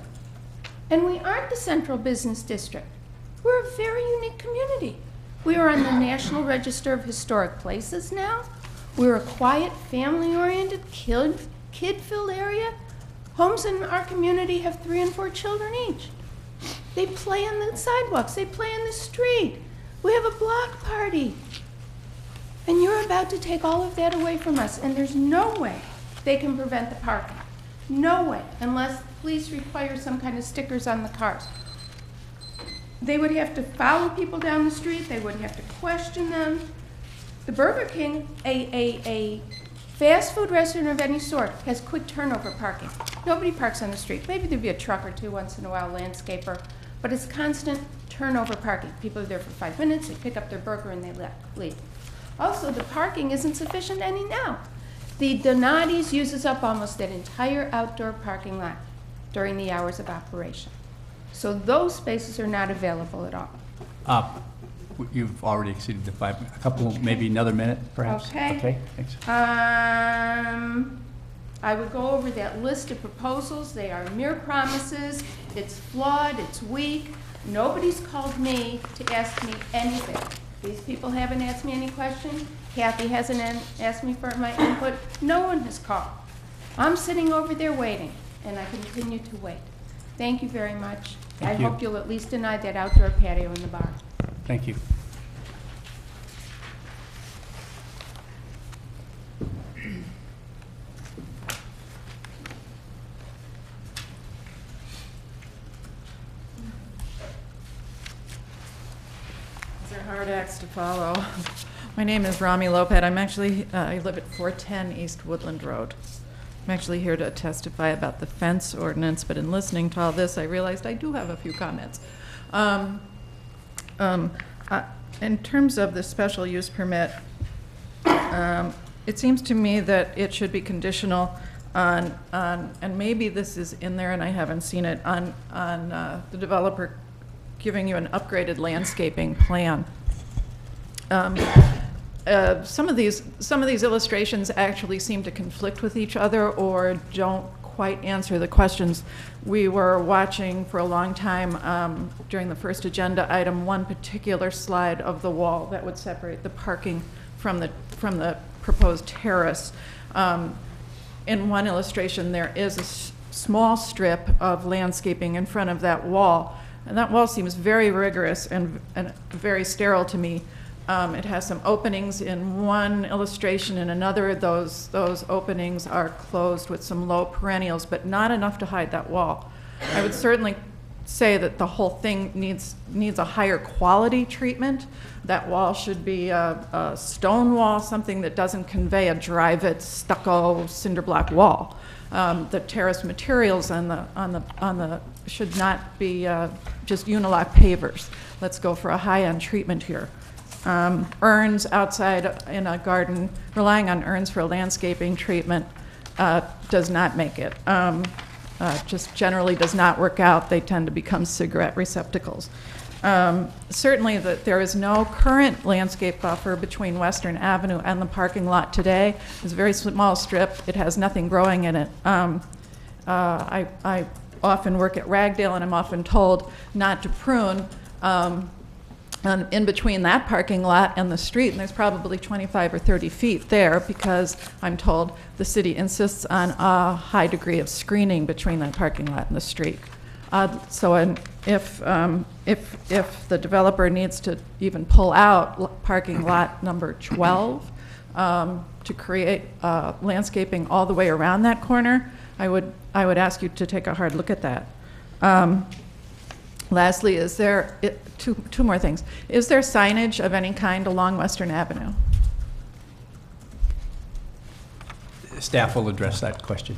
And we aren't the central business district. We're a very unique community. We are on the National Register of Historic Places now. We're a quiet, family-oriented, kid-filled area. Homes in our community have 3 and 4 children each. They play on the sidewalks. They play in the street. We have a block party. And you're about to take all of that away from us, and there's no way they can prevent the parking. No way, unless police require some kind of stickers on the cars. They would have to follow people down the street. They would have to question them. The Burger King, a Fast food restaurant of any sort has quick turnover parking. Nobody parks on the street. Maybe there'd be a truck or two once in a while, landscaper, but it's constant turnover parking. People are there for 5 minutes, they pick up their burger and they leave. Also, the parking isn't sufficient any now. The Donati's uses up almost that entire outdoor parking lot during the hours of operation. So those spaces are not available at all. You've already exceeded the 5, a couple, maybe another minute, perhaps? Okay. Okay, thanks. I would go over that list of proposals. They are mere promises. It's flawed, it's weak. Nobody's called me to ask me anything. These people haven't asked me any questions. Kathy hasn't asked me for my input. No one has called. I'm sitting over there waiting, and I continue to wait. Thank you very much. I Thank you. hope you'll at least deny that outdoor patio in the bar. Thank you. These are hard acts to follow. My name is Rami Lopez. I'm actually, I live at 410 East Woodland Road. I'm actually here to testify about the fence ordinance, but in listening to all this, I realized I do have a few comments. In terms of the special use permit, it seems to me that it should be conditional on and maybe this is in there and I haven't seen it, on the developer giving you an upgraded landscaping plan. Some of these illustrations actually seem to conflict with each other or don't quite answer the questions. We were watching for a long time during the first agenda item one particular slide of the wall that would separate the parking from the proposed terrace. In one illustration, there is a small strip of landscaping in front of that wall, and that wall seems very rigorous and very sterile to me. It has some openings in one illustration, and another of those openings are closed with some low perennials, but not enough to hide that wall. I would certainly say that the whole thing needs a higher quality treatment. That wall should be a stone wall, something that doesn't convey a drive-it stucco cinder block wall. The terrace materials on the should not be just unilock pavers. Let's go for a high-end treatment here. Urns outside in a garden, relying on urns for landscaping treatment does not make it. Just generally does not work out. They tend to become cigarette receptacles. Certainly there is no current landscape buffer between Western Avenue and the parking lot today. It's a very small strip. It has nothing growing in it. I often work at Ragdale, and I'm often told not to prune in between that parking lot and the street, and there's probably 25 or 30 feet there because I'm told the city insists on a high degree of screening between that parking lot and the street. So if the developer needs to even pull out parking lot number 12 to create landscaping all the way around that corner, I would ask you to take a hard look at that. Lastly, is there, two more things. Is there signage of any kind along Western Avenue? Staff will address that question.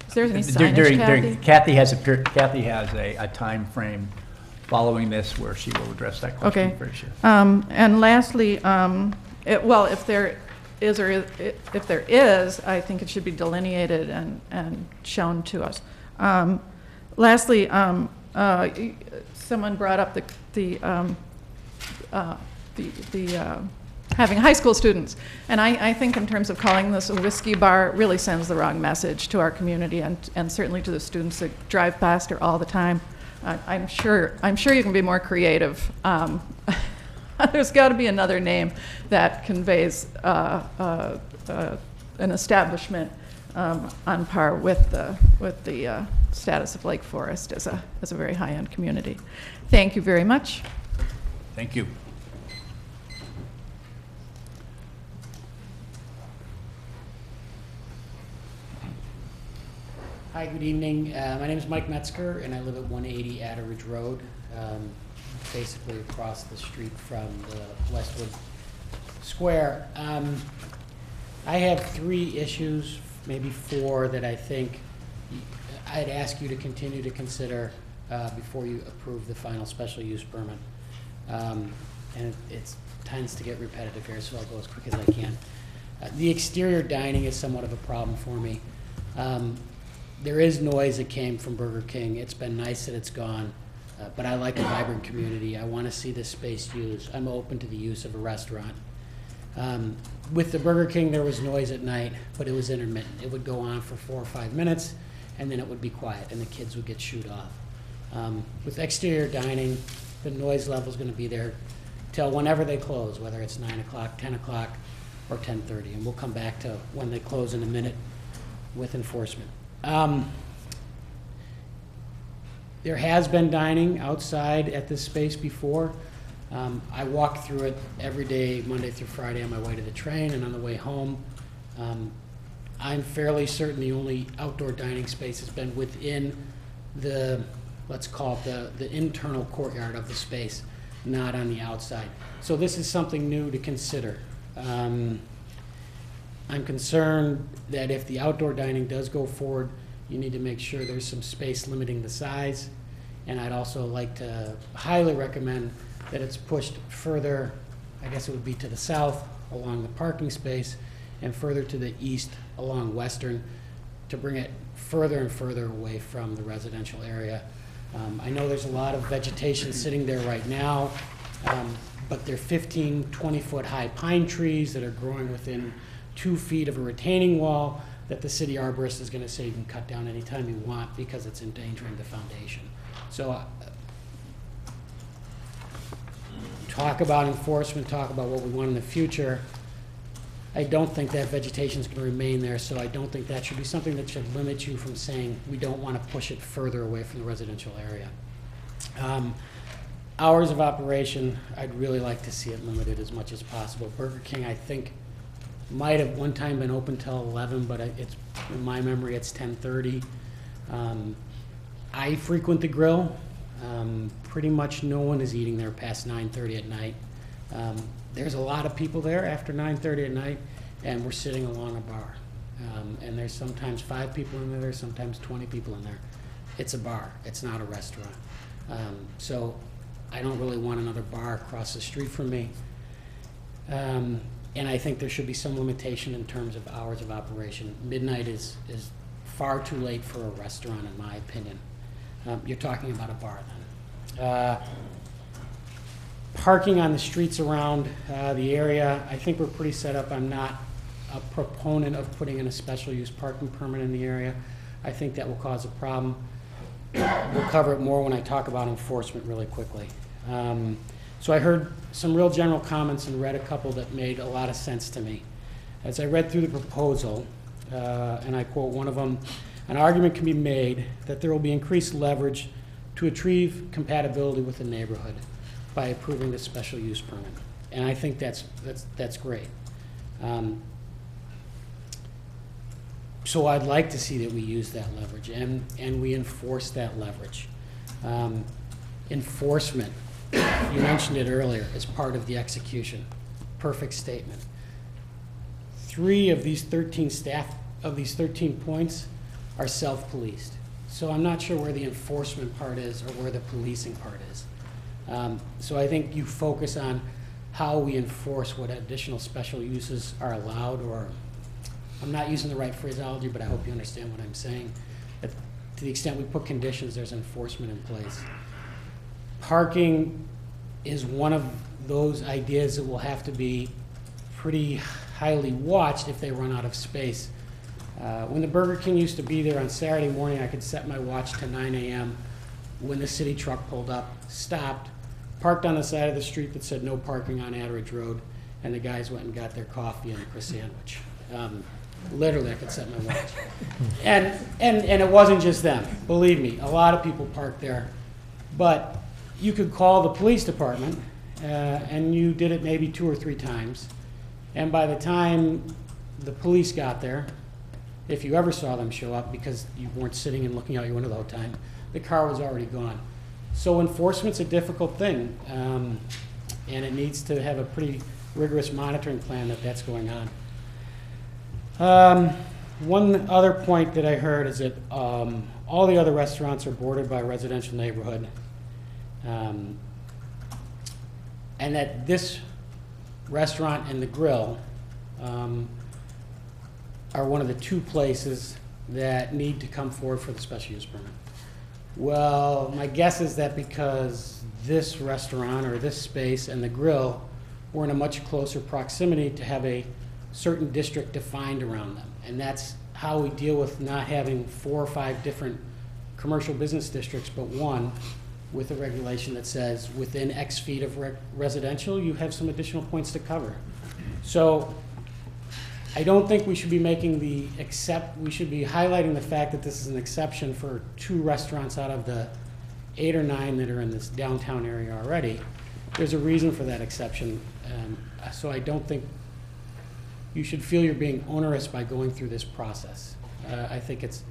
Is there any signage, Kathy? Kathy has a time frame following this where she will address that question. Okay. Very sure. And lastly, well, if there is, I think it should be delineated and shown to us. Lastly, someone brought up the having high school students, and I think in terms of calling this a whiskey bar really sends the wrong message to our community and certainly to the students that drive past here all the time. I'm sure you can be more creative. There's got to be another name that conveys an establishment on par with the status of Lake Forest as a very high-end community. Thank you very much. Thank you. Hi, good evening. My name is Mike Metzger, and I live at 180 Atteridge Road, basically across the street from the Westwood Square. I have 3 issues, maybe 4, that I think I'd ask you to continue to consider before you approve the final special use permit. And it tends to get repetitive here, so I'll go as quick as I can. The exterior dining is somewhat of a problem for me. There is noise that came from Burger King. It's been nice that it's gone, but I like a vibrant community. I want to see this space used. I'm open to the use of a restaurant. With the Burger King, there was noise at night, but it was intermittent. It would go on for 4 or 5 minutes, and then it would be quiet, and the kids would get shooed off. With exterior dining, the noise level is going to be there till whenever they close, whether it's 9 o'clock, 10 o'clock, or 10:30. And we'll come back to when they close in a minute with enforcement. There has been dining outside at this space before. I walk through it every day, Monday through Friday, on my way to the train and on the way home. I'm fairly certain the only outdoor dining space has been within the, let's call it the internal courtyard of the space, not on the outside. So this is something new to consider. I'm concerned that if the outdoor dining does go forward, you need to make sure there's some space limiting the size. And I'd also like to highly recommend that it's pushed further, I guess it would be to the south along the parking space, and further to the east along Western, to bring it further and further away from the residential area. I know there's a lot of vegetation sitting there right now, but they're 15, 20-foot high pine trees that are growing within 2 feet of a retaining wall that the city arborist is going to say you can cut down anytime you want because it's endangering the foundation. So talk about enforcement, talk about what we want in the future. I don't think that vegetation is going to remain there, so I don't think that should be something that should limit you from saying we don't want to push it further away from the residential area. Hours of operation, I'd really like to see it limited as much as possible. Burger King, I think, might have one time been open till 11, but it's, in my memory, it's 10:30. I frequent the grill. Pretty much no one is eating there past 9:30 at night. There's a lot of people there after 9:30 at night, and we're sitting along a bar. And there's sometimes 5 people in there, sometimes 20 people in there. It's a bar, it's not a restaurant. So I don't really want another bar across the street from me. And I think there should be some limitation in terms of hours of operation. Midnight is far too late for a restaurant, in my opinion. You're talking about a bar then. Parking on the streets around the area, I think we're pretty set up. I'm not a proponent of putting in a special use parking permit in the area. I think that will cause a problem. We'll cover it more when I talk about enforcement really quickly. So I heard some real general comments and read a couple that made a lot of sense to me. As I read through the proposal, and I quote one of them, an argument can be made that there will be increased leverage to achieve compatibility with the neighborhood by approving the special use permit. And I think that's great. So I'd like to see that we use that leverage and we enforce that leverage. Enforcement, you mentioned it earlier, as part of the execution. Perfect statement. 3 of these 13 points are self-policed. So I'm not sure where the enforcement part is or where the policing part is. So I think you focus on how we enforce what additional special uses are allowed, or I'm not using the right phraseology, but I hope you understand what I'm saying. That to the extent we put conditions, there's enforcement in place. Parking is one of those ideas that will have to be pretty highly watched if they run out of space. When the Burger King used to be there on Saturday morning, I could set my watch to 9 a.m. when the city truck pulled up, stopped, parked on the side of the street that said no parking on Atteridge Road, and the guys went and got their coffee and a Chris sandwich. Literally, I could set my watch. And it wasn't just them. Believe me, a lot of people parked there. But you could call the police department, and you did it maybe 2 or 3 times. And by the time the police got there, if you ever saw them show up, because you weren't sitting and looking out your window the whole time, the car was already gone. So enforcement's a difficult thing, and it needs to have a pretty rigorous monitoring plan that that's going on. One other point that I heard is that all the other restaurants are bordered by a residential neighborhood. And that this restaurant and the grill are one of the two places that need to come forward for the special use permit. Well, my guess is that because this restaurant or this space and the grill were in a much closer proximity to have a certain district defined around them. And that's how we deal with not having 4 or 5 different commercial business districts, but one with a regulation that says within X feet of residential, you have some additional points to cover. So I don't think we should be making the we should be highlighting the fact that this is an exception for 2 restaurants out of the 8 or 9 that are in this downtown area already. There's a reason for that exception. So I don't think you should feel you're being onerous by going through this process. I think it's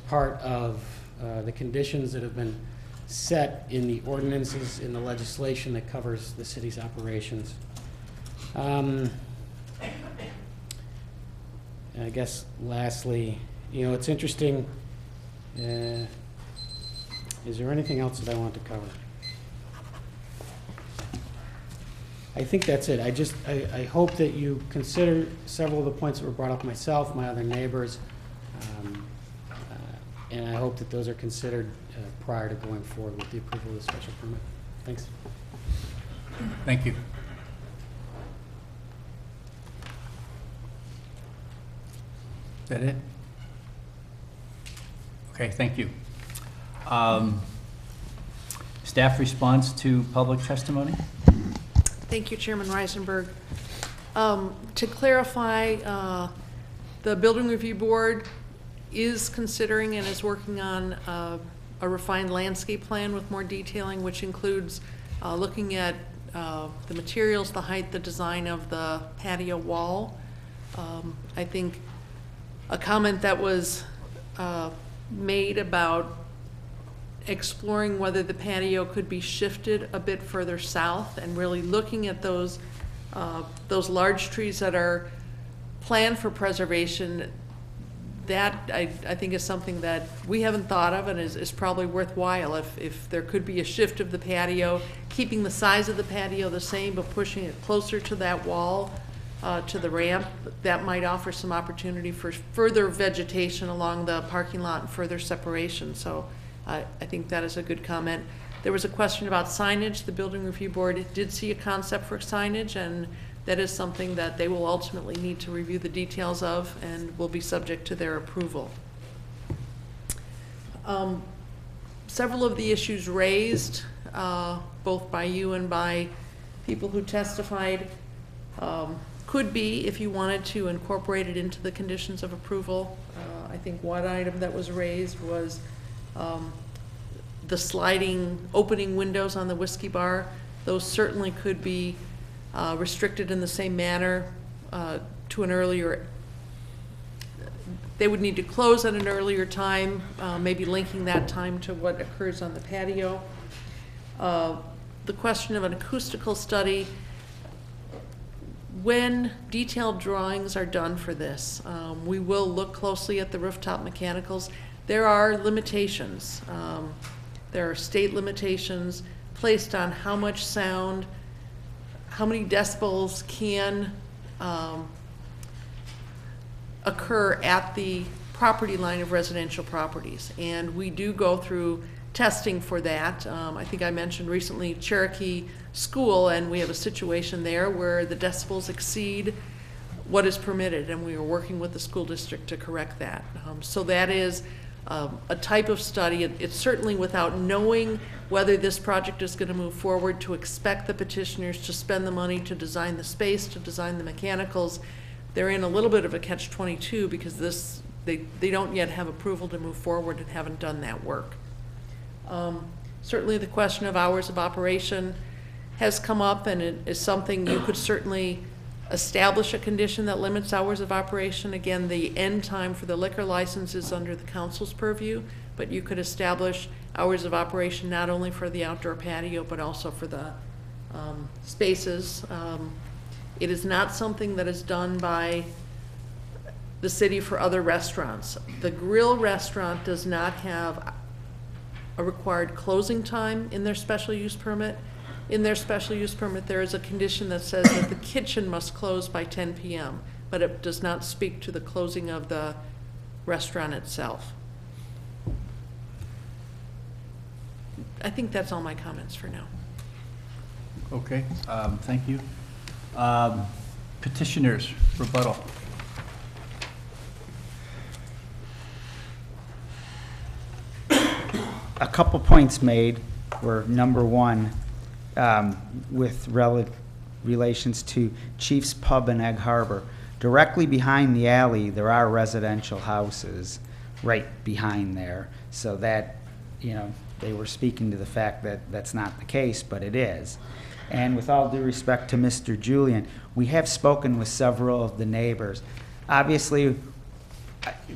part of the conditions that have been set in the ordinances, in the legislation that covers the city's operations. I guess lastly, it's interesting. Is there anything else that I want to cover? I think that's it. I hope that you consider several of the points that were brought up myself, my other neighbors, and I hope that those are considered prior to going forward with the approval of the special permit. Thanks. Thank you. Is that it? Okay, thank you. Staff response to public testimony? Thank you, Chairman Reisenberg. To clarify, the Building Review Board is considering and is working on a refined landscape plan with more detailing, which includes looking at the materials, the height, the design of the patio wall. I think a comment that was made about exploring whether the patio could be shifted a bit further south and really looking at those large trees that are planned for preservation. That I think is something that we haven't thought of and is probably worthwhile. If there could be a shift of the patio, keeping the size of the patio the same but pushing it closer to that wall, to the ramp, that might offer some opportunity for further vegetation along the parking lot and further separation. So I think that is a good comment. There was a question about signage. The Building Review Board did see a concept for signage, and that is something that they will ultimately need to review the details of and will be subject to their approval. Several of the issues raised, both by you and by people who testified, could be, if you wanted to incorporate it into the conditions of approval. I think one item that was raised was the sliding opening windows on the whiskey bar. Those certainly could be restricted in the same manner to an earlier, they would need to close at an earlier time, maybe linking that time to what occurs on the patio. The question of an acoustical study, when detailed drawings are done for this, we will look closely at the rooftop mechanicals. There are limitations. There are state limitations placed on how much sound, how many decibels can occur at the property line of residential properties. And we do go through testing for that. I think I mentioned recently Cherokee School, and we have a situation there where the decibels exceed what is permitted, and we are working with the school district to correct that. So that is a type of study. It's certainly, without knowing whether this project is going to move forward, to expect the petitioners to spend the money to design the space, to design the mechanicals. They're in a little bit of a catch-22 because they don't yet have approval to move forward and haven't done that work. Certainly the question of hours of operation has come up, and it is something you could certainly establish a condition that limits hours of operation. Again, the end time for the liquor license is under the council's purview, but you could establish hours of operation not only for the outdoor patio but also for the spaces. It is not something that is done by the city for other restaurants. The grill restaurant does not have a required closing time in their special use permit. In their special use permit, there is a condition that says that the kitchen must close by 10 p.m., but it does not speak to the closing of the restaurant itself. I think that's all my comments for now. Okay, thank you. Petitioners, rebuttal. A couple points made were, number one, with relations to Chief's Pub in Egg Harbor. Directly behind the alley, there are residential houses right behind there. So that, they were speaking to the fact that that's not the case, but it is. And with all due respect to Mr. Julian, we have spoken with several of the neighbors. Obviously,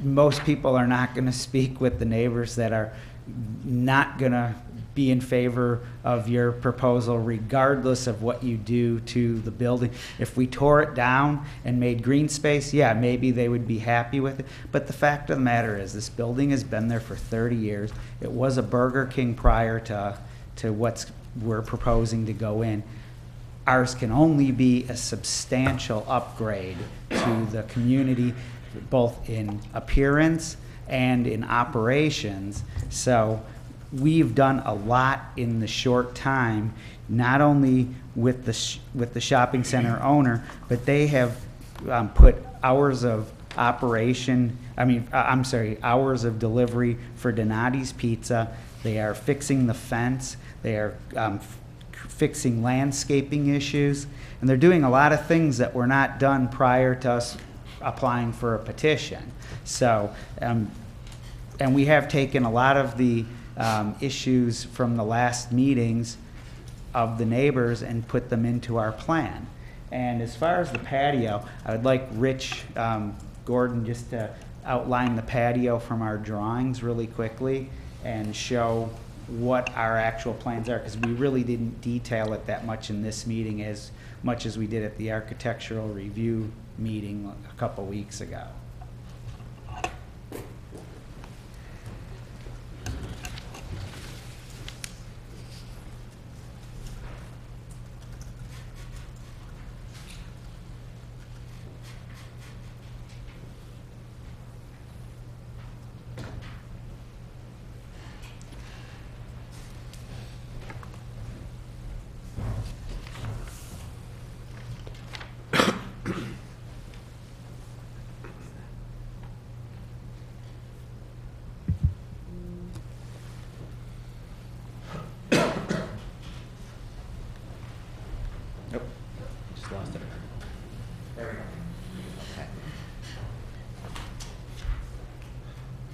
most people are not going to speak with the neighbors that are not going to be in favor of your proposal regardless of what you do to the building. If we tore it down and made green space, yeah, maybe they would be happy with it. But the fact of the matter is this building has been there for 30 years. It was a Burger King prior to what's we're proposing to go in. Ours can only be a substantial upgrade to the community, both in appearance and in operations. So we've done a lot in the short time, not only with the shopping center owner, but they have put hours of operation, hours of delivery for Donati's Pizza. They are fixing the fence. They are fixing landscaping issues. And they're doing a lot of things that were not done prior to us applying for a petition. So, and we have taken a lot of the issues from the last meetings of the neighbors and put them into our plan. And as far as the patio, I would like Rich Gordon just to outline the patio from our drawings really quickly and show what our actual plans are, because we really didn't detail it that much in this meeting as much as we did at the architectural review meeting a couple weeks ago.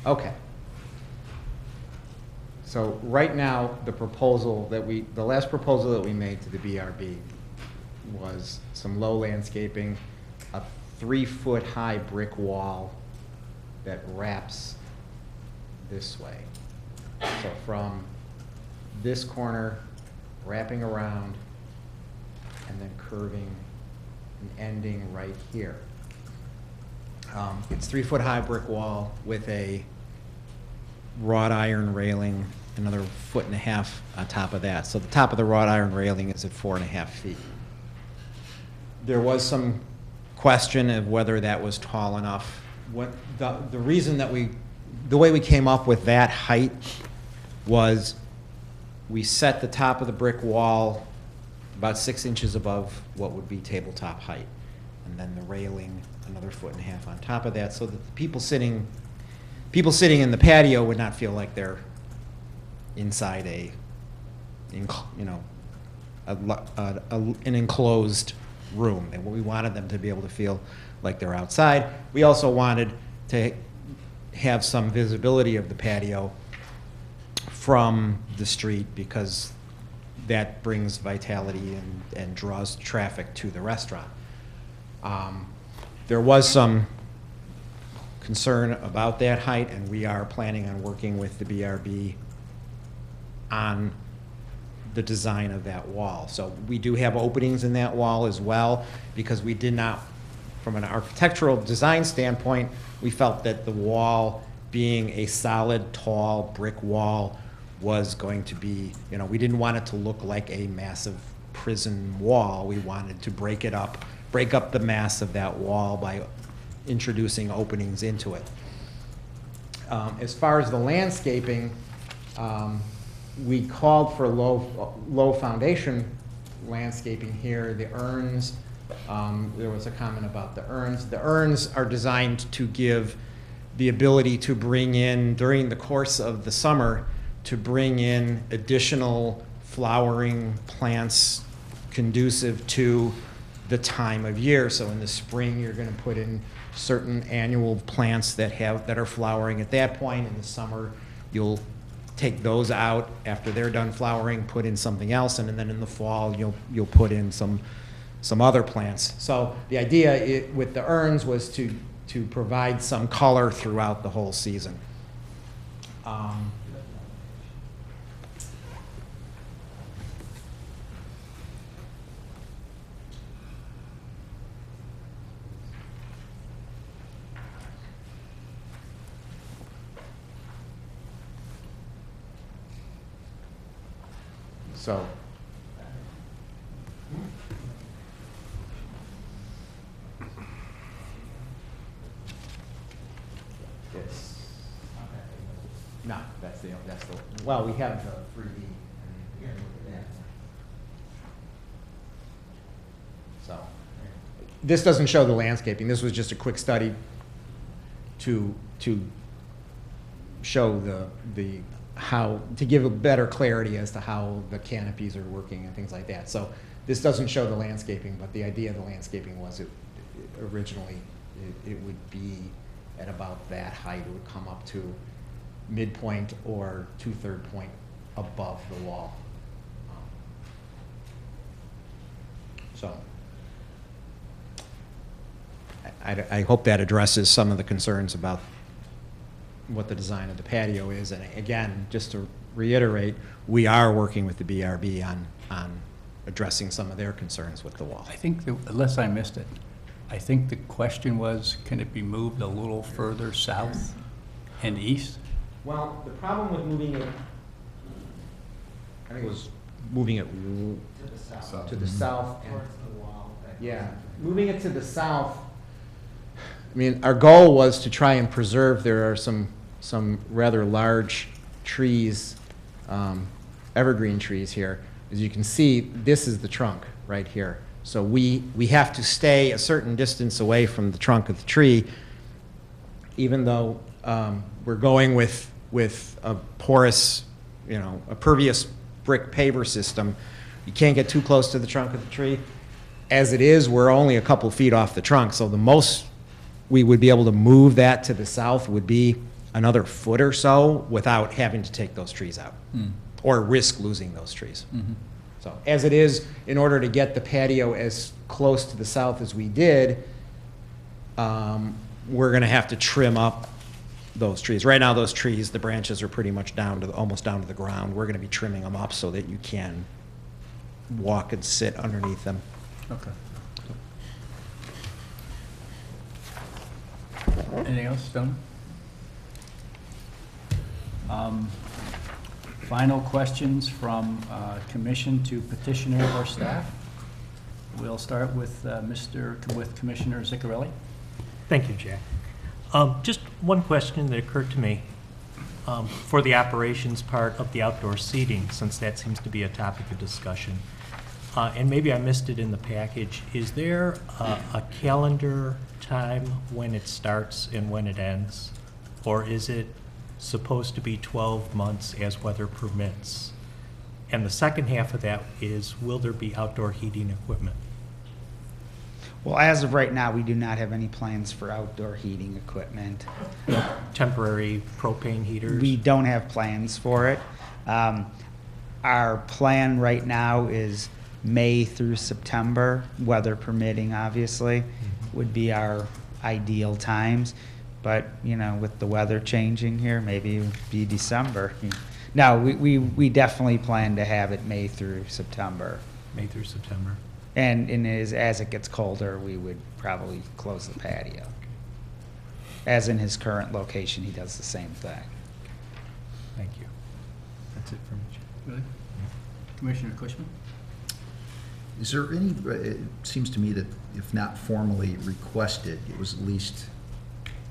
Okay. So right now, the last proposal that we made to the BRB was some low landscaping, a 3-foot high brick wall that wraps this way. So from this corner, wrapping around, and then curving and ending right here. It's 3-foot high brick wall with a wrought iron railing, another 1.5 feet on top of that. So the top of the wrought iron railing is at 4.5 feet. There was some question of whether that was tall enough. The reason that the way we came up with that height was we set the top of the brick wall about 6 inches above what would be tabletop height, and then the railing another 1.5 feet on top of that, so that the people sitting in the patio would not feel like they're inside an enclosed room. And we wanted them to be able to feel like they're outside. We also wanted to have some visibility of the patio from the street, because that brings vitality and draws traffic to the restaurant. There was some concern about that height, and we are planning on working with the BRB on the design of that wall. So we do have openings in that wall as well, because we did not from an architectural design standpoint, we felt that the wall being a solid, tall brick wall was going to be, you know, we didn't want it to look like a massive prison wall. We wanted to break up the mass of that wall by introducing openings into it. As far as the landscaping, we called for low foundation landscaping here. The urns, there was a comment about the urns. The urns are designed to give the ability to bring in, during the course of the summer, to bring in additional flowering plants conducive to the time of year. So in the spring, you're going to put in certain annual plants that are flowering at that point. In the summer, you'll take those out after they're done flowering, put in something else, and then in the fall, you'll put in some other plants. So the idea with the urns was to provide some color throughout the whole season. So yes. No, that's the well, we have the 3D. So this doesn't show the landscaping. This was just a quick study to show to give a better clarity as to how the canopies are working and things like that. So this doesn't show the landscaping, but the idea of the landscaping was originally it would be at about that height. It would come up to midpoint or 2/3 point above the wall. So I hope that addresses some of the concerns about what the design of the patio is. And again, just to reiterate, we are working with the BRB on addressing some of their concerns with the wall. I think, unless I missed it, I think the question was, can it be moved a little further south and east? Well, the problem with moving it, I think it was moving it to the south. To the south. Towards the wall. Yeah, moving it to the south. I mean, our goal was to try and preserve. There are some rather large trees, evergreen trees here. As you can see, this is the trunk right here. So we have to stay a certain distance away from the trunk of the tree, even though we're going with a porous, a pervious brick paver system. You can't get too close to the trunk of the tree. As it is, we're only a couple feet off the trunk, so the most we would be able to move that to the south would be another foot or so without having to take those trees out or risk losing those trees. So as it is, in order to get the patio as close to the south as we did, we're going to have to trim up those trees. Right now, those trees, the branches are pretty much almost down to the ground. We're going to be trimming them up so that you can walk and sit underneath them. Okay. Anything else, Stone? Final questions from commission to petitioner or staff? We'll start with Commissioner Ziccarelli. Thank you, Jack. Just one question that occurred to me for the operations part of the outdoor seating, since that seems to be a topic of discussion. And maybe I missed it in the package. Is there a calendar time when it starts and when it ends? Or is it supposed to be 12 months as weather permits? And the second half of that is, will there be outdoor heating equipment? Well, as of right now, we do not have any plans for outdoor heating equipment. Temporary propane heaters? We don't have plans for it. Our plan right now is May through September, weather permitting, obviously, would be our ideal times. But, with the weather changing here, maybe it would be December. No, we definitely plan to have it May through September. May through September. as it gets colder, we would probably close the patio. As in his current location, he does the same thing. Thank you. That's it from me. Good. Commissioner Cushman? Is there any, it seems to me that if not formally requested, it was at least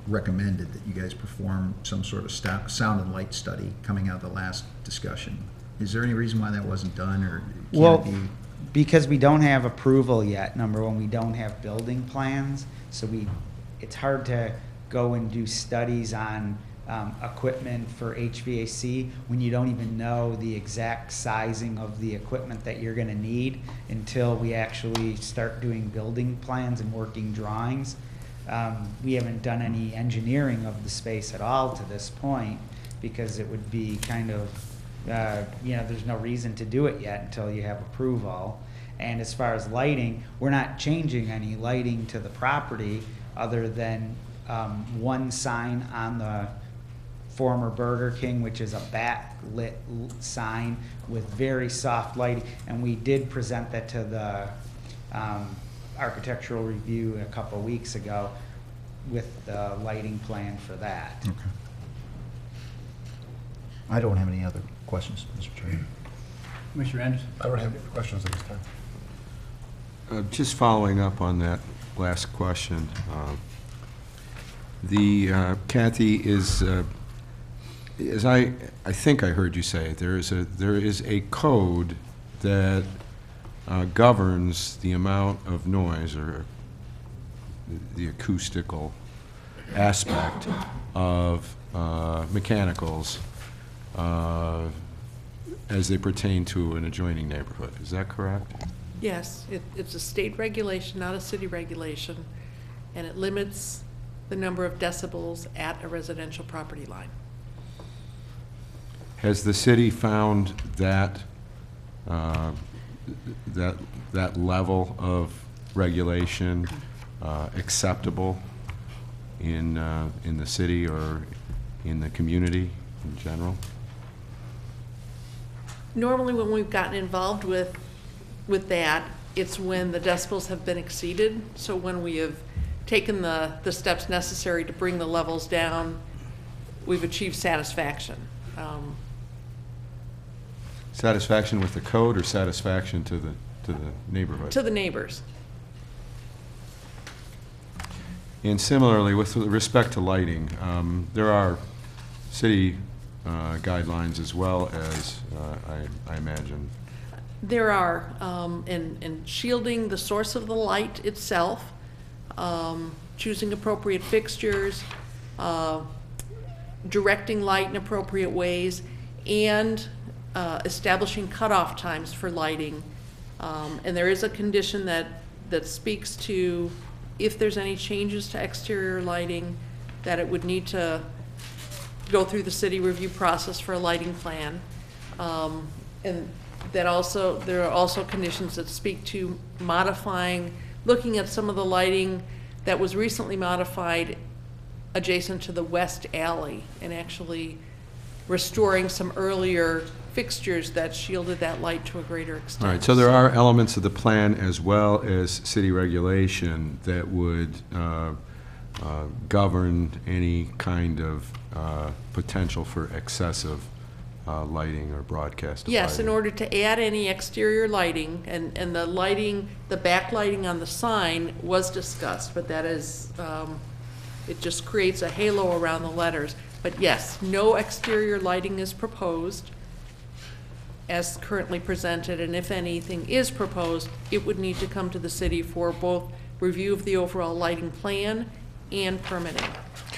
recommended that you guys perform some sort of sound and light study coming out of the last discussion. Is there any reason why that wasn't done, or can Well, it be? because we don't have approval yet, number one, we don't have building plans, so it's hard to go and do studies on equipment for HVAC when you don't even know the exact sizing of the equipment that you're gonna need until we actually start doing building plans and working drawings. We haven't done any engineering of the space at all to this point, because it would be kind of, there's no reason to do it yet until you have approval. And as far as lighting, we're not changing any lighting to the property other than one sign on the former Burger King, which is a backlit sign with very soft lighting. And we did present that to the architectural review a couple weeks ago with the lighting plan for that. Okay. I don't have any other questions, Mr. Chairman. Commissioner Anderson? I don't have any questions at this time. Just following up on that last question, Kathy, as I think I heard you say, there is a code that governs the amount of noise or the acoustical aspect of mechanicals as they pertain to an adjoining neighborhood. Is that correct? Yes, it's a state regulation, not a city regulation, and it limits the number of decibels at a residential property line. Has the city found that that level of regulation acceptable in the city or in the community in general? Normally, when we've gotten involved with that, it's when the decibels have been exceeded. So when we have taken the steps necessary to bring the levels down, we've achieved satisfaction. Satisfaction with the code or satisfaction to the neighborhood? To the neighbors. And similarly, with respect to lighting, there are city guidelines as well as, I imagine. There are, and shielding the source of the light itself, choosing appropriate fixtures, directing light in appropriate ways, and establishing cutoff times for lighting. And there is a condition that speaks to if there's any changes to exterior lighting, that it would need to go through the city review process for a lighting plan. And that also, there are also conditions that speak to modifying, looking at some of the lighting that was recently modified adjacent to the west alley, and actually restoring some earlier fixtures that shielded that light to a greater extent. All right, so there are elements of the plan as well as city regulation that would govern any kind of potential for excessive lighting or broadcast of Yes, in lighting. order to add any exterior lighting, and the lighting, the backlighting on the sign was discussed, but that is, it just creates a halo around the letters. But yes, no exterior lighting is proposed as currently presented, and if anything is proposed, it would need to come to the city for both review of the overall lighting plan and permitting.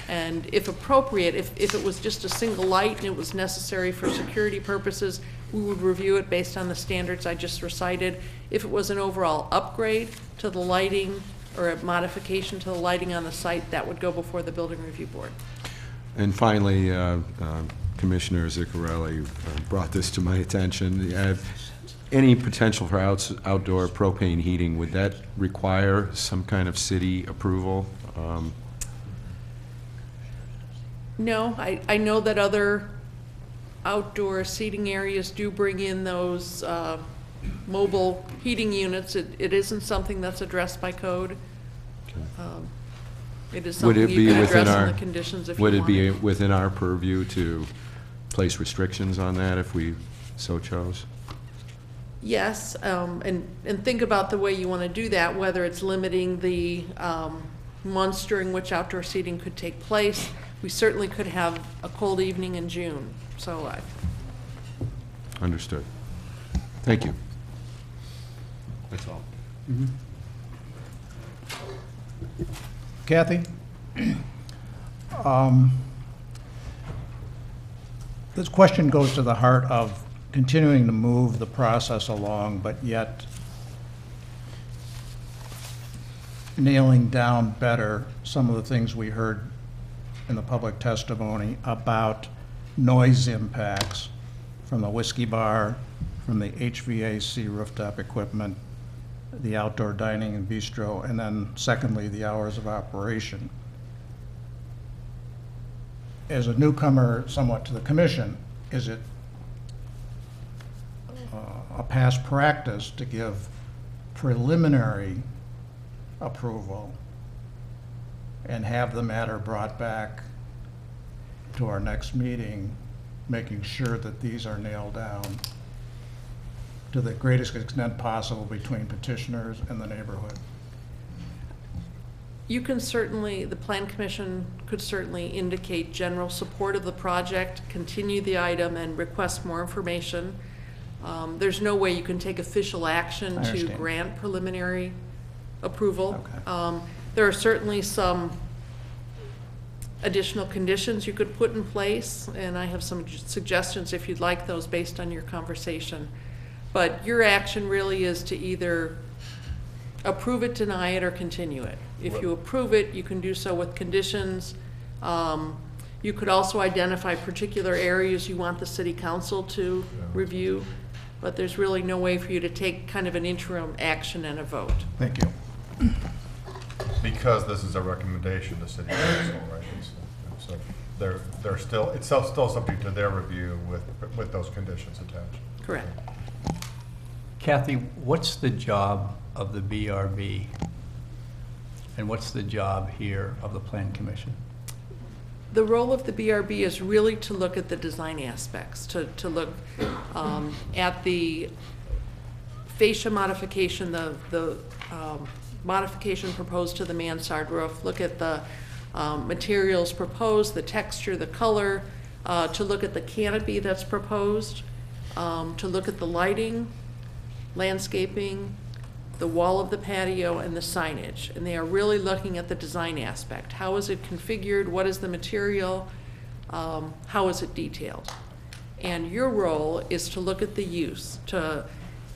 And if appropriate, if it was just a single light and it was necessary for security purposes, we would review it based on the standards I just recited. If it was an overall upgrade to the lighting or a modification to the lighting on the site, that would go before the Building Review Board. And finally, Commissioner Ziccarelli brought this to my attention. Any potential for outdoor propane heating, would that require some kind of city approval? No, I know that other outdoor seating areas do bring in those mobile heating units. It isn't something that's addressed by code. It is Would something it you be can within address our, in the conditions if you would want. it be within our purview to place restrictions on that if we so chose? Yes, and think about the way you want to do that, whether it's limiting the months during which outdoor seating could take place. We certainly could have a cold evening in June, so Understood. Thank you. That's all. Kathy? This question goes to the heart of continuing to move the process along, but yet nailing down better some of the things we heard in the public testimony about noise impacts from the whiskey bar, from the HVAC rooftop equipment, the outdoor dining and bistro, and then secondly, the hours of operation. As a newcomer somewhat to the commission, is it a past practice to give preliminary approval and have the matter brought back to our next meeting, making sure that these are nailed down to the greatest extent possible between petitioners and the neighborhood? you can certainly, the Plan Commission could certainly indicate general support of the project, continue the item, and request more information. There's no way you can take official action to grant preliminary approval. There are certainly some additional conditions you could put in place, and I have some suggestions if you'd like those based on your conversation. But your action really is to either approve it, deny it, or continue it. If you approve it, you can do so with conditions. You could also identify particular areas you want the city council to review, but there's really no way for you to take kind of an interim action and a vote. Thank you. Because this is a recommendation to city council, right? So they're still, it's still subject to their review with those conditions attached. Correct. Kathy, what's the job of the BRB? And what's the job here of the Plan Commission? The role of the BRB is really to look at the design aspects, to look at the fascia modification, the modification proposed to the mansard roof, look at the materials proposed, the texture, the color, to look at the canopy that's proposed, to look at the lighting, landscaping, the wall of the patio, and the signage. And they are really looking at the design aspect. How is it configured? What is the material? How is it detailed? And your role is to look at the use, to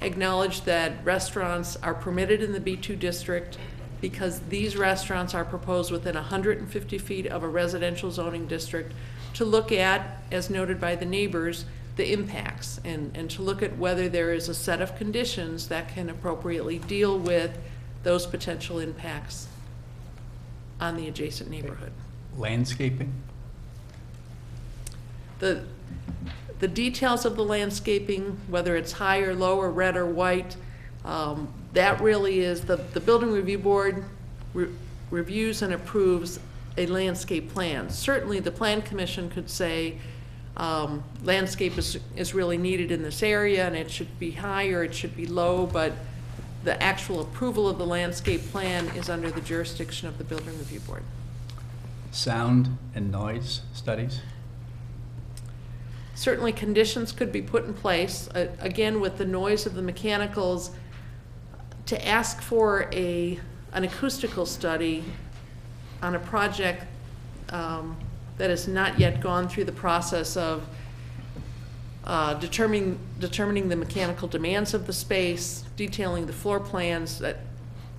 acknowledge that restaurants are permitted in the B2 district because these restaurants are proposed within 150 feet of a residential zoning district, to look at, as noted by the neighbors, the impacts, and to look at whether there is a set of conditions that can appropriately deal with those potential impacts on the adjacent neighborhood. Landscaping? The details of the landscaping, whether it's high or low or red or white, that really is, the Building Review Board reviews and approves a landscape plan. Certainly the Plan Commission could say, landscape is really needed in this area and it should be high or it should be low, but the actual approval of the landscape plan is under the jurisdiction of the Building Review Board. Sound and noise studies? Certainly conditions could be put in place, again with the noise of the mechanicals, to ask for an acoustical study on a project that has not yet gone through the process of determining the mechanical demands of the space, detailing the floor plans. That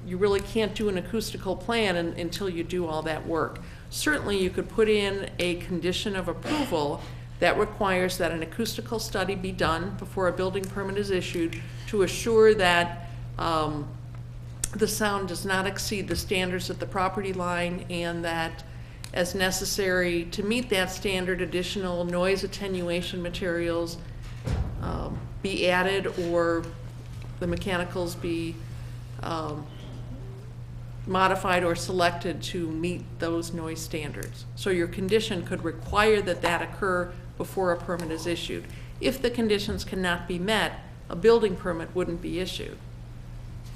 you really can't do an acoustical plan until you do all that work. Certainly you could put in a condition of approval that requires that an acoustical study be done before a building permit is issued to assure that the sound does not exceed the standards at the property line, and that as necessary to meet that standard, additional noise attenuation materials be added or the mechanicals be modified or selected to meet those noise standards. So your condition could require that that occur before a permit is issued. If the conditions cannot be met, a building permit wouldn't be issued,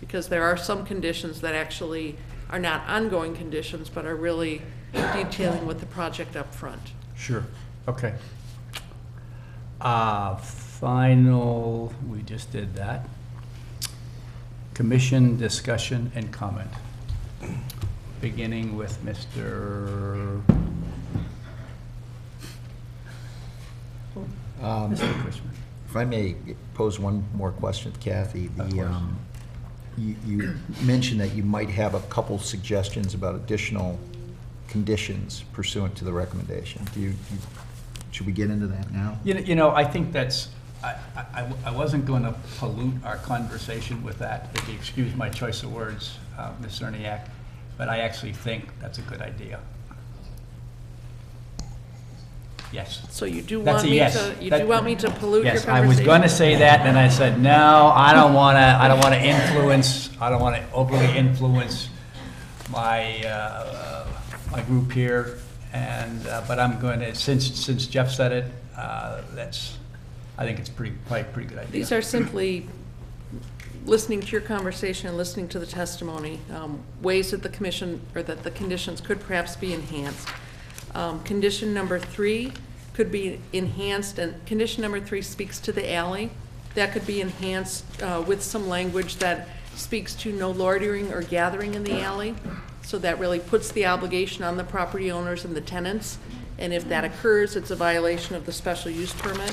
because there are some conditions that actually are not ongoing conditions, but are really detailing with the project up front. Sure, okay. Final, we just did that. Commission discussion and comment. Beginning with Mr. Mr. Chrisman. If I may pose one more question to Kathy. You mentioned that you might have a couple suggestions about additional conditions pursuant to the recommendation. Should we get into that now? You know, I think that's, I wasn't going to pollute our conversation with that, if you excuse my choice of words, Ms. Cerniak, but I actually think that's a good idea. Yes. So you do That's want a me yes. to, you do want me to pollute your Yes, conversation? I was going to say that, and I said, no, I don't want to influence, I don't want to overly influence my, my group here, and, but I'm going to, since Jeff said it, I think it's probably a pretty good idea. These are simply listening to your conversation and listening to the testimony, ways that the commission, or that the conditions could perhaps be enhanced. Condition number 3 could be enhanced, and condition number 3 speaks to the alley. That could be enhanced with some language that speaks to no loitering or gathering in the alley. So that really puts the obligation on the property owners and the tenants. And if that occurs, it's a violation of the special use permit.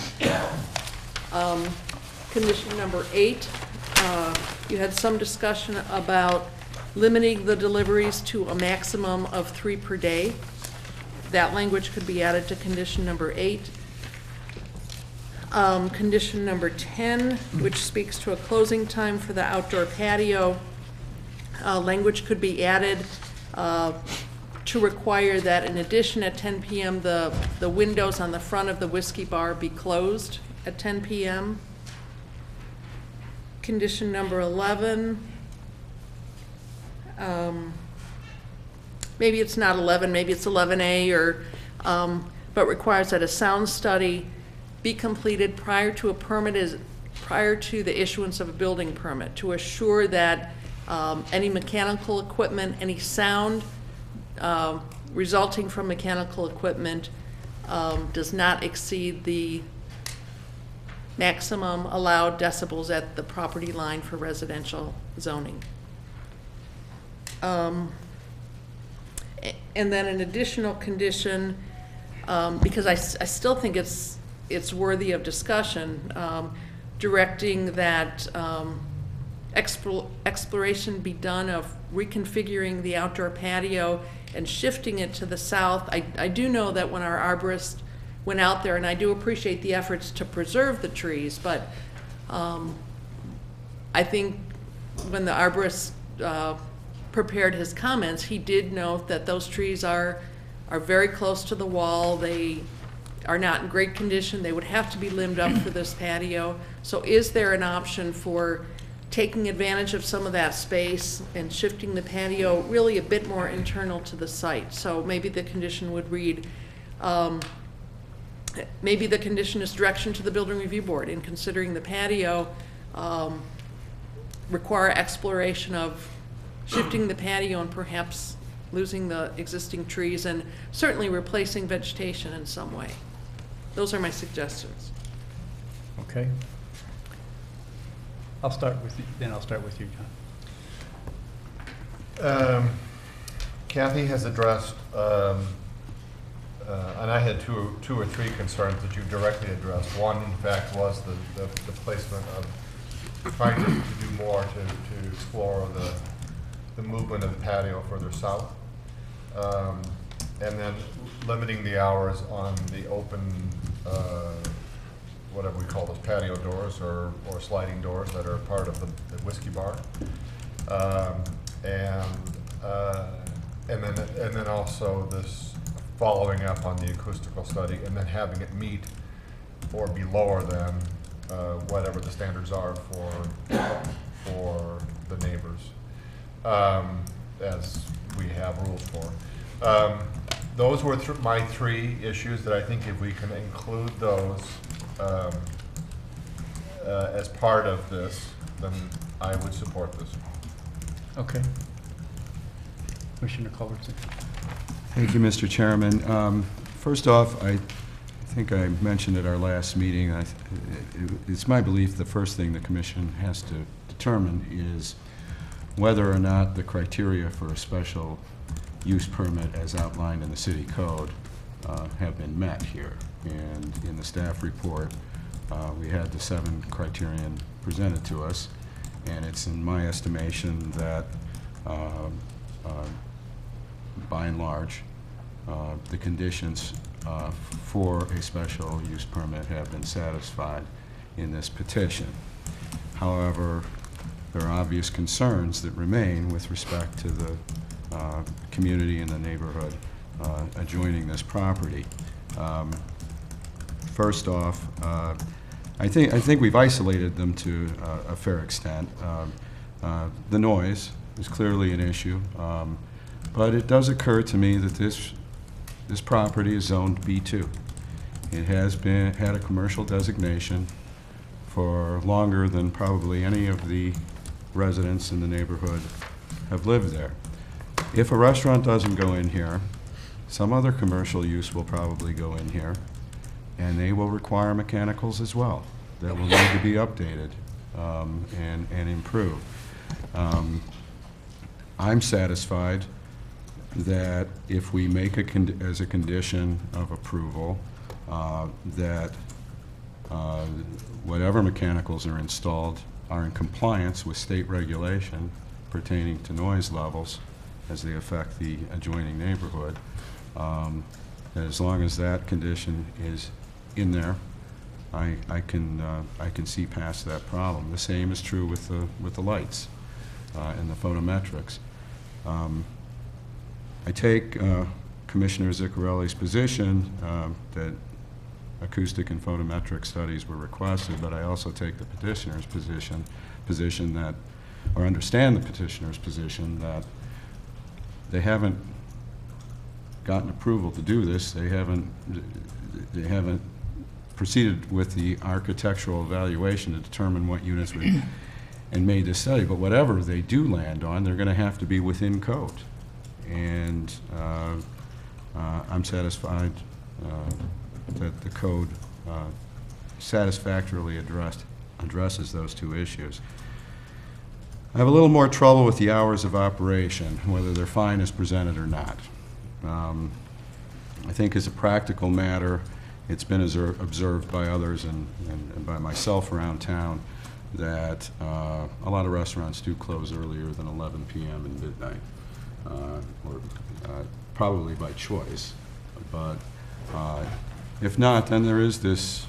Condition number 8, you had some discussion about limiting the deliveries to a maximum of 3 per day. That language could be added to condition number 8. Condition number 10, which speaks to a closing time for the outdoor patio, language could be added to require that in addition at 10 p.m. the windows on the front of the whiskey bar be closed at 10 p.m. Condition number 11, maybe it's not 11, maybe it's 11A, or but requires that a sound study be completed prior to the issuance of a building permit to assure that any mechanical equipment, any sound resulting from mechanical equipment does not exceed the maximum allowed decibels at the property line for residential zoning. And then an additional condition, because I still think it's worthy of discussion, directing that exploration be done of reconfiguring the outdoor patio and shifting it to the south. I do know that when our arborist went out there, and I do appreciate the efforts to preserve the trees, but I think when the arborist prepared his comments, he did note that those trees are very close to the wall. They are not in great condition. They would have to be limbed up for this patio. So is there an option for taking advantage of some of that space and shifting the patio really a bit more internal to the site? So maybe the condition would read, maybe the condition is direction to the Building Review Board in considering the patio, require exploration of shifting the patio and perhaps losing the existing trees and certainly replacing vegetation in some way. Those are my suggestions. Okay. I'll start with you, then I'll start with you, John. Kathy has addressed, and I had two or three concerns that you directly addressed. One, in fact, was the placement of trying to do more to explore the movement of the patio further south, and then limiting the hours on the open, whatever we call those patio doors or sliding doors that are part of the whiskey bar, and then also this following up on the acoustical study and then having it meet or be lower than whatever the standards are for the neighbors, as we have rules for. Those were my three issues that I think if we can include those as part of this, then I would support this. Okay. Commissioner Culbertson. Thank you, Mr. Chairman. First off, I think I mentioned at our last meeting, it's my belief the first thing the commission has to determine is whether or not the criteria for a special use permit as outlined in the city code have been met here. And in the staff report, we had the 7 criterion presented to us, and it's in my estimation that by and large, the conditions for a special use permit have been satisfied in this petition. However, there are obvious concerns that remain with respect to the community and the neighborhood adjoining this property. First off, I think we've isolated them to a fair extent. The noise is clearly an issue, but it does occur to me that this property is zoned B2. It has had a commercial designation for longer than probably any of the residents in the neighborhood have lived there. If a restaurant doesn't go in here, some other commercial use will probably go in here, and they will require mechanicals as well that will need to be updated and improved. I'm satisfied that if we make as a condition of approval that whatever mechanicals are installed are in compliance with state regulation pertaining to noise levels as they affect the adjoining neighborhood, as long as that condition is in there, I can see past that problem. The same is true with the lights and the photometrics. I take Commissioner Ziccarelli's position that acoustic and photometric studies were requested, but I also take the petitioner's position that, or understand the petitioner's position that they haven't gotten approval to do this. They haven't proceeded with the architectural evaluation to determine what units would and made this study. But whatever they do land on, they're going to have to be within code. And I'm satisfied that the code satisfactorily addresses those two issues. I have a little more trouble with the hours of operation, whether they're fine as presented or not. I think as a practical matter, it's been observed by others and by myself around town that a lot of restaurants do close earlier than 11 p.m. and midnight, or probably by choice. But if not, then there is this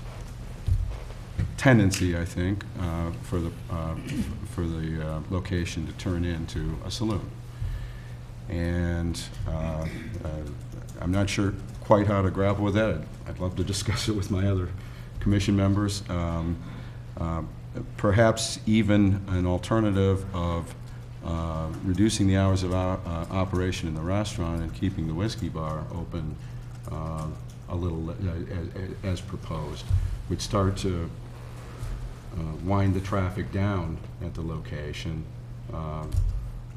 tendency, I think, for the location to turn into a saloon. And I'm not sure quite how to grapple with that. I'd love to discuss it with my other commission members. Perhaps even an alternative of reducing the hours of operation in the restaurant and keeping the whiskey bar open a little as proposed would start to wind the traffic down at the location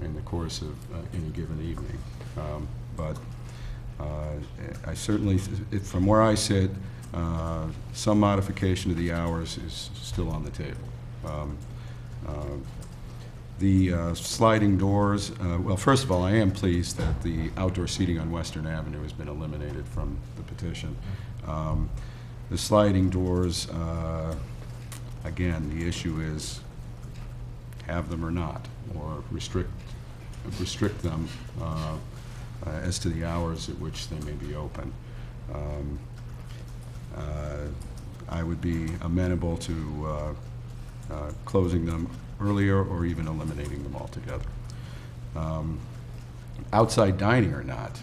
in the course of any given evening. But I certainly, from where I sit, some modification of the hours is still on the table. The sliding doors, well, first of all, I am pleased that the outdoor seating on Western Avenue has been eliminated from the petition. The sliding doors, again, the issue is have them or not, or restrict them as to the hours at which they may be open. I would be amenable to closing them earlier or even eliminating them altogether. Outside dining or not,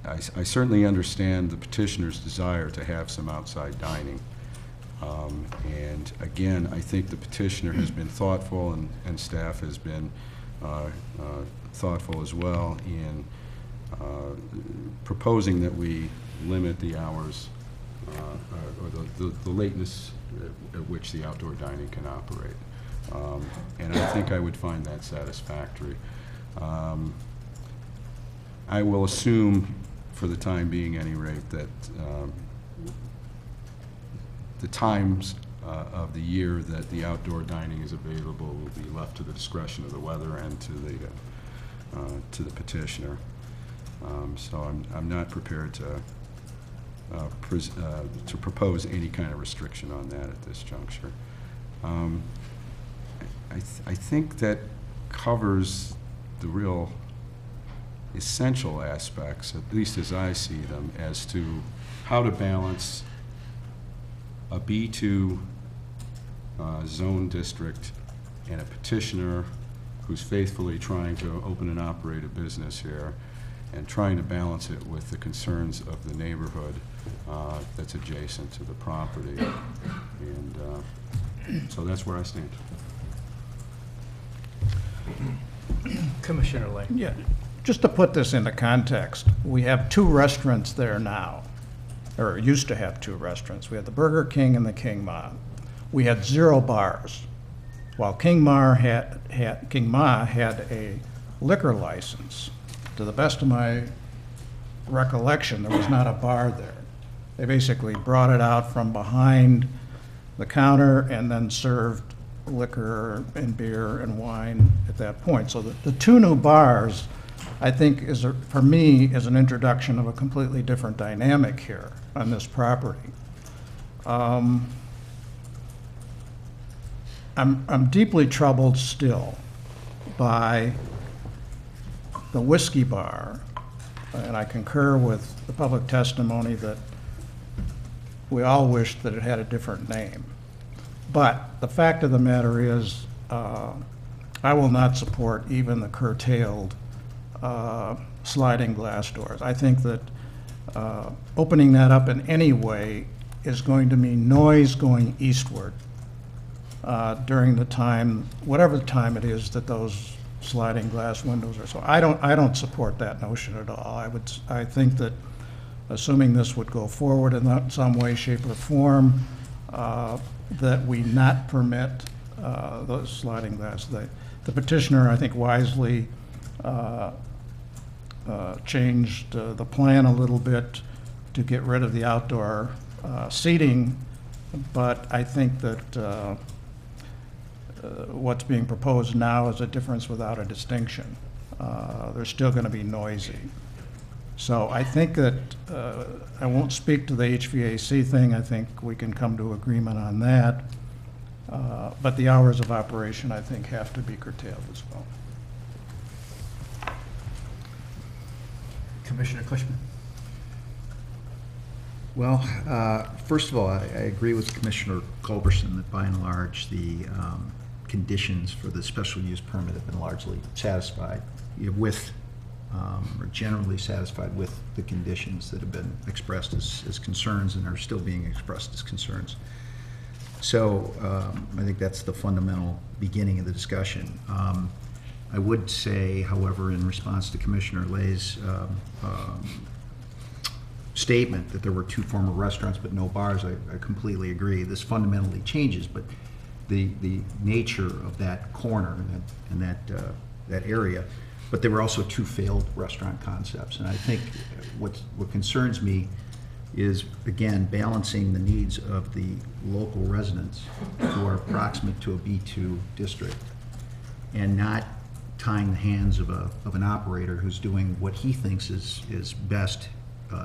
I certainly understand the petitioner's desire to have some outside dining. And again, I think the petitioner has been thoughtful, and staff has been thoughtful as well in proposing that we limit the hours or the lateness at which the outdoor dining can operate. And I think I would find that satisfactory. I will assume, for the time being at any rate, that the times of the year that the outdoor dining is available will be left to the discretion of the weather and to the petitioner. So I'm not prepared to propose any kind of restriction on that at this juncture. I think that covers the real essential aspects, at least as I see them, as to how to balance a B2 zone district and a petitioner who's faithfully trying to open and operate a business here, and trying to balance it with the concerns of the neighborhood that's adjacent to the property. And so that's where I stand. Commissioner Lay. Yeah, just to put this into context, we have 2 restaurants there now, or used to have 2 restaurants. We had the Burger King and the King Ma. We had 0 bars, while King Ma had a liquor license. To the best of my recollection, there was not a bar there. They basically brought it out from behind the counter and then served liquor and beer and wine at that point. So the 2 new bars, I think, for me, is an introduction of a completely different dynamic here on this property. I'm deeply troubled still by the whiskey bar, and I concur with the public testimony that we all wish that it had a different name. But the fact of the matter is, I will not support even the curtailed sliding glass doors. I think that opening that up in any way is going to mean noise going eastward during the time, whatever time it is that those sliding glass windows are. So I don't support that notion at all. I think that, assuming this would go forward in some way, shape, or form, that we not permit those sliding glass. The petitioner, I think, wisely changed the plan a little bit to get rid of the outdoor seating, but I think that what's being proposed now is a difference without a distinction. They're still going to be noisy. So I think that, I won't speak to the HVAC thing. I think we can come to agreement on that. But the hours of operation, I think, have to be curtailed as well. Commissioner Cushman. Well, first of all, I agree with Commissioner Culberson that by and large the conditions for the special use permit have been largely satisfied with, or generally satisfied with the conditions that have been expressed as concerns and are still being expressed as concerns. So I think that's the fundamental beginning of the discussion. I would say, however, in response to Commissioner Lay's statement that there were 2 former restaurants but no bars, I completely agree. This fundamentally changes, but the nature of that corner and that area, but there were also 2 failed restaurant concepts. And I think what concerns me is, again, balancing the needs of the local residents who are proximate to a B2 district and not tying the hands of an operator who's doing what he thinks is best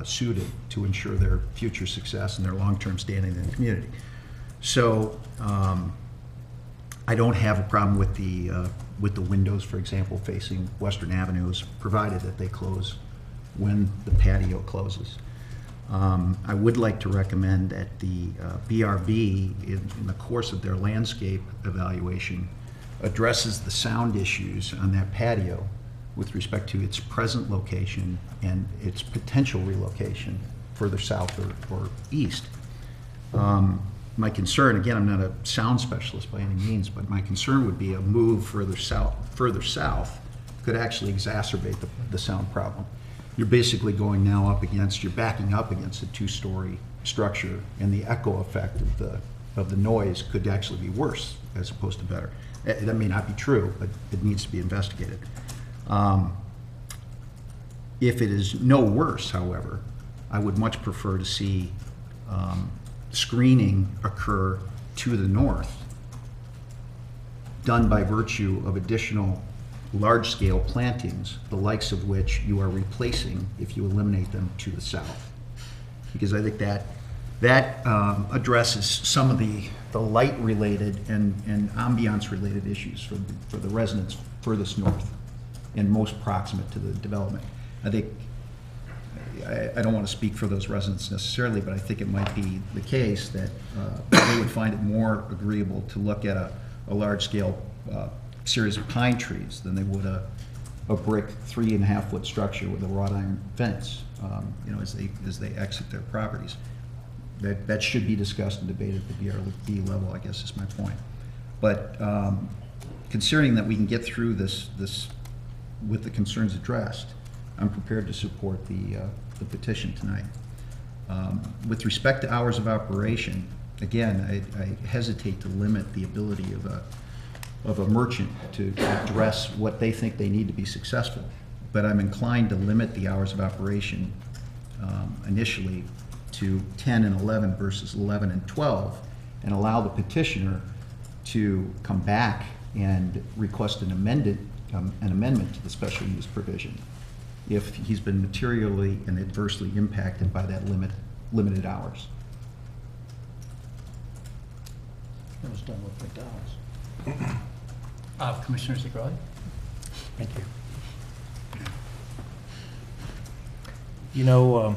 suited to ensure their future success and their long-term standing in the community. So I don't have a problem with the windows, for example, facing Western Avenues, provided that they close when the patio closes. I would like to recommend that the BRB, in the course of their landscape evaluation, addresses the sound issues on that patio with respect to its present location and its potential relocation further south or east. My concern, again, I'm not a sound specialist by any means, but my concern would be a move further south could actually exacerbate the sound problem. You're basically going now you're backing up against a two-story structure, and the echo effect of the noise could actually be worse as opposed to better. That may not be true, but it needs to be investigated. If it is no worse, however, I would much prefer to see screening occur to the north, done by virtue of additional large-scale plantings, the likes of which you are replacing if you eliminate them to the south. Because I think that addresses some of the light-related and ambiance-related issues for the residents furthest north and most proximate to the development. I think, I don't want to speak for those residents necessarily, but I think it might be the case that they would find it more agreeable to look at a large-scale series of pine trees than they would a brick 3.5-foot structure with a wrought iron fence, as they exit their properties. That should be discussed and debated at the BRB level, I guess is my point. But considering that we can get through this with the concerns addressed, I'm prepared to support the petition tonight. With respect to hours of operation, again, I hesitate to limit the ability of a merchant to address what they think they need to be successful. But I'm inclined to limit the hours of operation initially to 10 and 11 versus 11 and 12, and allow the petitioner to come back and request an amendment to the special use provision if he's been materially and adversely impacted by that limited hours. That was done with McDonald's. Commissioner Zagrali? Thank you.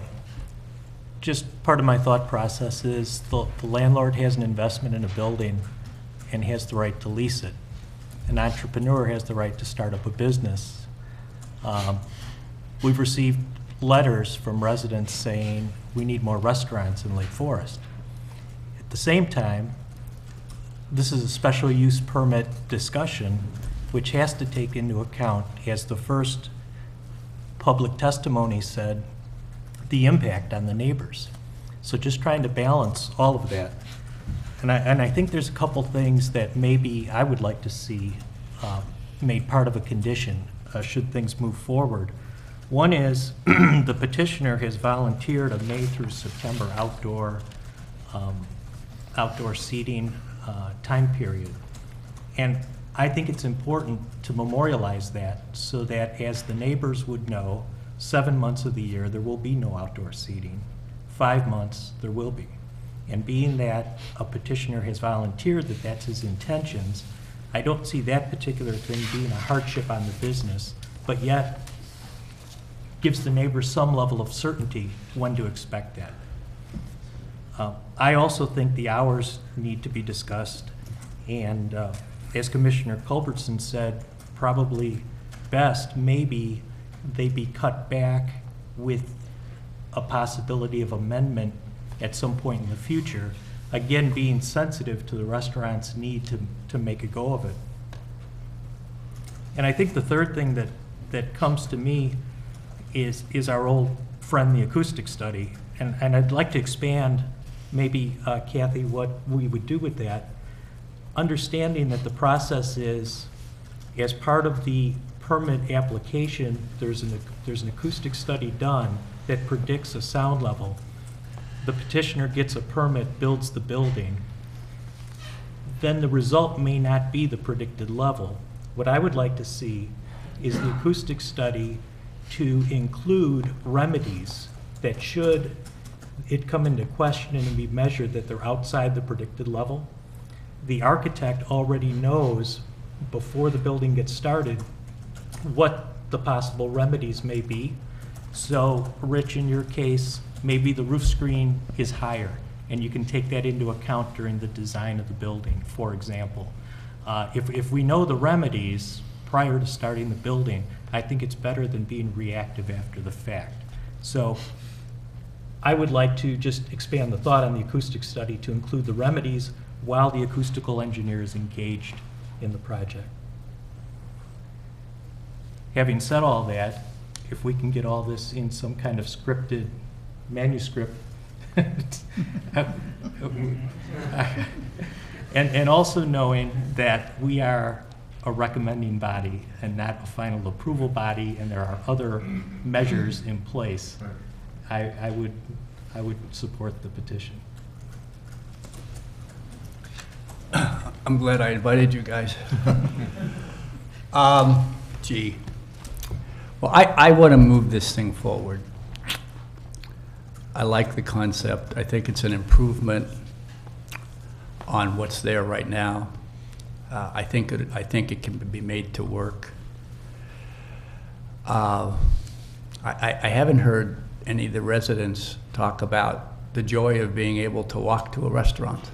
Just part of my thought process is the landlord has an investment in a building and has the right to lease it. An entrepreneur has the right to start up a business. We've received letters from residents saying we need more restaurants in Lake Forest. At the same time, this is a special use permit discussion which has to take into account, as the first public testimony said, the impact on the neighbors. So just trying to balance all of that. And I think there's a couple things that maybe I would like to see made part of a condition should things move forward. One is the petitioner has volunteered a May through September outdoor seating time period. And I think it's important to memorialize that so that as the neighbors would know, 7 months of the year there will be no outdoor seating. 5 months there will be. And being that a petitioner has volunteered that that's his intentions, I don't see that particular thing being a hardship on the business, but yet gives the neighbors some level of certainty when to expect that. I also think the hours need to be discussed, and as Commissioner Culbertson said, probably best, maybe they be cut back with a possibility of amendment at some point in the future, again being sensitive to the restaurant's need to make a go of it. And I think the third thing that comes to me is our old friend, the acoustic study. And I'd like to expand, maybe, Kathy, what we would do with that, understanding that the process is, as part of the permit application, there's an acoustic study done that predicts a sound level. The petitioner gets a permit, builds the building, then the result may not be the predicted level. What I would like to see is the acoustic study to include remedies that, should it come into question and be measured that they're outside the predicted level, the architect already knows before the building gets started what the possible remedies may be. So, Rich, in your case, maybe the roof screen is higher, and you can take that into account during the design of the building, for example. If we know the remedies prior to starting the building, I think it's better than being reactive after the fact. So I would like to just expand the thought on the acoustic study to include the remedies while the acoustical engineer is engaged in the project. Having said all that, if we can get all this in some kind of scripted manuscript, and also knowing that we are a recommending body and not a final approval body, and there are other measures in place, I would support the petition. I'm glad I invited you guys. Gee. Well, I want to move this thing forward. I like the concept. I think it's an improvement on what's there right now. I think it can be made to work. I haven't heard any of the residents talk about the joy of being able to walk to a restaurant.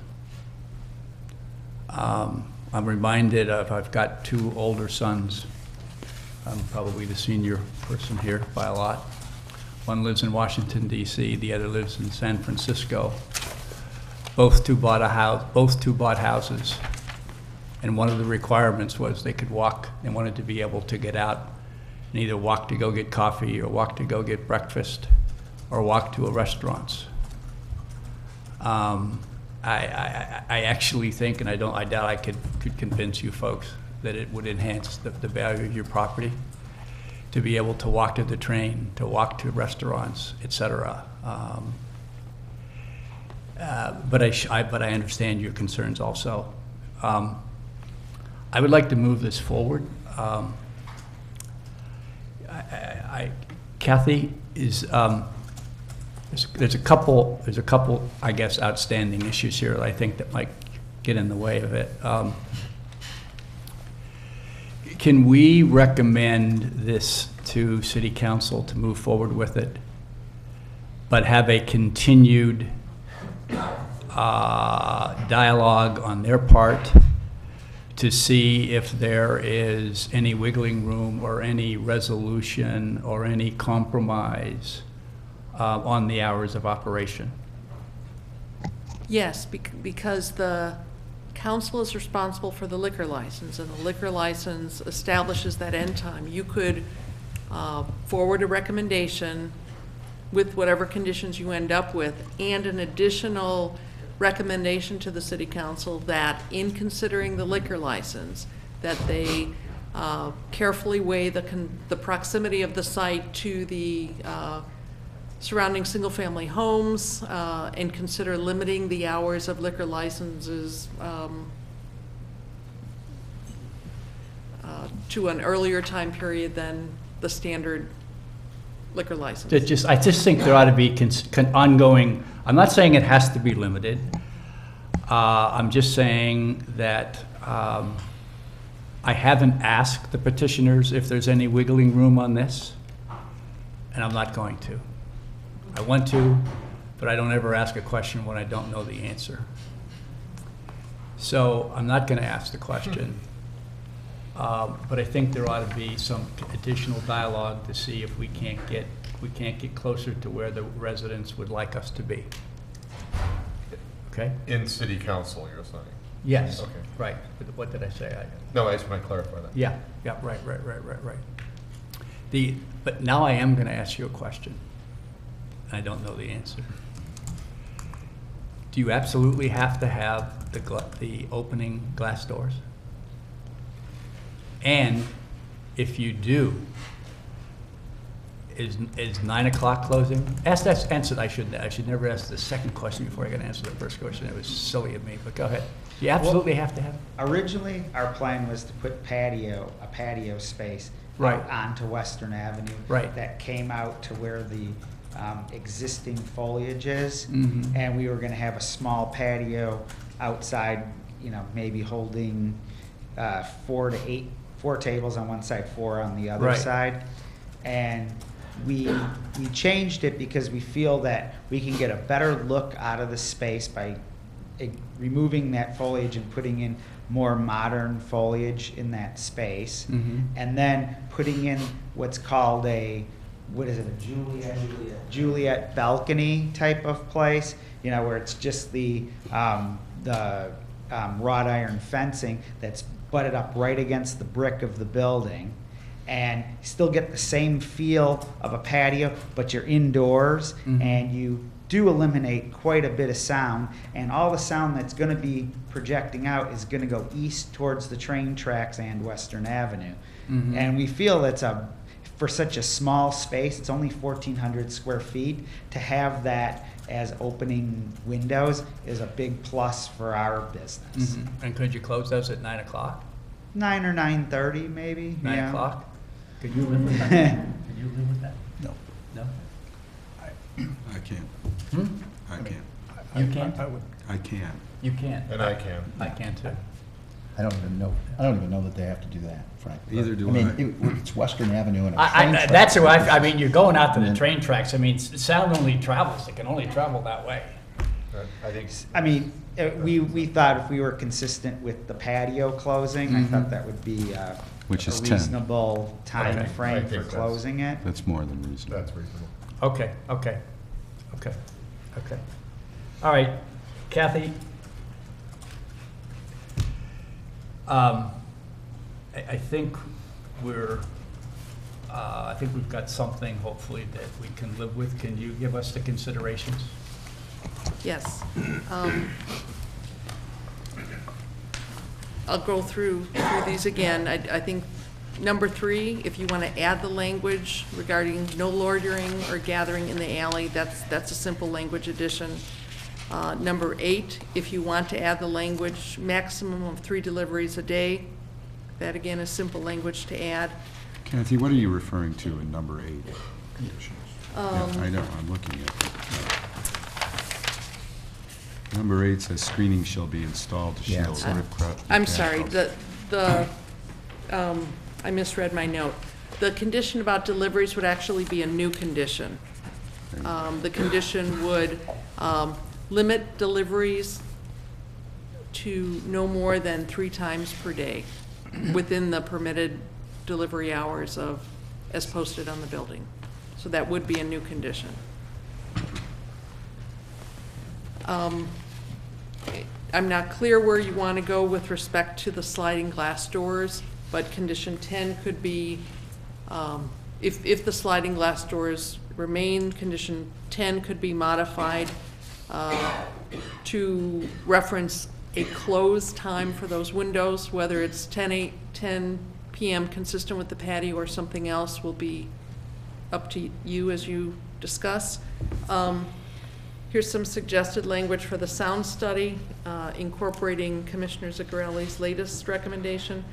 I'm reminded of, I've got two older sons. I'm probably the senior person here by a lot. One lives in Washington, D.C., the other lives in San Francisco. Both two bought houses. And one of the requirements was they could walk. They wanted to be able to get out and either walk to go get coffee or walk to go get breakfast or walk to a restaurant. I actually think, and I doubt I could convince you folks that it would enhance the value of your property to be able to walk to the train, to walk to restaurants, et cetera. But I understand your concerns also. I would like to move this forward. Kathy, there's a couple, I guess, outstanding issues here that I think that might get in the way of it. Can we recommend this to City Council to move forward with it, but have a continued dialogue on their part to see if there is any wiggling room or any resolution or any compromise on the hours of operation? Yes, because the council is responsible for the liquor license, and the liquor license establishes that end time. You could forward a recommendation with whatever conditions you end up with, and an additional recommendation to the city council that in considering the liquor license, that they carefully weigh the proximity of the site to the surrounding single-family homes, and consider limiting the hours of liquor licenses to an earlier time period than the standard liquor license. I just think there ought to be ongoing. I'm not saying it has to be limited. I'm just saying that I haven't asked the petitioners if there's any wiggling room on this, and I'm not going to. I want to, but I don't ever ask a question when I don't know the answer. So I'm not going to ask the question. But I think there ought to be some additional dialogue to see if we can't get closer to where the residents would like us to be. Okay? In City Council, you're saying? Yes. Okay. Right. What did I say? No, I just want to clarify that. Yeah. Yeah. Right. But now I am going to ask you a question. I don't know the answer. Do you absolutely have to have the opening glass doors? And if you do, is 9 o'clock closing? Answer that. I should never ask the second question before I can answer the first question. It was silly of me, but go ahead. You absolutely have to have it? Originally, our plan was to put a patio space right onto Western Avenue. Right. That came out to where the existing foliage is, Mm-hmm. and we were going to have a small patio outside, maybe holding 4 tables on one side, 4 on the other Right. side. And we changed it because we feel that we can get a better look out of the space by removing that foliage and putting in more modern foliage in that space, and then putting in what's called a Juliet balcony type of place, where it's just the wrought iron fencing that's butted up right against the brick of the building, and you still get the same feel of a patio, but you're indoors, and you do eliminate quite a bit of sound, and all the sound that's going to be projecting out is going to go east towards the train tracks and Western Avenue. And we feel that's for such a small space, it's only 1,400 square feet, to have that as opening windows is a big plus for our business. And could you close those at 9 o'clock? 9 or 9:30 maybe. 9 yeah. o'clock? Could you live with that? Could you live with that? No. No? I can't. I can't. You can't? I can. You can't? And I can. I can too. I don't even know that they have to do that, frankly. Either do It's Western Avenue and a train track. That's who I mean, you're going out to the train tracks. I mean, sound only travels. It can only travel that way. We thought if we were consistent with the patio closing, I thought that would be Which is a 10. reasonable time Okay. frame for closing it. That's more than reasonable. That's reasonable. Okay. All right, Kathy. I think I think we've got something, hopefully, that we can live with. Can you give us the considerations? Yes. I'll go through these again. I think number 3, if you want to add the language regarding no loitering or gathering in the alley, that's a simple language addition. Number 8, if you want to add the language maximum of 3 deliveries a day, that again is simple language to add. Kathy, what are you referring to in number 8? I know, I'm looking at it. Number 8 says screening shall be installed to shield I'm sorry, I misread my note. The condition about deliveries would actually be a new condition. The condition would limit deliveries to no more than 3 times per day within the permitted delivery hours as posted on the building. So that would be a new condition. I'm not clear where you want to go with respect to the sliding glass doors, but condition 10 could be, if the sliding glass doors remain, condition 10 could be modified to reference a close time for those windows, whether it's 10 p.m. consistent with the patio or something else will be up to you as you discuss. Here's some suggested language for the sound study, incorporating Commissioner Zuccarelli's latest recommendation.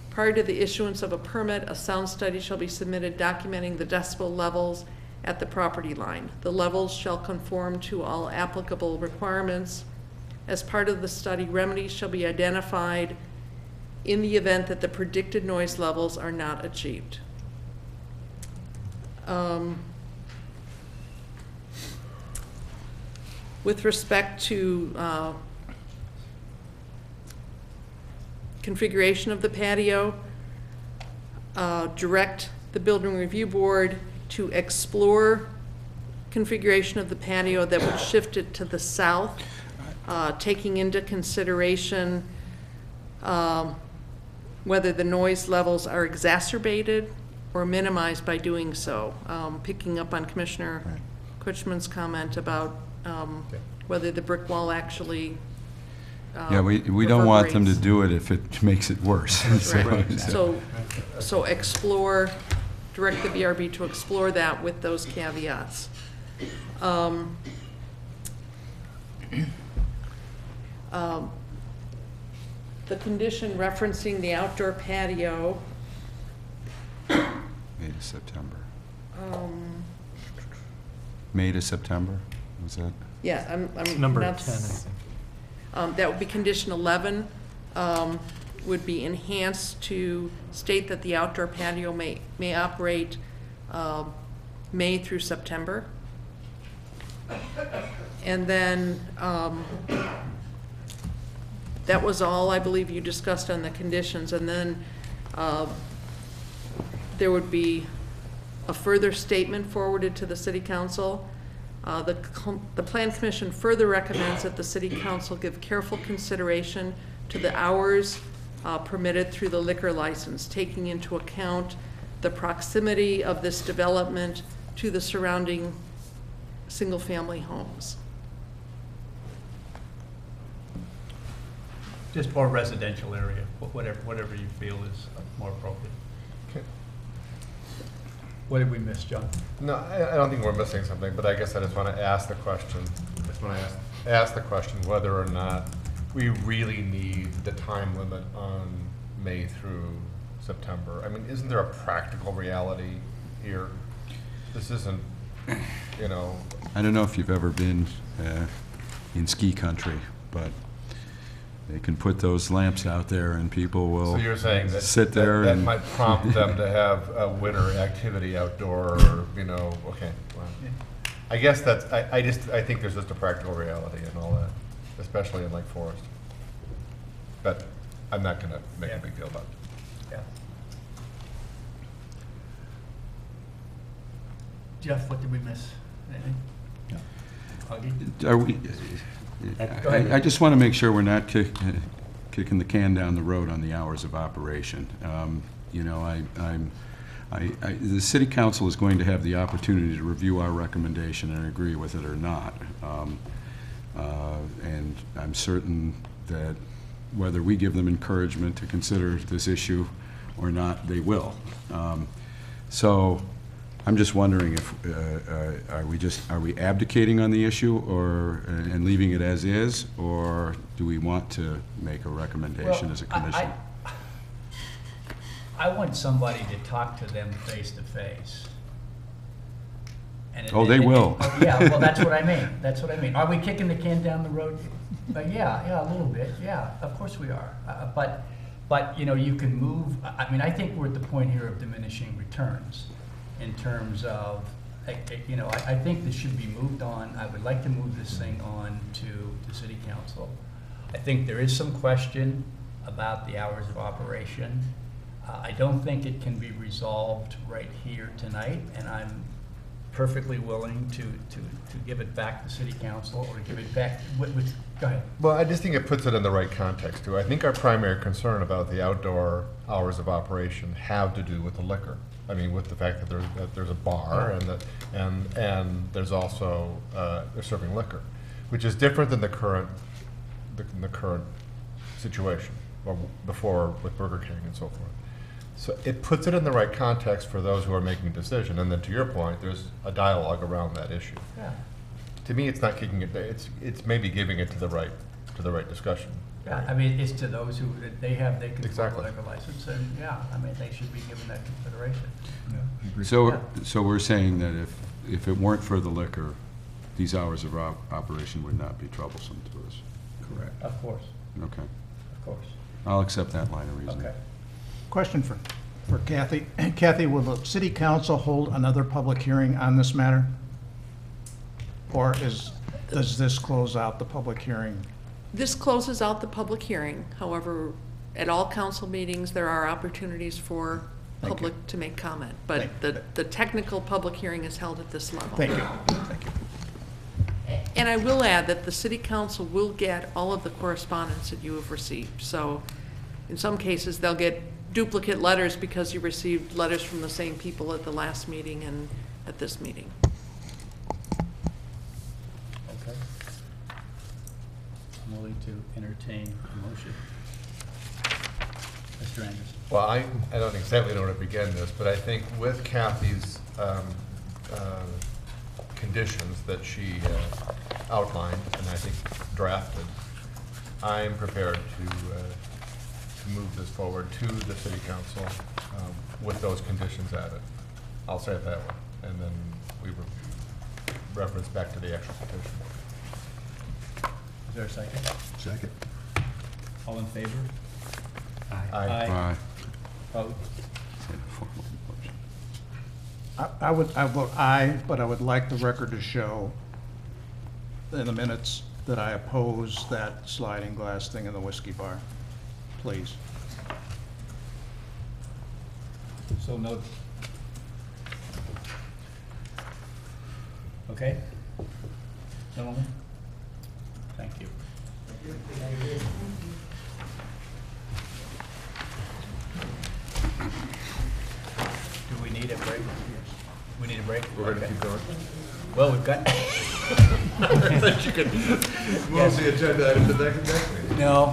Prior to the issuance of a permit, a sound study shall be submitted documenting the decibel levels at the property line. The levels shall conform to all applicable requirements. As part of the study, remedies shall be identified in the event that the predicted noise levels are not achieved. With respect to configuration of the patio, direct the Building Review Board to explore configuration of the patio that would shift it to the south, taking into consideration whether the noise levels are exacerbated or minimized by doing so. Picking up on Commissioner Kutchman's comment about whether the brick wall actually Yeah, we don't want them to do it if it makes it worse. Right. So explore, direct the BRB to explore that with those caveats. The condition referencing the outdoor patio. May to September. May to September, was that? Yeah, I'm Number not 10, I think. That would be condition 11, would be enhanced to state that the outdoor patio may operate May through September. And then That was all I believe you discussed on the conditions, and then there would be a further statement forwarded to the city council. The Plan Commission further recommends that the city council give careful consideration to the hours permitted through the liquor license, taking into account the proximity of this development to the surrounding single-family homes. Just more residential area, whatever you feel is more appropriate. Okay. What did we miss, John? No, I don't think we're missing something, but I guess I just want to ask the question. I just want to ask the question whether or not we really need the time limit on May through September. I mean, isn't there a practical reality here? This isn't, you know. I don't know if you've ever been in ski country, but they can put those lamps out there and people will So you're saying that sit there that and might prompt them to have a winter activity outdoor, or, you know, okay. Well, I guess that's, I think there's just a practical reality in all that, especially in Lake Forest. But I'm not gonna make a big deal about it. Yeah. Jeff, what did we miss? Anything? No. Are we, Go ahead. I just want to make sure we're not kicking the can down the road on the hours of operation. You know, the city council is going to have the opportunity to review our recommendation and agree with it or not. And I'm certain that whether we give them encouragement to consider this issue or not, they will. So I'm just wondering if, are we abdicating on the issue or, and leaving it as is, or do we want to make a recommendation as a commission? I want somebody to talk to them face to face. Oh, they will. Yeah, well, that's what I mean. That's what I mean. Are we kicking the can down the road? Yeah, a little bit. Yeah, of course we are. But you know, you can move. I mean, I think we're at the point here of diminishing returns in terms of, you know, I think this should be moved on. I would like to move this thing on to the city council. I think there is some question about the hours of operation. I don't think it can be resolved right here tonight, and I'm perfectly willing to give it back to city council or give it back with go ahead. Well, I just think it puts it in the right context too. I think our primary concern about the outdoor hours of operation have to do with the liquor. I mean, with the fact that there's a bar and there's also they're serving liquor, which is different than the current situation, or before with Burger King and so forth. So it puts it in the right context for those who are making a decision. And then to your point, there's a dialogue around that issue. Yeah. To me, it's not kicking it. It's maybe giving it to the right discussion. Yeah, I mean, it's to those who they can Exactly. liquor license, and yeah, I mean, they should be given that consideration. So we're saying that if it weren't for the liquor, these hours of operation would not be troublesome to us. Correct. Of course, Okay. of course. I'll accept that line of reasoning. Okay. Question for Kathy. Kathy, will the city council hold another public hearing on this matter? Or does this close out the public hearing? This closes out the public hearing. However, at all council meetings, there are opportunities for public to make comment. But the technical public hearing is held at this level. Thank you. Thank you. And I will add that the city council will get all of the correspondence that you have received. So in some cases, they'll get duplicate letters because you received letters from the same people at the last meeting and at this meeting. Okay. I'm willing to entertain a motion. Mr. Anderson. Well, I don't exactly know where to begin this, but I think with Kathy's conditions that she outlined and I think drafted, I'm prepared to move this forward to the city council with those conditions added. I'll say it that way, and then we reference back to the actual petition. Is there a second? Second. All in favor? Aye. Aye. Opposed? I vote aye, but I would like the record to show in the minutes that I oppose that sliding glass thing in the whiskey bar, please. So no. Okay? Gentlemen? Thank you. Do we need a break? We need a break? We're gonna keep going. Well, we've got. I thought you could move the agenda item to next meeting. No,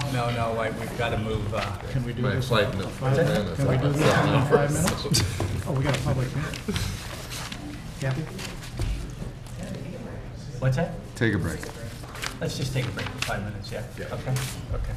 we've got to move. Can we do My this? flight in minutes. 5 minutes? Can we do this in 5 minutes? Oh, we got a public hearing. Kathy? What's that? Take a break. Let's just take a break for 5 minutes, yeah? Yeah. Okay, okay.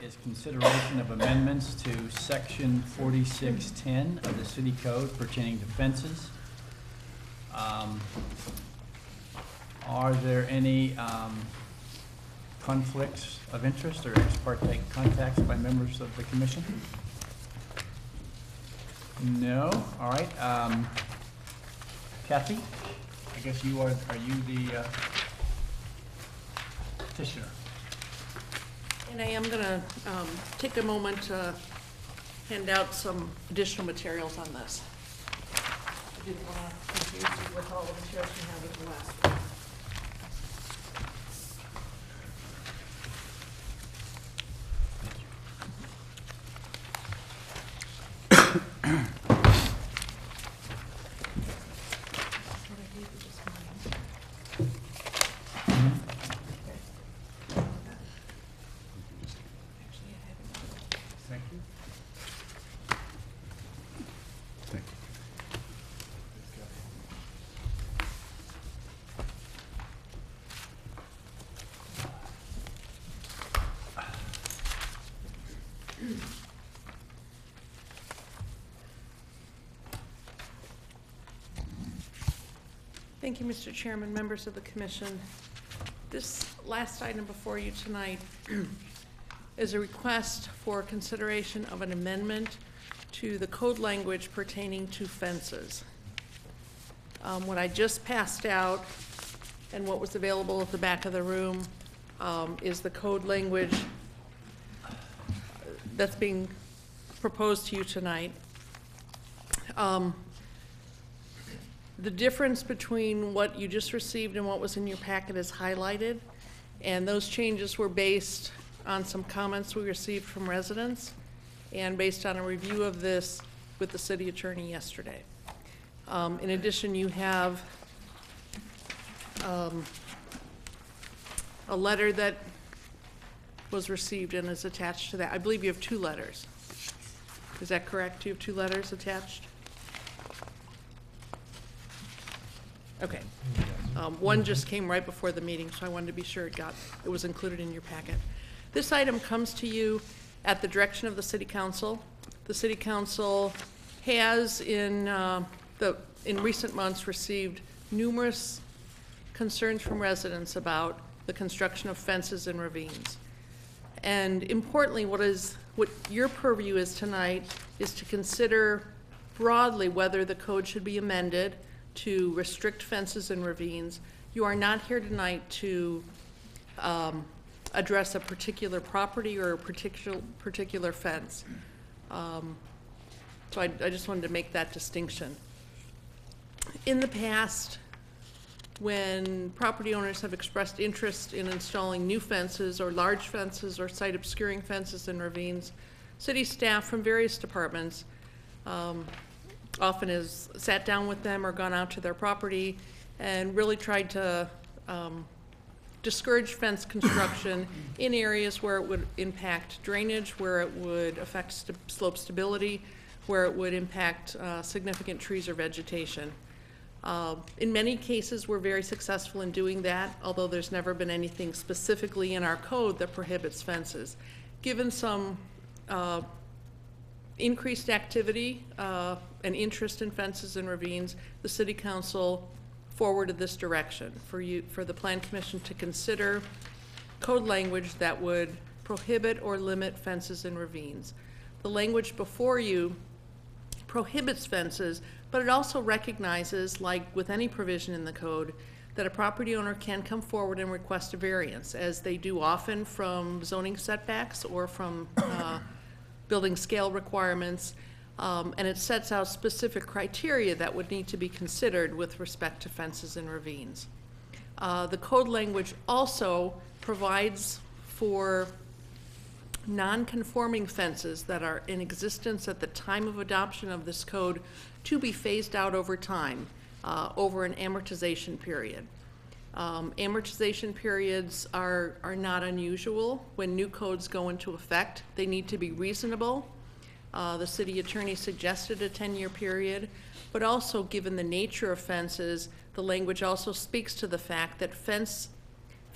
is consideration of amendments to section 4610 of the city code pertaining to fences. Are there any conflicts of interest or ex parte contacts by members of the commission? No. All right. Kathy, I guess you are you the petitioner? And I am going to take a moment to hand out some additional materials on this. I didn't want to confuse you with all the materials you have as well. Thank you. Thank you. Thank you, Mr. Chairman, members of the commission. This last item before you tonight is a request for consideration of an amendment to the code language pertaining to fences. What I just passed out and what was available at the back of the room is the code language that's being proposed to you tonight. The difference between what you just received and what was in your packet is highlighted, and those changes were based on some comments we received from residents and based on a review of this with the city attorney yesterday. In addition, you have a letter that was received and is attached to that. I believe you have 2 letters. Is that correct? You have 2 letters attached? Okay. One just came right before the meeting, so I wanted to be sure it was included in your packet. This item comes to you at the direction of the City Council. The City Council has in recent months received numerous concerns from residents about the construction of fences and ravines. And importantly, what your purview is tonight is to consider broadly whether the code should be amended to restrict fences and ravines. You are not here tonight to address a particular property or a particular fence. So I just wanted to make that distinction. In the past, when property owners have expressed interest in installing new fences or large fences or site obscuring fences and ravines, city staff from various departments often has sat down with them or gone out to their property and really tried to discourage fence construction in areas where it would impact drainage, where it would affect slope stability, where it would impact significant trees or vegetation. In many cases, we're very successful in doing that, although there's never been anything specifically in our code that prohibits fences. Given some increased activity and interest in fences and ravines, the City Council forwarded this direction for the Plan Commission to consider code language that would prohibit or limit fences and ravines. The language before you prohibits fences, but it also recognizes, like with any provision in the code, that a property owner can come forward and request a variance, as they do often from zoning setbacks or from building scale requirements, and it sets out specific criteria that would need to be considered with respect to fences and ravines. The code language also provides for non-conforming fences that are in existence at the time of adoption of this code to be phased out over time, over an amortization period. Amortization periods are not unusual when new codes go into effect. They need to be reasonable. The city attorney suggested a 10-year period, but also given the nature of fences, the language also speaks to the fact that fence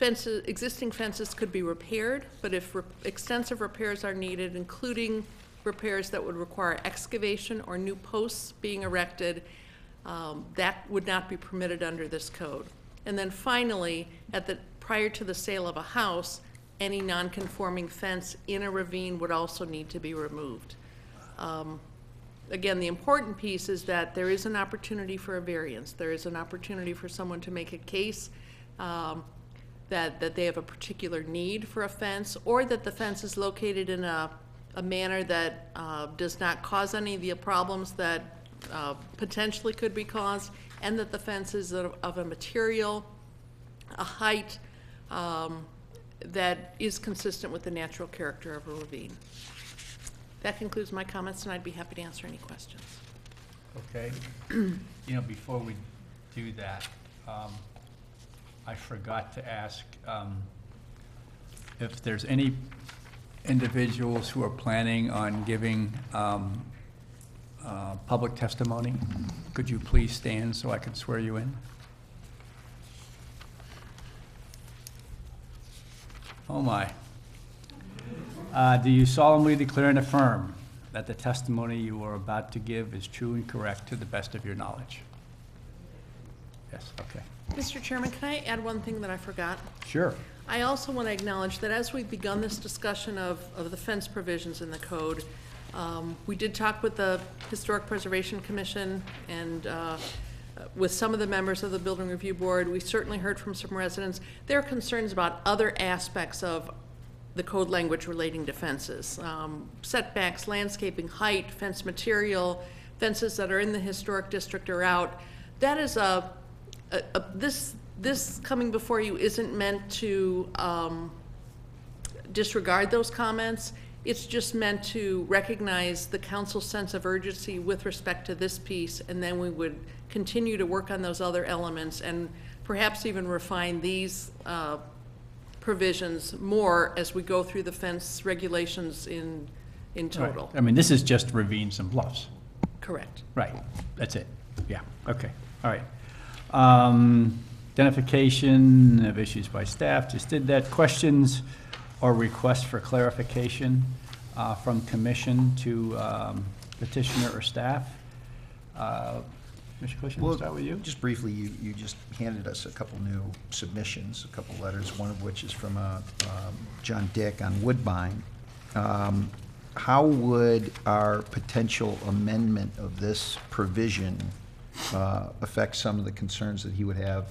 existing fences could be repaired, but if extensive repairs are needed, including repairs that would require excavation or new posts being erected, that would not be permitted under this code. And then finally, prior to the sale of a house, any non-conforming fence in a ravine would also need to be removed. Again, the important piece is that there is an opportunity for a variance. There is an opportunity for someone to make a case that they have a particular need for a fence, or that the fence is located in a manner that does not cause any of the problems that potentially could be caused, and that the fence is of a material, a height that is consistent with the natural character of a ravine. That concludes my comments, and I'd be happy to answer any questions. Okay. Before we do that, I forgot to ask if there's any individuals who are planning on giving public testimony. Could you please stand so I can swear you in? Oh, my. Do you solemnly declare and affirm that the testimony you are about to give is true and correct to the best of your knowledge? Yes, okay. Mr. Chairman, can I add one thing that I forgot? Sure. I also want to acknowledge that as we've begun this discussion of the fence provisions in the code, we did talk with the Historic Preservation Commission and with some of the members of the Building Review Board. We certainly heard from some residents. There are concerns about other aspects of the code language relating to fences. Setbacks, landscaping, height, fence material, fences that are in the historic district or out. That is this coming before you isn't meant to disregard those comments. It's just meant to recognize the council's sense of urgency with respect to this piece, and then we would continue to work on those other elements and perhaps even refine these provisions more as we go through the fence regulations in total. Right. I mean, this is just ravines and bluffs. Correct. Right, that's it. Yeah, okay, all right. Identification of issues by staff, just did that. Questions or requests for clarification from commission to petitioner or staff? Mr. Cushing, we'll start with you. Just briefly, you just handed us a couple new submissions, a couple letters, one of which is from John Dick on Woodbine. How would our potential amendment of this provision affect some of the concerns that he would have,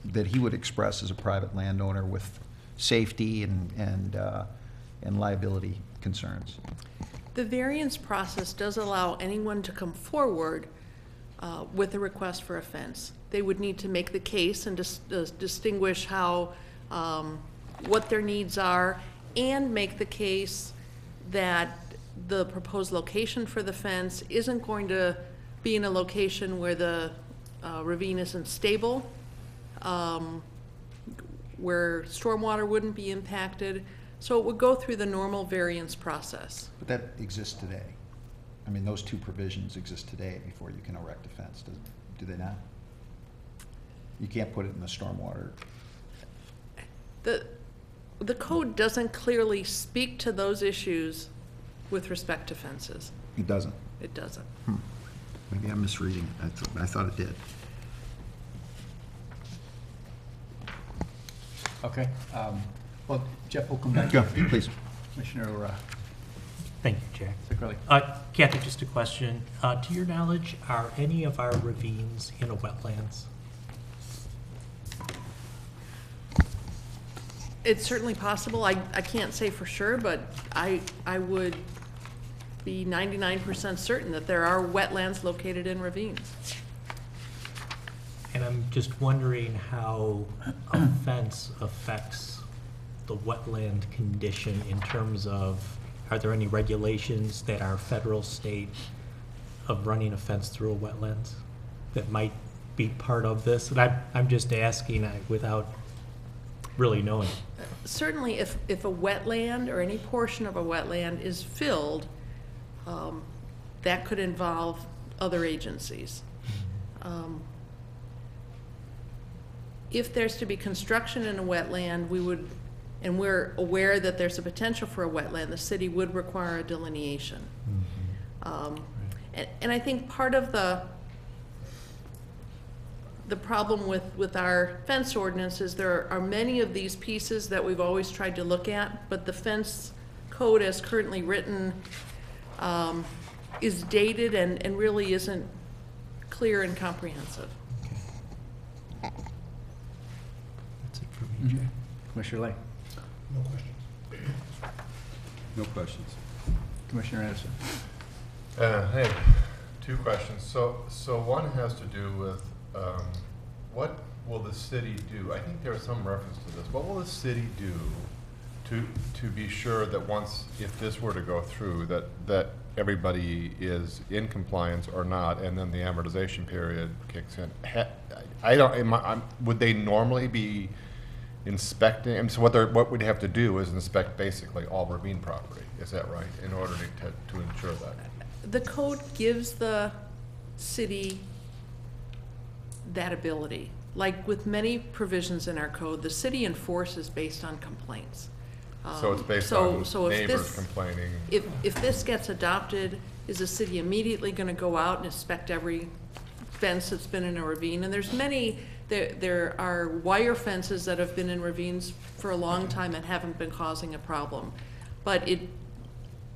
that he would express as a private landowner with safety and liability concerns? The variance process does allow anyone to come forward with a request for a fence. They would need to make the case and distinguish how, what their needs are, and make the case that the proposed location for the fence isn't going to be in a location where the ravine isn't stable, where stormwater wouldn't be impacted. So it would go through the normal variance process. But that exists today. I mean, those two provisions exist today before you can erect a fence, do they not? You can't put it in the stormwater. The code doesn't clearly speak to those issues with respect to fences. It doesn't? It doesn't. Maybe I'm misreading it. I thought it did. Okay. Well, Jeff will come back. Go, please. Commissioner. Thank you, Jack. Kathy, just a question. To your knowledge, are any of our ravines in a wetlands? It's certainly possible. I can't say for sure, but I would be 99% certain that there are wetlands located in ravines. And I'm just wondering how a fence affects the wetland condition in terms of, are there any regulations that are federal, state, of running a fence through a wetlands that might be part of this? And I'm just asking without really knowing. Certainly, if a wetland or any portion of a wetland is filled, that could involve other agencies. If there's to be construction in a wetland, we would, and we're aware that there's a potential for a wetland, the city would require a delineation. And I think part of the problem with our fence ordinance is there are many of these pieces that we've always tried to look at, but the fence code as currently written is dated and really isn't clear and comprehensive. That's it for me, Jack. Commissioner Lay? No questions. No questions. Commissioner Anderson? Hey, two questions. So one has to do with what will the city do? I think there was some reference to this. What will the city do to be sure that once, if this were to go through, that everybody is in compliance or not, and then the amortization period kicks in? Would they normally be inspecting? And so what we'd have to do is inspect basically all ravine property. Is that right? In order to ensure that. The code gives the city that ability. Like with many provisions in our code, the city enforces based on complaints. So it's based on neighbors complaining? If this gets adopted, is the city immediately going to go out and inspect every fence that's been in a ravine? And there's many, there are wire fences that have been in ravines for a long time and haven't been causing a problem. But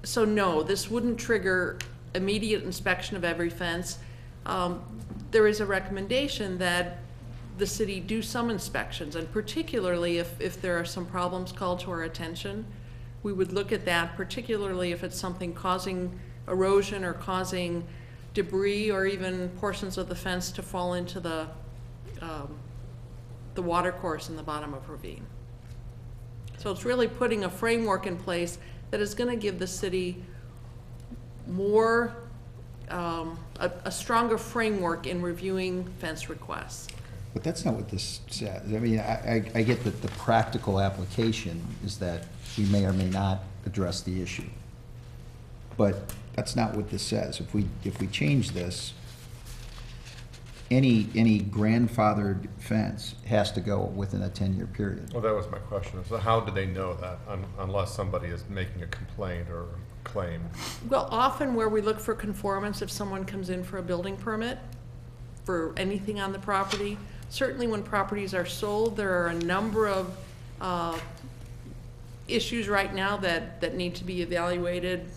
so no, this wouldn't trigger immediate inspection of every fence. There is a recommendation that the city do some inspections, and particularly if there are some problems called to our attention, we would look at that, particularly if it's something causing erosion or causing debris or even portions of the fence to fall into the water course in the bottom of a ravine. So it's really putting a framework in place that is going to give the city more, a stronger framework in reviewing fence requests. But that's not what this says. I mean, I get that the practical application is that we may or may not address the issue. But that's not what this says. If we change this, any grandfathered fence has to go within a 10-year period. Well, that was my question. So how do they know that unless somebody is making a complaint or claim? Well, often where we look for conformance, if someone comes in for a building permit for anything on the property, certainly when properties are sold, there are a number of issues right now that need to be evaluated.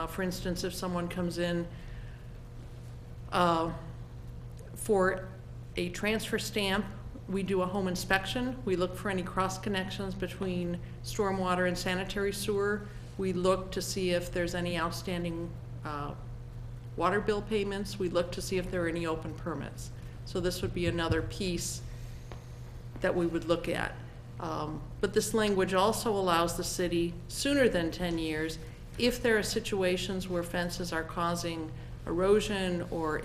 For instance, if someone comes in for a transfer stamp, we do a home inspection. We look for any cross connections between stormwater and sanitary sewer. We look to see if there's any outstanding water bill payments. We look to see if there are any open permits. So this would be another piece that we would look at. But this language also allows the city, sooner than 10 years, if there are situations where fences are causing erosion or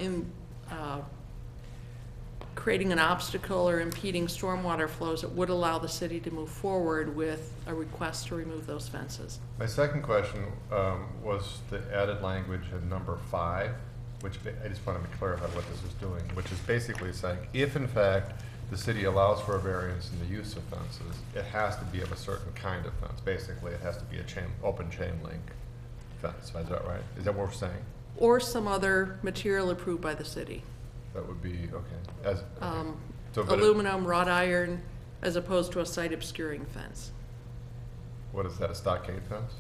creating an obstacle or impeding stormwater flows, it would allow the city to move forward with a request to remove those fences. My second question was the added language in number 5, which I just wanted to clarify what this is doing, which is basically saying if in fact the city allows for a variance in the use of fences, it has to be of a certain kind of fence. Basically, it has to be a open chain link fence. Is that right? Is that what we're saying? Or some other material approved by the city. That would be, okay. Aluminum, wrought iron, as opposed to a site obscuring fence. What is that, a stockade fence?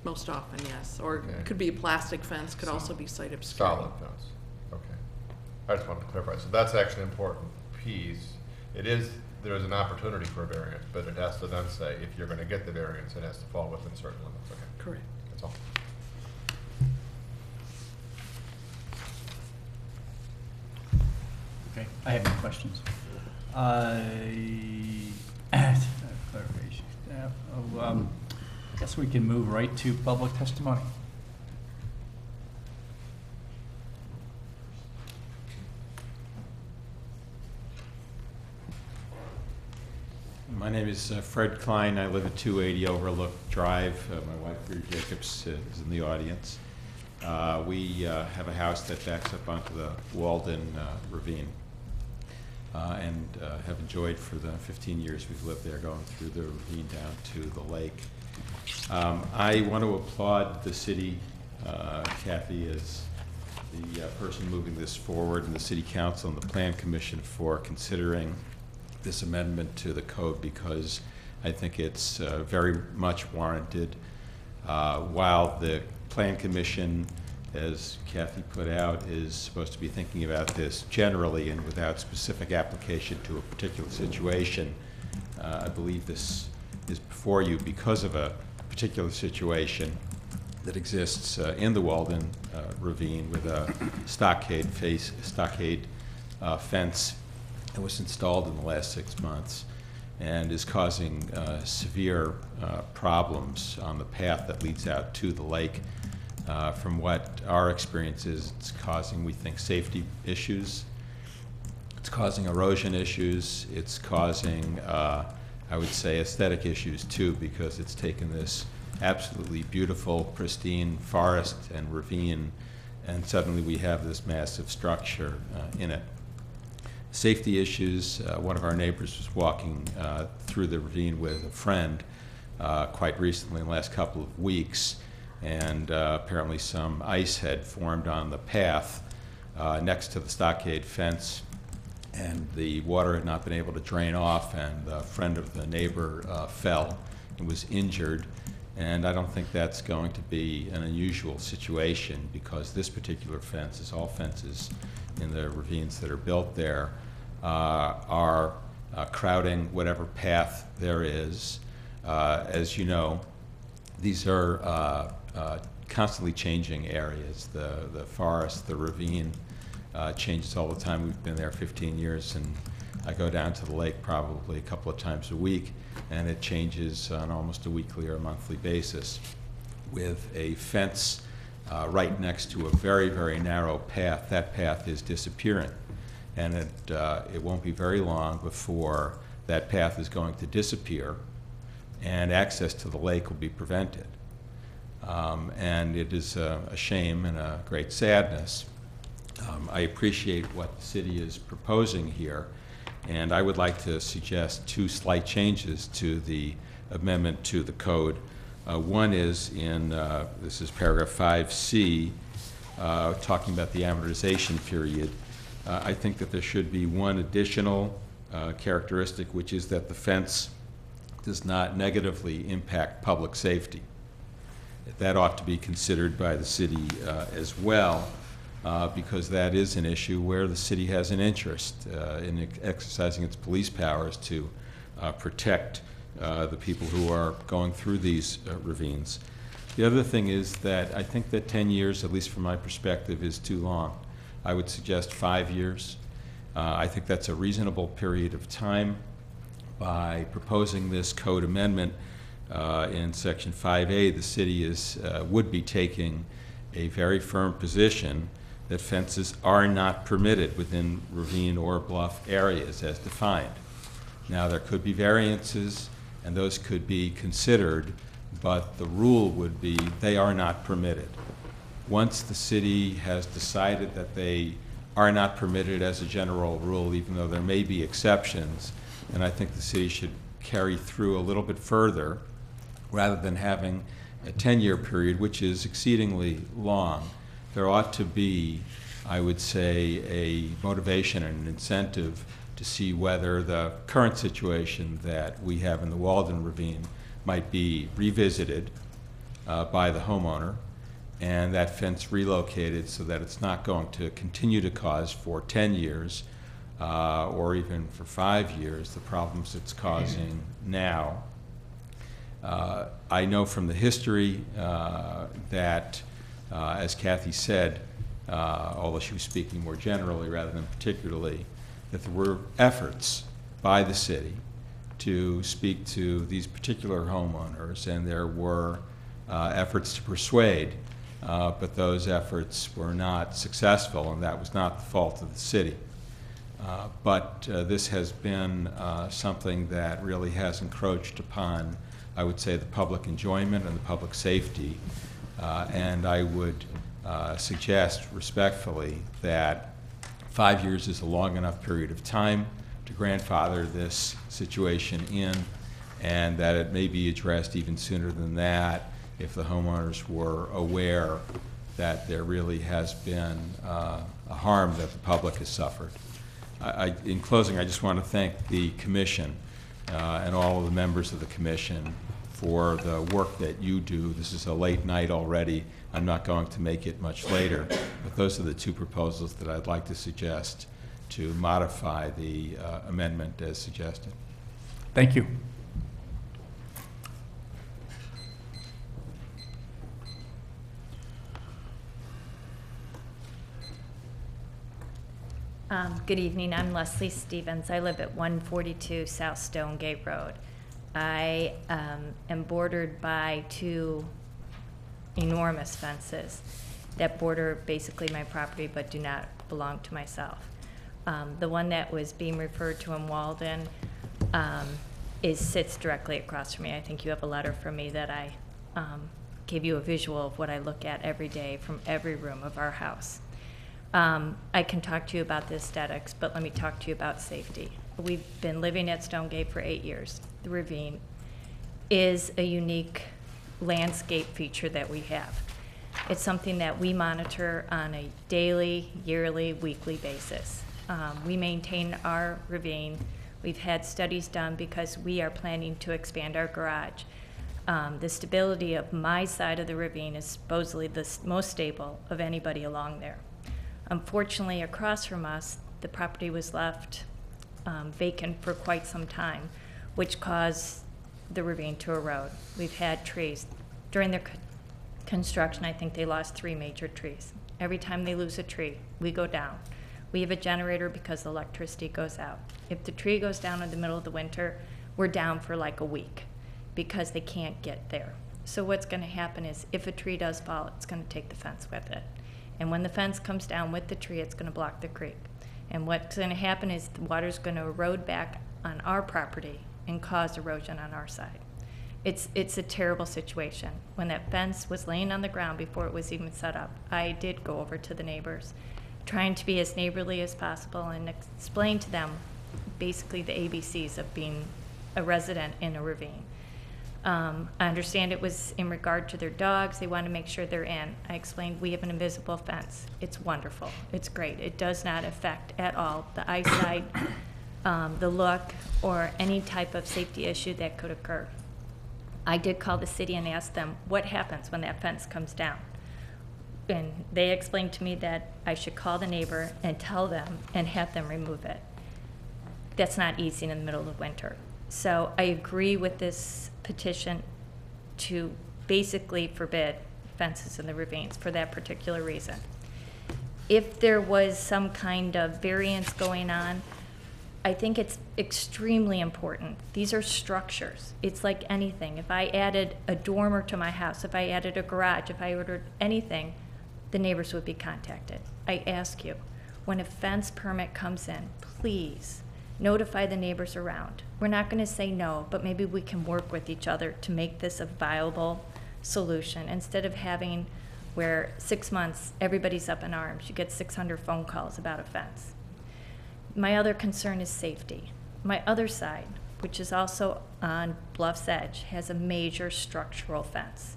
Most often, yes. Or it could be a plastic fence, could also be site obscuring. Solid fence, okay. I just wanted to clarify. So that's actually an important piece. There is an opportunity for a variance, but it has to then say if you're going to get the variance, it has to fall within certain limits. Okay. Correct. That's all. Okay, I have no questions. Clarification. I guess we can move right to public testimony. My name is Fred Klein. I live at 280 Overlook Drive. My wife, Bree Jacobs, is in the audience. We have a house that backs up onto the Walden Ravine. and have enjoyed for the 15 years we've lived there, going through the ravine down to the lake. I want to applaud the city, Kathy, as the person moving this forward, and the City Council and the Plan Commission for considering this amendment to the code, because I think it's very much warranted. While the Plan Commission, as Kathy put out, is supposed to be thinking about this generally and without specific application to a particular situation, I believe this is before you because of a particular situation that exists in the Walden Ravine with a stockade fence that was installed in the last 6 months and is causing severe problems on the path that leads out to the lake. From what our experience is, it's causing, we think, safety issues. It's causing erosion issues. It's causing, I would say, aesthetic issues too, because it's taken this absolutely beautiful, pristine forest and ravine, and suddenly we have this massive structure in it. Safety issues, one of our neighbors was walking through the ravine with a friend quite recently in the last couple of weeks, and apparently some ice had formed on the path next to the stockade fence, and the water had not been able to drain off, and a friend of the neighbor fell and was injured. And I don't think that's going to be an unusual situation, because this particular fence, as all fences in the ravines that are built there, are crowding whatever path there is. As you know, these are constantly changing areas. The forest, the ravine changes all the time. We've been there 15 years, and I go down to the lake probably a couple of times a week, and it changes on almost a weekly or a monthly basis, with a fence right next to a very, very narrow path. That path is disappearing, and it won't be very long before that path is going to disappear and access to the lake will be prevented. And it is a shame and a great sadness. I appreciate what the city is proposing here, and I would like to suggest two slight changes to the amendment to the code. One is in, this is paragraph 5C, talking about the amortization period. I think that there should be one additional characteristic, which is that the fence does not negatively impact public safety. That ought to be considered by the city as well, because that is an issue where the city has an interest in exercising its police powers to protect the people who are going through these ravines. The other thing is that I think that 10 years, at least from my perspective, is too long. I would suggest 5 years. I think that's a reasonable period of time. By proposing this code amendment in Section 5A, the city would be taking a very firm position that fences are not permitted within ravine or bluff areas as defined. Now, there could be variances, and those could be considered, but the rule would be they are not permitted. Once the city has decided that they are not permitted as a general rule, even though there may be exceptions, then I think the city should carry through a little bit further, rather than having a 10-year period, which is exceedingly long. There ought to be, I would say, a motivation and an incentive to see whether the current situation that we have in the Walden Ravine might be revisited by the homeowner, and that fence relocated so that it's not going to continue to cause for 10 years or even for 5 years the problems it's causing now. I know from the history that, as Kathy said, although she was speaking more generally rather than particularly, that there were efforts by the city to speak to these particular homeowners, and there were efforts to persuade, but those efforts were not successful, and that was not the fault of the city. But this has been something that really has encroached upon, I would say, the public enjoyment and the public safety, and I would suggest respectfully that 5 years is a long enough period of time. to grandfather this situation in, and that it may be addressed even sooner than that if the homeowners were aware that there really has been a harm that the public has suffered. In closing, I just want to thank the Commission and all of the members of the Commission for the work that you do. This is a late night already. I'm not going to make it much later, but those are the two proposals that I'd like to suggest to modify the amendment as suggested. Thank you. Good evening. I'm Leslie Stevens. I live at 142 South Stonegate Road. I am bordered by two enormous fences that border basically my property but do not belong to myself. The one that was being referred to in Walden sits directly across from me. I think you have a letter from me that I gave you a visual of what I look at every day from every room of our house. I can talk to you about the aesthetics, but let me talk to you about safety. We've been living at Stonegate for 8 years. The ravine is a unique landscape feature that we have. It's something that we monitor on a daily, yearly, weekly basis. We maintain our ravine. We've had studies done because we are planning to expand our garage. The stability of my side of the ravine is supposedly the most stable of anybody along there. Unfortunately, across from us, the property was left vacant for quite some time, which caused the ravine to erode. We've had trees. During their construction, I think they lost 3 major trees. Every time they lose a tree, we go down. We have a generator because the electricity goes out. If the tree goes down in the middle of the winter, we're down for like a week because they can't get there. So what's going to happen is if a tree does fall, it's going to take the fence with it. And when the fence comes down with the tree, it's going to block the creek. And what's going to happen is the water's going to erode back on our property and cause erosion on our side. It's a terrible situation. When that fence was laying on the ground before it was even set up, I did go over to the neighbors, trying to be as neighborly as possible and explain to them basically the ABCs of being a resident in a ravine. I understand it was in regard to their dogs. They want to make sure they're in. I explained we have an invisible fence. It's wonderful. It's great. It does not affect at all the eyesight, the look, or any type of safety issue that could occur. I did call the city and ask them what happens when that fence comes down. And they explained to me that I should call the neighbor and tell them and have them remove it. That's not easy in the middle of winter. So I agree with this petition to basically forbid fences in the ravines for that particular reason. If there was some kind of variance going on, I think it's extremely important. These are structures. It's like anything. If I added a dormer to my house, if I added a garage, if I ordered anything, the neighbors would be contacted. I ask you, when a fence permit comes in, please notify the neighbors around. We're not going to say no, but maybe we can work with each other to make this a viable solution instead of having where 6 months everybody's up in arms. You get 600 phone calls about a fence. My other concern is safety. My other side, which is also on Bluff's Edge, has a major structural fence.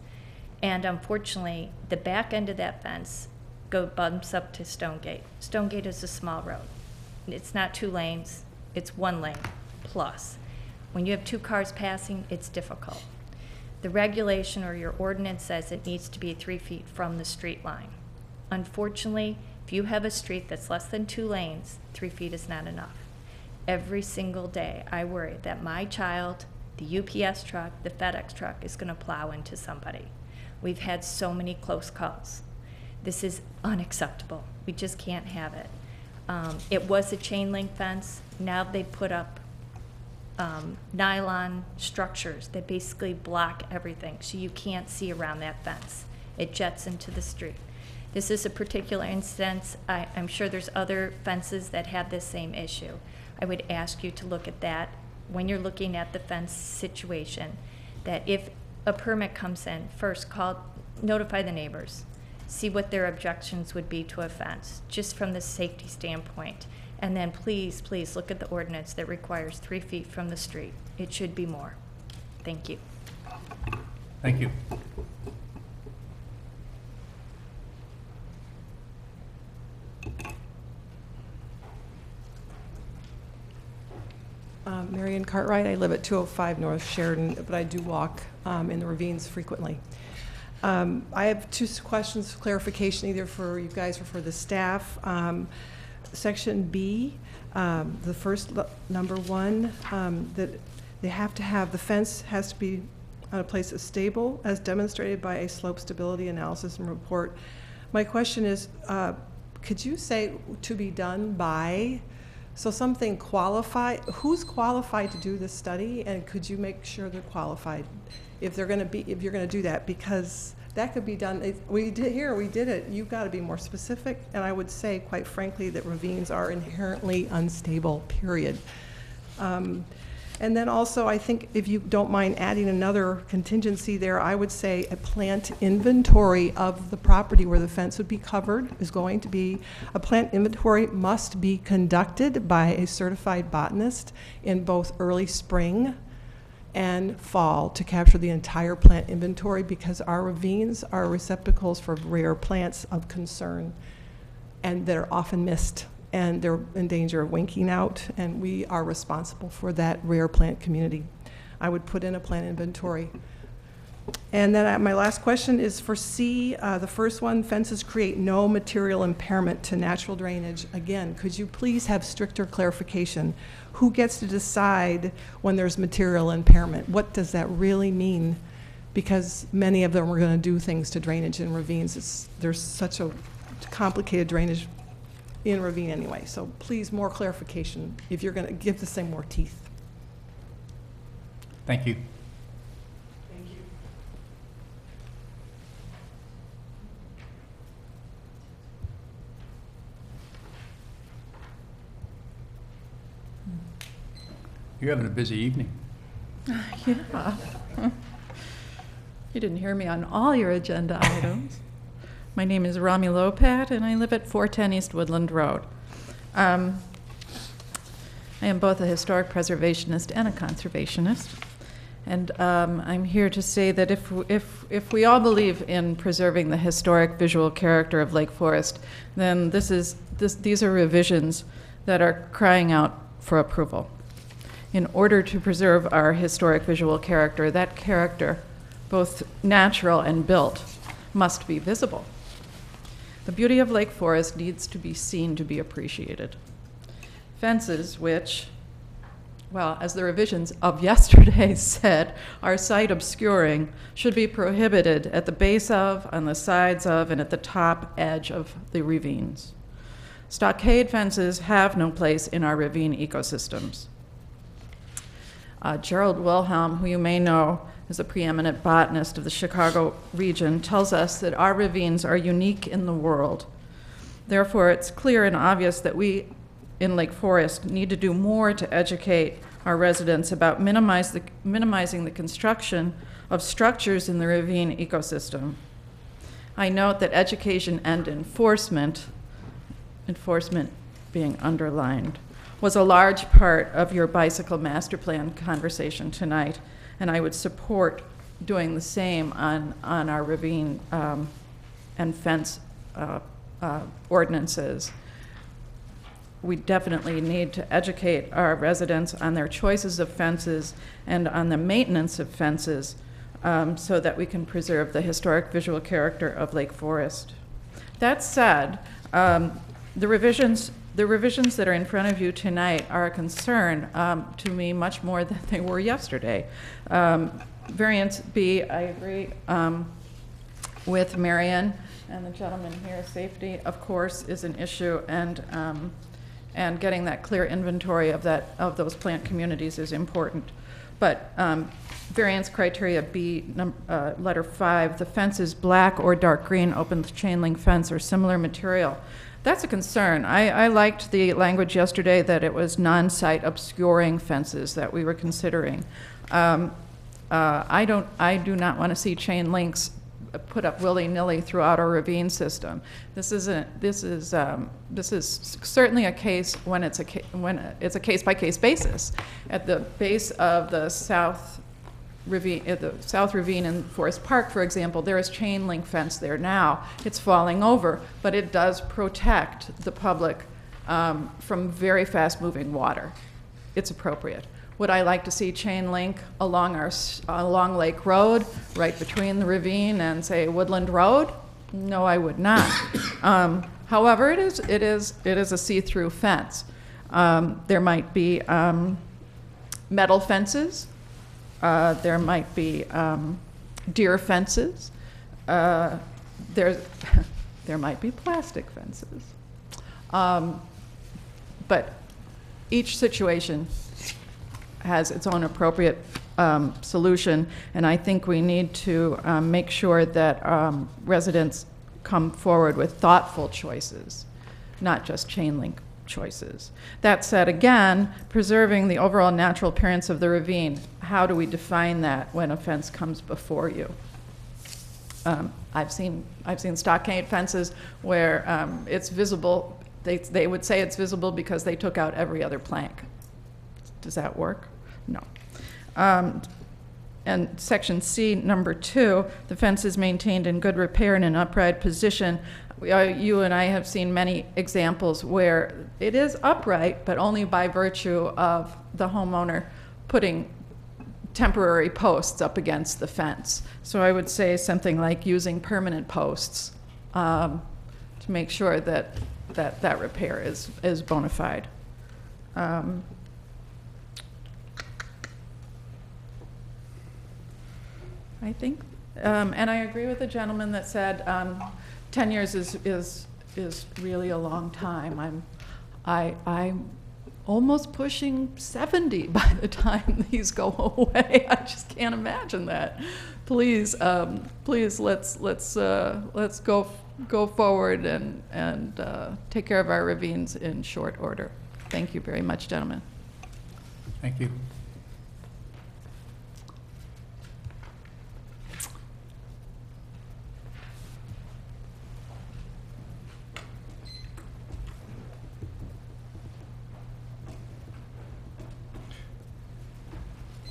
And unfortunately, the back end of that fence bumps up to Stonegate. Stonegate is a small road. It's not 2 lanes. It's 1 lane plus. When you have 2 cars passing, it's difficult. The regulation or your ordinance says it needs to be 3 feet from the street line. Unfortunately, if you have a street that's less than 2 lanes, 3 feet is not enough. Every single day, I worry that my child, the UPS truck, the FedEx truck is going to plow into somebody. We've had so many close calls. This is unacceptable. We just can't have it. It was a chain link fence. Now they put up nylon structures that basically block everything, so you can't see around that fence. It jets into the street. This is a particular instance. I'm sure there's other fences that have this same issue. I would ask you to look at that when you're looking at the fence situation, that if a permit comes in, first notify the neighbors. See what their objections would be to a fence, just from the safety standpoint. And then please, please look at the ordinance that requires 3 feet from the street. It should be more. Thank you. Thank you. Marion Cartwright. I live at 205 North Sheridan, but I do walk in the ravines frequently. I have 2 questions for clarification, either for you guys or for the staff. Section B, the first number 1, that they have to have, the fence has to be on a place that's stable as demonstrated by a slope stability analysis and report. My question is, could you say to be done by? So something qualified, who's qualified to do this study, and could you make sure they're qualified if they're going to be, if you're going to do that? Because that could be done. We did it. You've got to be more specific. And I would say, quite frankly, that ravines are inherently unstable, period. And then also, I think if you don't mind adding another contingency there, I would say a plant inventory of the property where the fence would be covered is going to be, a plant inventory must be conducted by a certified botanist in both early spring and fall to capture the entire plant inventory, because our ravines are receptacles for rare plants of concern, and they're often missed, and they're in danger of winking out, and we are responsible for that rare plant community. I would put in a plant inventory. And then my last question is for C, the first one, fences create no material impairment to natural drainage. Again, could you please have stricter clarification? Who gets to decide when there's material impairment? What does that really mean? Because many of them are going to do things to drainage in ravines. There's such a complicated drainage in ravine anyway. So please, more clarification if you're going to give this thing more teeth. Thank you. Thank you. You're having a busy evening. Yeah. You didn't hear me on all your agenda items. My name is Rami Lopat, and I live at 410 East Woodland Road. I am both a historic preservationist and a conservationist. And I'm here to say that if we all believe in preserving the historic visual character of Lake Forest, then these are revisions that are crying out for approval. In order to preserve our historic visual character, that character, both natural and built, must be visible. The beauty of Lake Forest needs to be seen to be appreciated. Fences which, well, as the revisions of yesterday said, are sight obscuring, should be prohibited at the base of, on the sides of, and at the top edge of the ravines. Stockade fences have no place in our ravine ecosystems. Gerald Wilhelm, who you may know is a preeminent botanist of the Chicago region, tells us that our ravines are unique in the world. Therefore, it's clear and obvious that we in Lake Forest need to do more to educate our residents about minimizing the construction of structures in the ravine ecosystem. I note that education and enforcement being underlined, was a large part of your bicycle master plan conversation tonight, and I would support doing the same on our ravine and fence ordinances. We definitely need to educate our residents on their choices of fences and on the maintenance of fences so that we can preserve the historic visual character of Lake Forest. That said, the revisions that are in front of you tonight are a concern to me much more than they were yesterday. Variance B, I agree with Marion and the gentleman here. Safety, of course, is an issue, and getting that clear inventory of those plant communities is important. But variance criteria B, letter 5, the fence is black or dark green, open chain link fence or similar material. That's a concern. I liked the language yesterday that it was non-site obscuring fences that we were considering. I do not want to see chain links put up willy-nilly throughout our ravine system. This is certainly a case when it's a case-by-case basis. At the base of the South Ravine, in Forest Park, for example, there is chain link fence there now. It's falling over, but it does protect the public from very fast-moving water. It's appropriate. Would I like to see chain link along Lake Road, right between the ravine and, say, Woodland Road? No, I would not. However, it is a see-through fence. There might be metal fences. There might be deer fences. There might be plastic fences. But each situation has its own appropriate solution, and I think we need to make sure that residents come forward with thoughtful choices, not just chain link choices. That said, again, preserving the overall natural appearance of the ravine. How do we define that when a fence comes before you? I've seen stockade fences where it's visible. They would say it's visible because they took out every other plank. Does that work? No. And section C, number 2, the fence is maintained in good repair and in upright position. You and I have seen many examples where it is upright, but only by virtue of the homeowner putting temporary posts up against the fence. So I would say something like using permanent posts to make sure that repair is bona fide. I think, and I agree with the gentleman that said 10 years is really a long time. I'm almost pushing 70 by the time these go away. I just can't imagine that. Please, let's go forward and take care of our ravines in short order. Thank you very much, gentlemen. Thank you.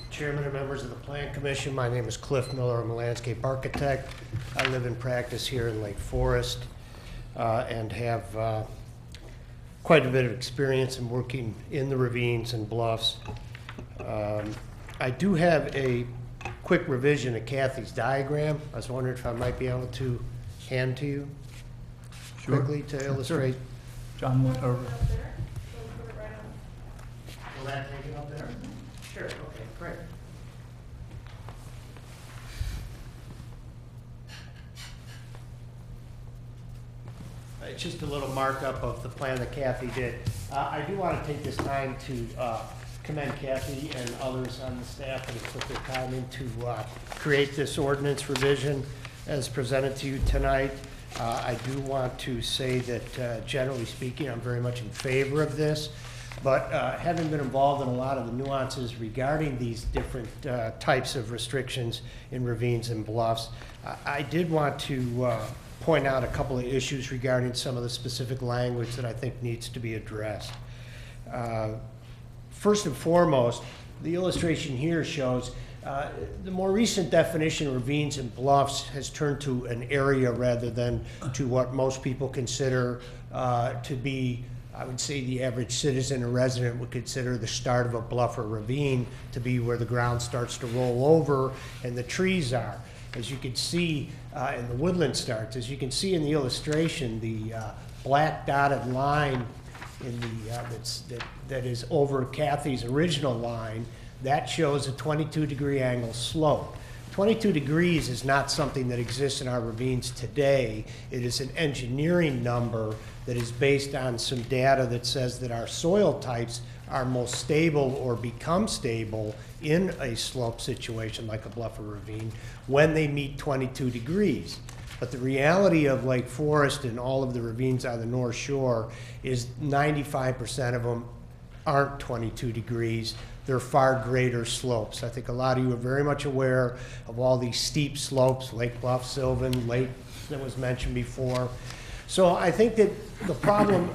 Chairman and members of the Plan Commission, my name is Cliff Miller. I'm a landscape architect. I live and practice here in Lake Forest and have quite a bit of experience in working in the ravines and bluffs. I do have a quick revision of Kathy's diagram. I was wondering if I might be able to hand to you quickly to illustrate. John, or Will that take it up there? Sure, okay, great. It's just a little markup of the plan that Kathy did. I do want to take this time to commend Kathy and others on the staff that have put their time in to create this ordinance revision as presented to you tonight. I do want to say that generally speaking, I'm very much in favor of this. But having been involved in a lot of the nuances regarding these different types of restrictions in ravines and bluffs, I did want to point out a couple of issues regarding some of the specific language that I think needs to be addressed. First and foremost, the illustration here shows the more recent definition of ravines and bluffs has turned to an area rather than to what most people consider to be, I would say, the average citizen or resident would consider the start of a bluff or ravine to be where the ground starts to roll over and the trees are. As you can see, and the woodland starts. As you can see in the illustration, the black dotted line in the that is over Kathy's original line, that shows a 22-degree angle slope. 22 degrees is not something that exists in our ravines today. It is an engineering number that is based on some data that says that our soil types are most stable or become stable in a slope situation like a bluff or ravine when they meet 22 degrees. But the reality of Lake Forest and all of the ravines on the North Shore is 95% of them aren't 22 degrees. they're far greater slopes. I think a lot of you are very much aware of all these steep slopes, Lake Bluff, Sylvan, Lake that was mentioned before. So I think that the problem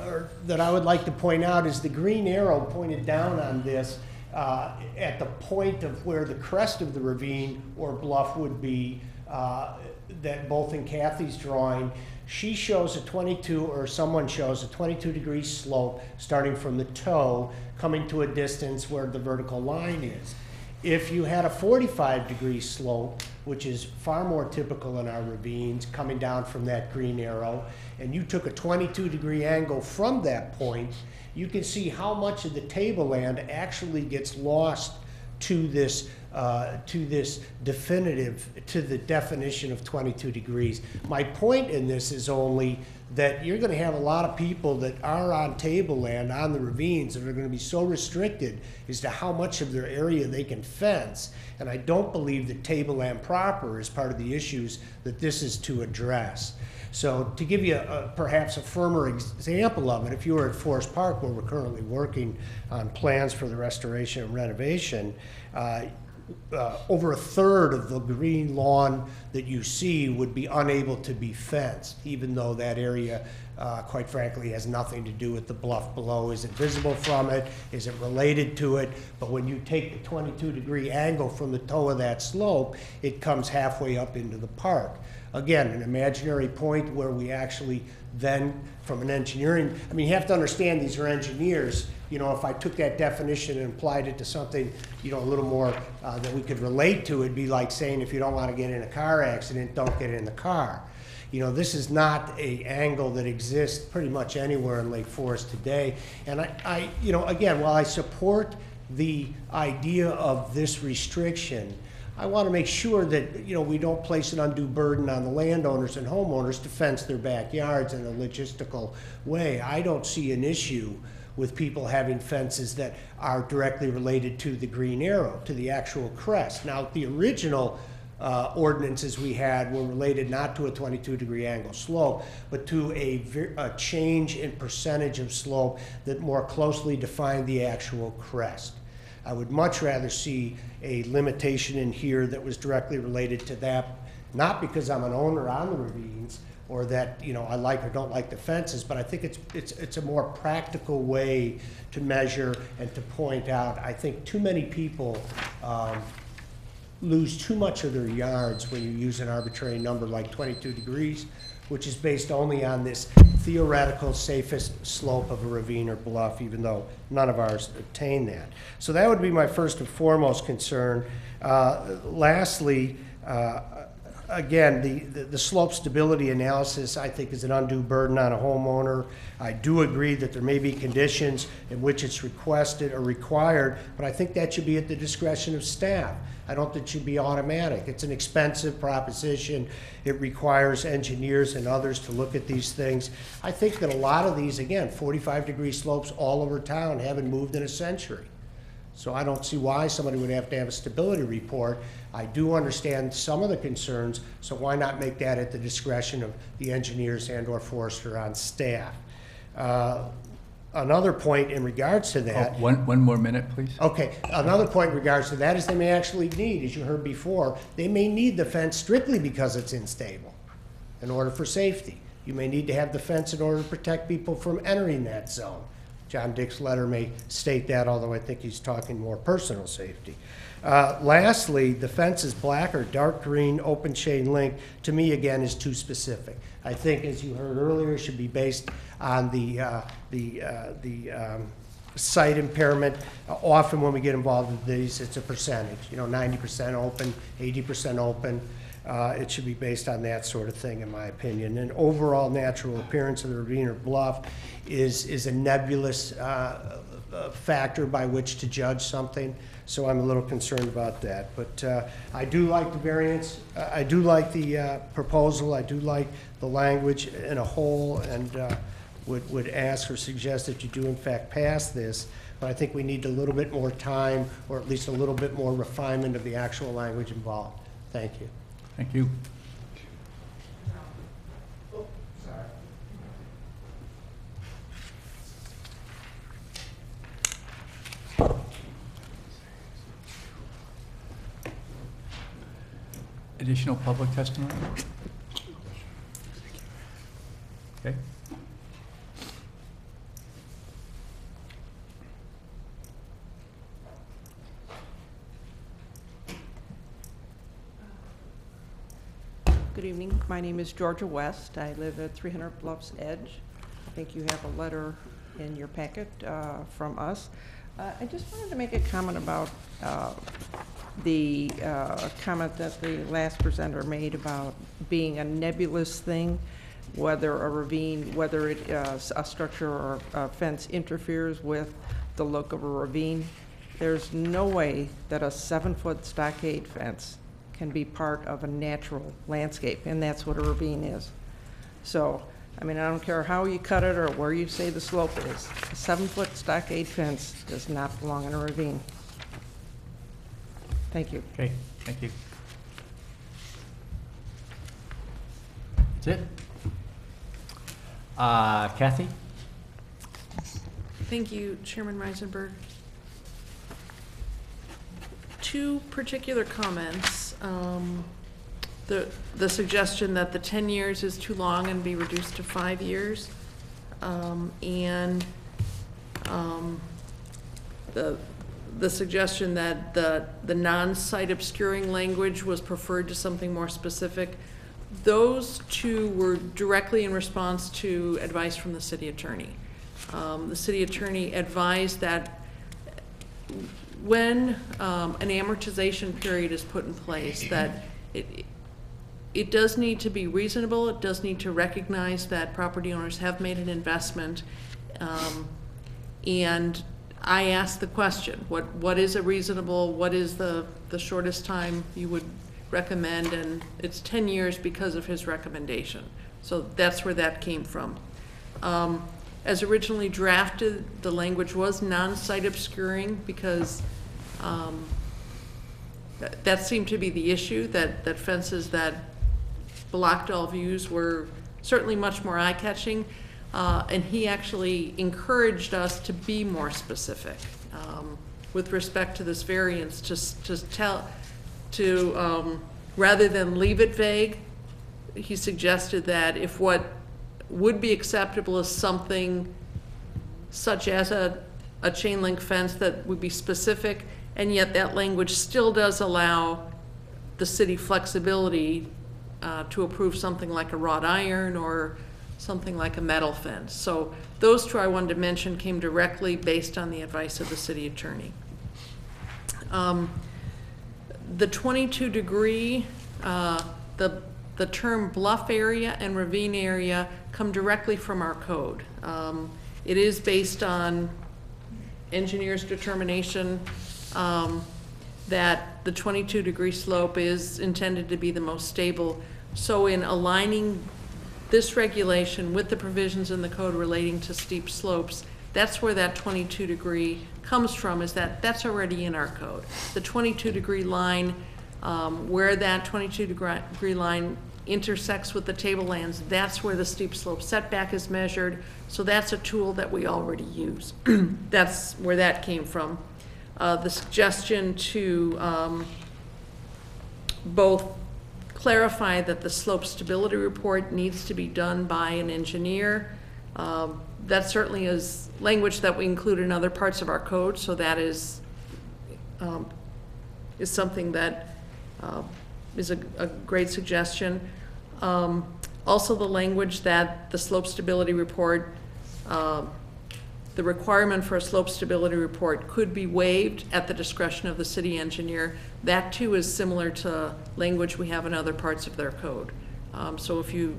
that I would like to point out is the green arrow pointed down on this at the point of where the crest of the ravine or bluff would be, that both in Kathy's drawing, she shows a 22, or someone shows a 22-degree slope starting from the toe coming to a distance where the vertical line is. If you had a 45-degree slope, which is far more typical in our ravines, coming down from that green arrow, and you took a 22-degree angle from that point, you can see how much of the tableland actually gets lost to this the definition of 22 degrees. My point in this is only that you're going to have a lot of people that are on tableland, on the ravines, that are going to be so restricted as to how much of their area they can fence. And I don't believe that tableland proper is part of the issues that this is to address. So to give you perhaps a firmer example of it, if you were at Forest Park, where we're currently working on plans for the restoration and renovation, over a third of the green lawn that you see would be unable to be fenced, even though that area, quite frankly, has nothing to do with the bluff below. Isn't visible from it, isn't related to it, but when you take the 22-degree angle from the toe of that slope, it comes halfway up into the park. Again, an imaginary point where we actually then, from an engineering, I mean, you have to understand these are engineers. You know, if I took that definition and applied it to something, you know, a little more that we could relate to, it'd be like saying if you don't want to get in a car accident, don't get in the car. You know, this is not an angle that exists pretty much anywhere in Lake Forest today. And I you know, again, while I support the idea of this restriction, I want to make sure that, you know, we don't place an undue burden on the landowners and homeowners to fence their backyards in a logistical way. I don't see an issue with people having fences that are directly related to the green arrow, to the actual crest. Now, the original ordinances we had were related not to a 22-degree angle slope, but to a change in percentage of slope that more closely defined the actual crest. I would much rather see a limitation in here that was directly related to that, not because I'm an owner on the ravines or that, you know, I like or don't like the fences, but I think it's a more practical way to measure and to point out. I think too many people lose too much of their yards when you use an arbitrary number like 22 degrees, which is based only on this theoretical safest slope of a ravine or bluff, even though none of ours attain that. So that would be my first and foremost concern. Lastly, again, the slope stability analysis, I think, is an undue burden on a homeowner. I do agree that there may be conditions in which it's requested or required, but I think that should be at the discretion of staff. I don't think it should be automatic. It's an expensive proposition. It requires engineers and others to look at these things. I think that a lot of these, again, 45-degree slopes all over town haven't moved in a century. So I don't see why somebody would have to have a stability report. I do understand some of the concerns, so why not make that at the discretion of the engineers and/or forester on staff? Another point in regards to that. Oh, one more minute, please. Okay, another point in regards to that is they may actually need, as you heard before, they may need the fence strictly because it's unstable in order for safety. You may need to have the fence in order to protect people from entering that zone. John Dick's letter may state that, although I think he's talking more personal safety. Lastly, the fence is black or dark green, open chain link, to me, again, is too specific. I think, as you heard earlier, it should be based on the site impairment. Often when we get involved with these, it's a percentage, you know, 90% open, 80% open. It should be based on that sort of thing, in my opinion. And overall natural appearance of the ravine or bluff is a nebulous factor by which to judge something. So I'm a little concerned about that. But I do like the variance. I do like the proposal. I do like the language in a whole, and would ask or suggest that you do in fact pass this. But I think we need a little bit more time, or at least a little bit more refinement of the actual language involved. Thank you. Thank you. additional public testimony? Okay. Good evening. My name is Georgia West. I live at 300 Bluffs Edge. I think you have a letter in your packet from us. I just wanted to make a comment about the comment that the last presenter made about being a nebulous thing, whether a ravine, whether it, a structure or a fence interferes with the look of a ravine. There's no way that a 7-foot stockade fence can be part of a natural landscape, and that's what a ravine is. So, I mean, I don't care how you cut it or where you say the slope is. A 7-foot stockade fence does not belong in a ravine. Thank you. Okay, thank you. That's it? Kathy? Thank you, Chairman Reisenberg. Two particular comments. The suggestion that the 10 years is too long and be reduced to 5 years. And the suggestion that the non-site obscuring language was preferred to something more specific. Those two were directly in response to advice from the city attorney. The city attorney advised that when an amortization period is put in place, that it does need to be reasonable. It does need to recognize that property owners have made an investment. And I asked the question, what is a reasonable, what is the shortest time you would recommend? And it's 10 years because of his recommendation. So that's where that came from. As originally drafted, the language was non-site obscuring because that seemed to be the issue, that fences that blocked all views were certainly much more eye-catching. And he actually encouraged us to be more specific with respect to this variance, rather than leave it vague. He suggested that if what would be acceptable is something such as a chain link fence, that would be specific, and yet that language still does allow the city flexibility to approve something like a wrought iron or something like a metal fence. So those two I wanted to mention came directly based on the advice of the city attorney. The 22-degree, the term bluff area and ravine area come directly from our code. It is based on engineer's determination that the 22-degree slope is intended to be the most stable. So in aligning this regulation with the provisions in the code relating to steep slopes, that's where that 22-degree comes from, is that's already in our code. The 22-degree line, where that 22-degree line intersects with the tablelands, that's where the steep slope setback is measured. So that's a tool that we already use. That's where that came from. The suggestion to both clarify that the slope stability report needs to be done by an engineer. That certainly is language that we include in other parts of our code, so that is something that is a great suggestion. Also the language that the slope stability report, the requirement for a slope stability report could be waived at the discretion of the city engineer. That too is similar to language we have in other parts of their code. So if you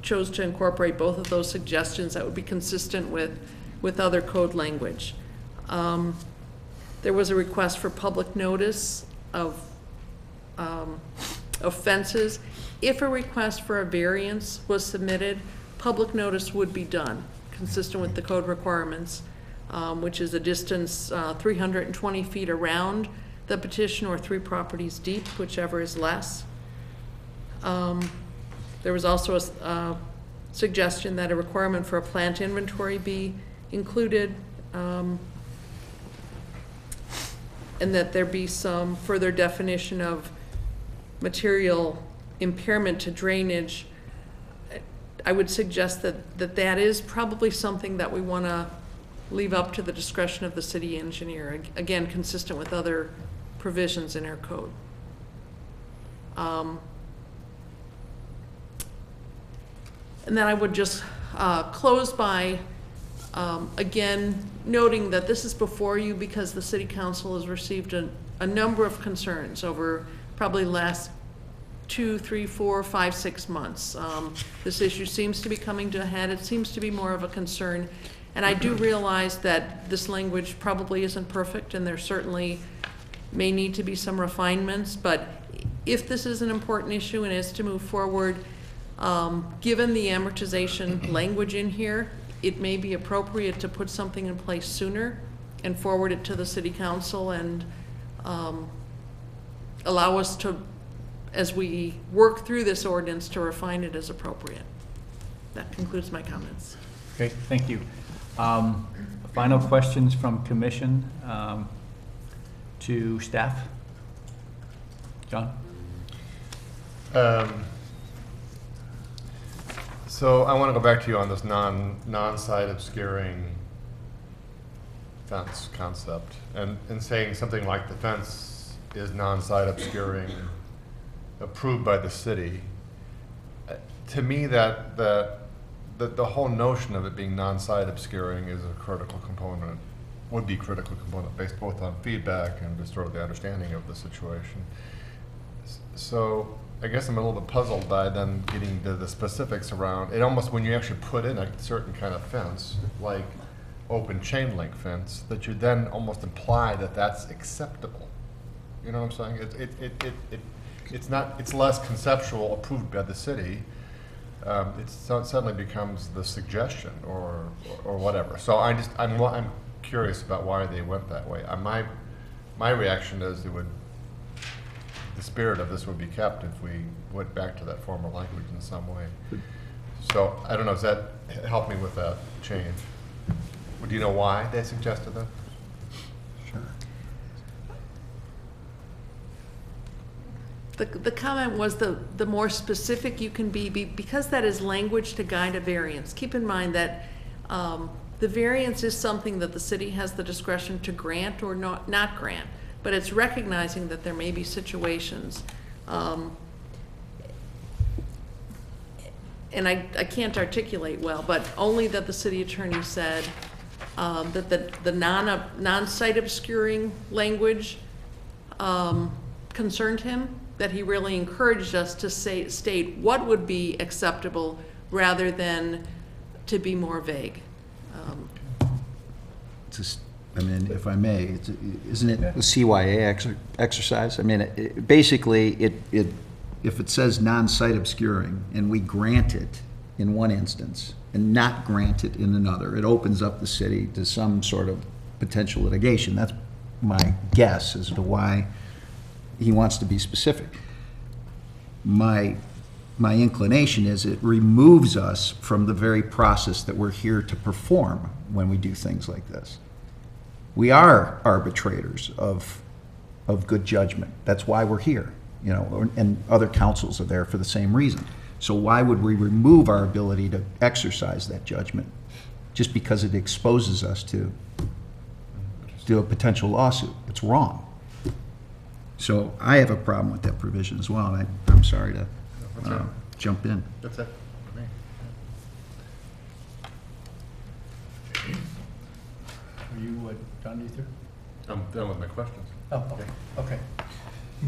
chose to incorporate both of those suggestions, that would be consistent with other code language. There was a request for public notice of offenses. If a request for a variance was submitted, public notice would be done, consistent with the code requirements, which is a distance 320 feet around the petition or 3 properties deep, whichever is less. There was also a suggestion that a requirement for a plant inventory be included, and that there be some further definition of material impairment to drainage, I would suggest that is probably something that we want to leave up to the discretion of the city engineer, again, consistent with other provisions in our code. And then I would just close by, again, noting that this is before you because the city council has received a number of concerns over probably the last 2, 3, 4, 5, 6 months. This issue seems to be coming to a head. It seems to be more of a concern. And I do realize that this language probably isn't perfect, and there certainly may need to be some refinements. But if this is an important issue and is to move forward, given the amortization language in here, it may be appropriate to put something in place sooner and forward it to the city council and allow us to, as we work through this ordinance, to refine it as appropriate. That concludes my comments. Okay, thank you. Final questions from commission to staff? John? So I want to go back to you on this non-site obscuring fence concept, and saying something like the fence is non-site obscuring approved by the city. To me, that the whole notion of it being non-site obscuring is a critical component, would be critical component based both on feedback and just sort of the understanding of the situation. So I guess I'm a little bit puzzled by then getting to the specifics around it. Almost when you actually put in a certain kind of fence, like open chain link fence, that you then almost imply that that's acceptable. You know what I'm saying? It's not. It's less conceptual, approved by the city. It suddenly becomes the suggestion or whatever. So I'm curious about why they went that way. My reaction is the spirit of this would be kept if we went back to that former language in some way. So I don't know, does that help me with that change? Do you know why they suggested that? Sure. The comment was the more specific you can be, because that is language to guide a variance. Keep in mind that the variance is something that the city has the discretion to grant or not grant, but it's recognizing that there may be situations, and I can't articulate well, but only that the city attorney said that the non-site obscuring language concerned him, that he really encouraged us to state what would be acceptable rather than to be more vague. I mean, if I may, isn't it a CYA exercise? I mean, basically, if it says non-site obscuring and we grant it in one instance and not grant it in another, it opens up the city to some sort of potential litigation. That's my guess as to why he wants to be specific. My inclination is it removes us from the very process that we're here to perform when we do things like this. We are arbitrators of good judgment. That's why we're here, you know, and other councils are there for the same reason. So why would we remove our ability to exercise that judgment just because it exposes us to a potential lawsuit? It's wrong. So I have a problem with that provision as well, and I'm sorry to jump in. That's it. Are you done, Ether? I'm done with my questions. Oh, okay.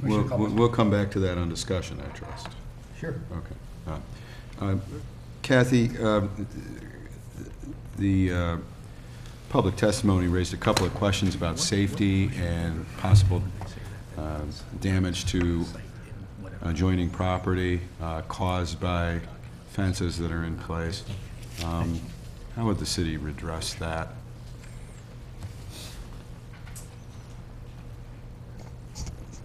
We'll come back to that on discussion, I trust. Sure. Okay. Kathy, the public testimony raised a couple of questions about safety and possible damage to adjoining property caused by fences that are in place. How would the city redress that?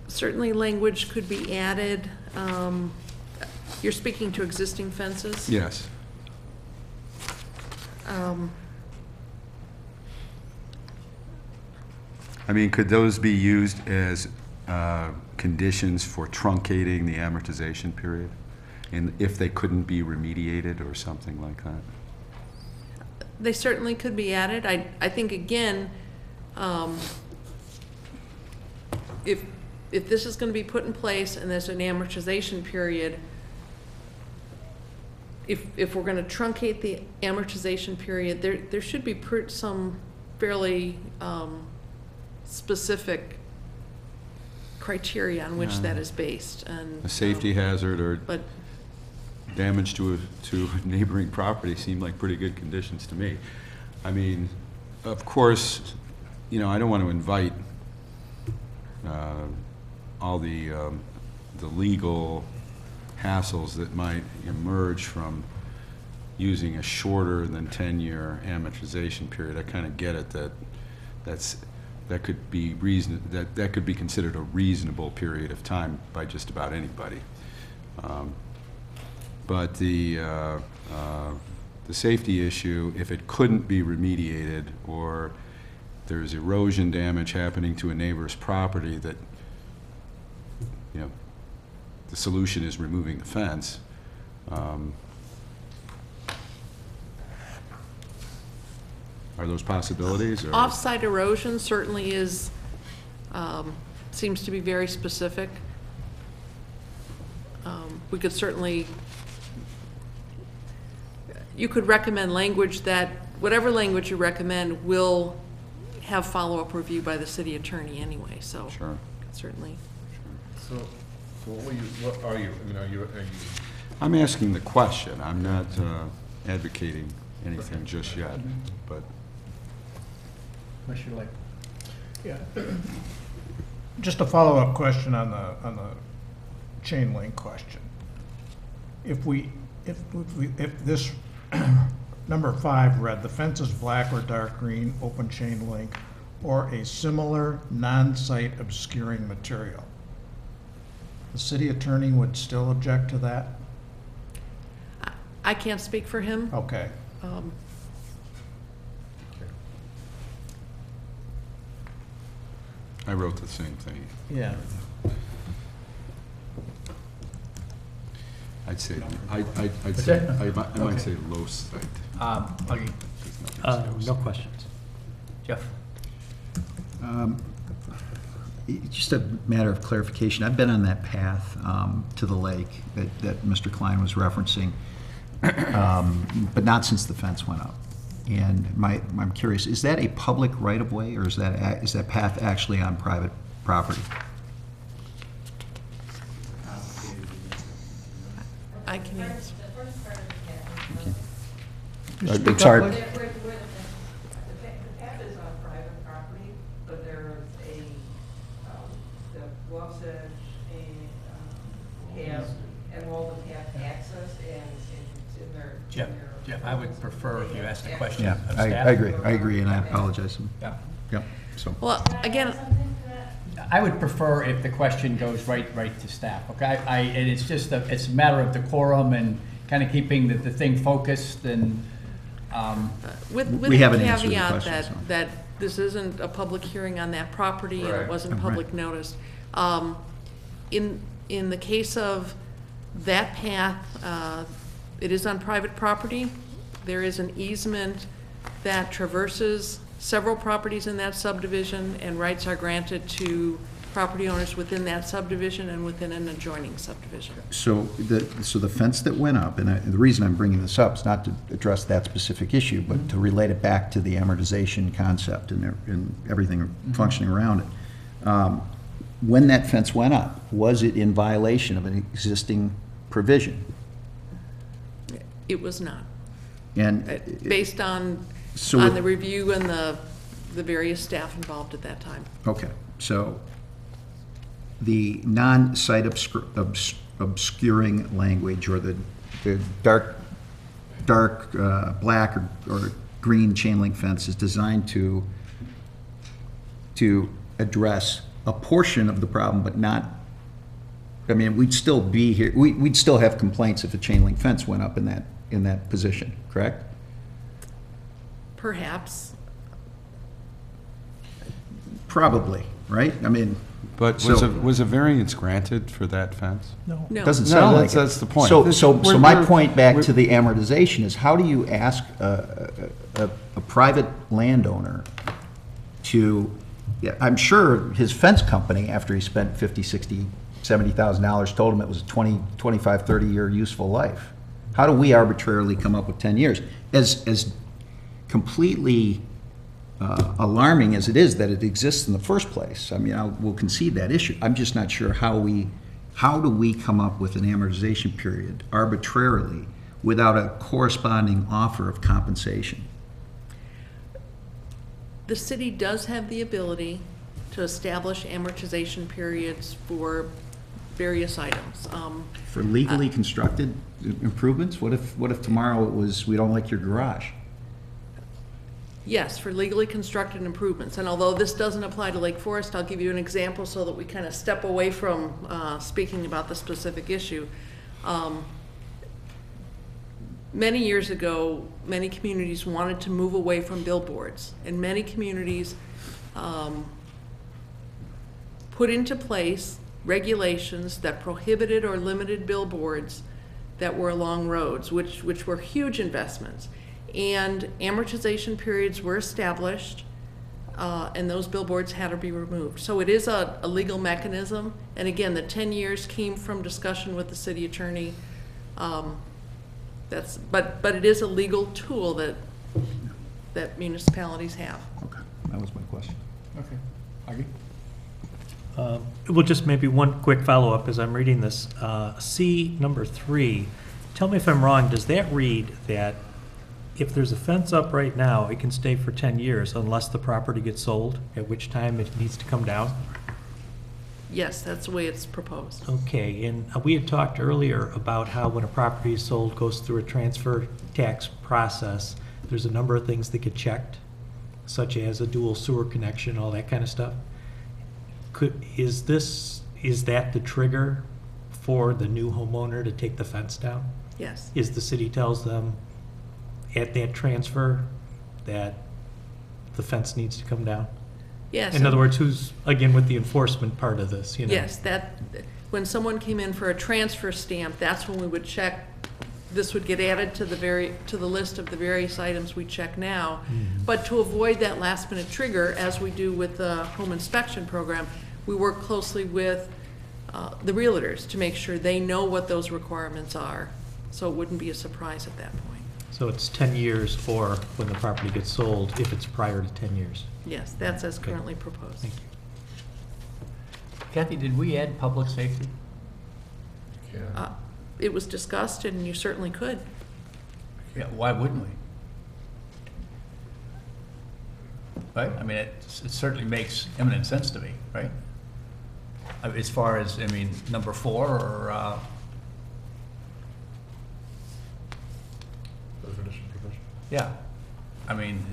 Certainly language could be added. You're speaking to existing fences? Yes. I mean, could those be used as conditions for truncating the amortization period? And if they couldn't be remediated or something like that? They certainly could be added. I think, again, if this is going to be put in place and there's an amortization period, if we're going to truncate the amortization period, there should be some fairly specific criteria on which that is based. And A safety hazard or but damage to a neighboring property seemed like pretty good conditions to me. I mean, of course, you know, I don't want to invite all the legal hassles that might emerge from using a shorter than 10-year amortization period. I kind of get it that could be that could be considered a reasonable period of time by just about anybody. But the safety issue, if it couldn't be remediated, or there's erosion damage happening to a neighbor's property, that, you know, the solution is removing the fence. Are those possibilities? Or? Off-site erosion certainly is, seems to be very specific. We could certainly, you could recommend language that, whatever language you recommend will have follow-up review by the city attorney anyway, so. Sure. Certainly. So what are you, I mean, are you? I'm asking the question. I'm not advocating anything just yet, but. Commissioner Lake. Yeah. Just a follow-up question on the chain link question. If this number 5 read, the fence is black or dark green, open chain link, or a similar non-site obscuring material, the city attorney would still object to that? I can't speak for him. Okay. I wrote the same thing. Yeah. I'd say, I might say low site. No questions. Jeff? Just a matter of clarification. I've been on that path to the lake that Mr. Klein was referencing, but not since the fence went up. And I'm curious, is that a public right-of-way, or is that path actually on private property? I can answer. I'm sorry. The path is on private property, but there is the bluffs edge and all the path access, and it's in their. Jeff, I would prefer if you asked the question Yeah, of I staff. agree, and I apologize. Yeah. Yep, so. Well, again, I would prefer if the question goes right to staff, okay? And it's just, it's a matter of decorum and kind of keeping the thing focused and, with We the haven't answered the caveat question, so. that this isn't a public hearing on that property and Right. it wasn't Right. public notice. In the case of that path, it is on private property. There is an easement that traverses several properties in that subdivision, and rights are granted to property owners within that subdivision and within an adjoining subdivision. So the fence that went up, and the reason I'm bringing this up is not to address that specific issue, but to relate it back to the amortization concept and everything functioning around it. When that fence went up, was it in violation of an existing provision? It was not. And Based on So the review and the various staff involved at that time. okay, so the non-site obscuring language, or the dark black or green chain link fence, is designed to address a portion of the problem, but not, I mean, we'd still be here, we'd still have complaints if a chain link fence went up in that position, correct? Perhaps. Probably, right? I mean, But was a variance granted for that fence? No. No. Doesn't sound like it. That's the point. So We're- my we're- point back we're- to the amortization is, how do you ask a private landowner to, yeah, I'm sure his fence company, after he spent $50,000, $60,000, $70,000, told him it was a 20, 25, 30-year useful life. How do we arbitrarily come up with 10 years? As completely alarming as it is that it exists in the first place, I mean, we'll concede that issue. I'm just not sure how do we come up with an amortization period arbitrarily without a corresponding offer of compensation? The city does have the ability to establish amortization periods for various items. For legally constructed improvements? What if tomorrow it was, we don't like your garage? Yes, for legally constructed improvements. And although this doesn't apply to Lake Forest, I'll give you an example so that we kind of step away from speaking about the specific issue. Many years ago, many communities wanted to move away from billboards, and many communities put into place regulations that prohibited or limited billboards that were along roads, which were huge investments. And amortization periods were established, and those billboards had to be removed. So it is a legal mechanism. And again, the 10 years came from discussion with the city attorney. But it is a legal tool that municipalities have. Okay, that was my question. Okay. Aggie? Well, just maybe one quick follow-up as I'm reading this. C number 3, tell me if I'm wrong, does that read that if there's a fence up right now, it can stay for 10 years unless the property gets sold, at which time it needs to come down? Yes, that's the way it's proposed. Okay, and we had talked earlier about how when a property is sold, goes through a transfer tax process, there's a number of things that get checked, such as a dual sewer connection, all that kind of stuff. Is that the trigger for the new homeowner to take the fence down? Yes. Is the city tells them at that transfer that the fence needs to come down? Yes. In other words, who's, again, with the enforcement part of this, you know? Yes, when someone came in for a transfer stamp, that's when we would check, this would get added to the list of the various items we check now. But to avoid that last minute trigger, as we do with the home inspection program, we work closely with the realtors to make sure they know what those requirements are, so it wouldn't be a surprise at that point. So it's 10 years for when the property gets sold, if it's prior to 10 years. Yes, that's as currently proposed. Thank you. Kathy, did we add public safety? It was discussed, and you certainly could. Yeah, why wouldn't we? Right? I mean, it certainly makes eminent sense to me, right? As far as, I mean, number 4 or, yeah. I mean,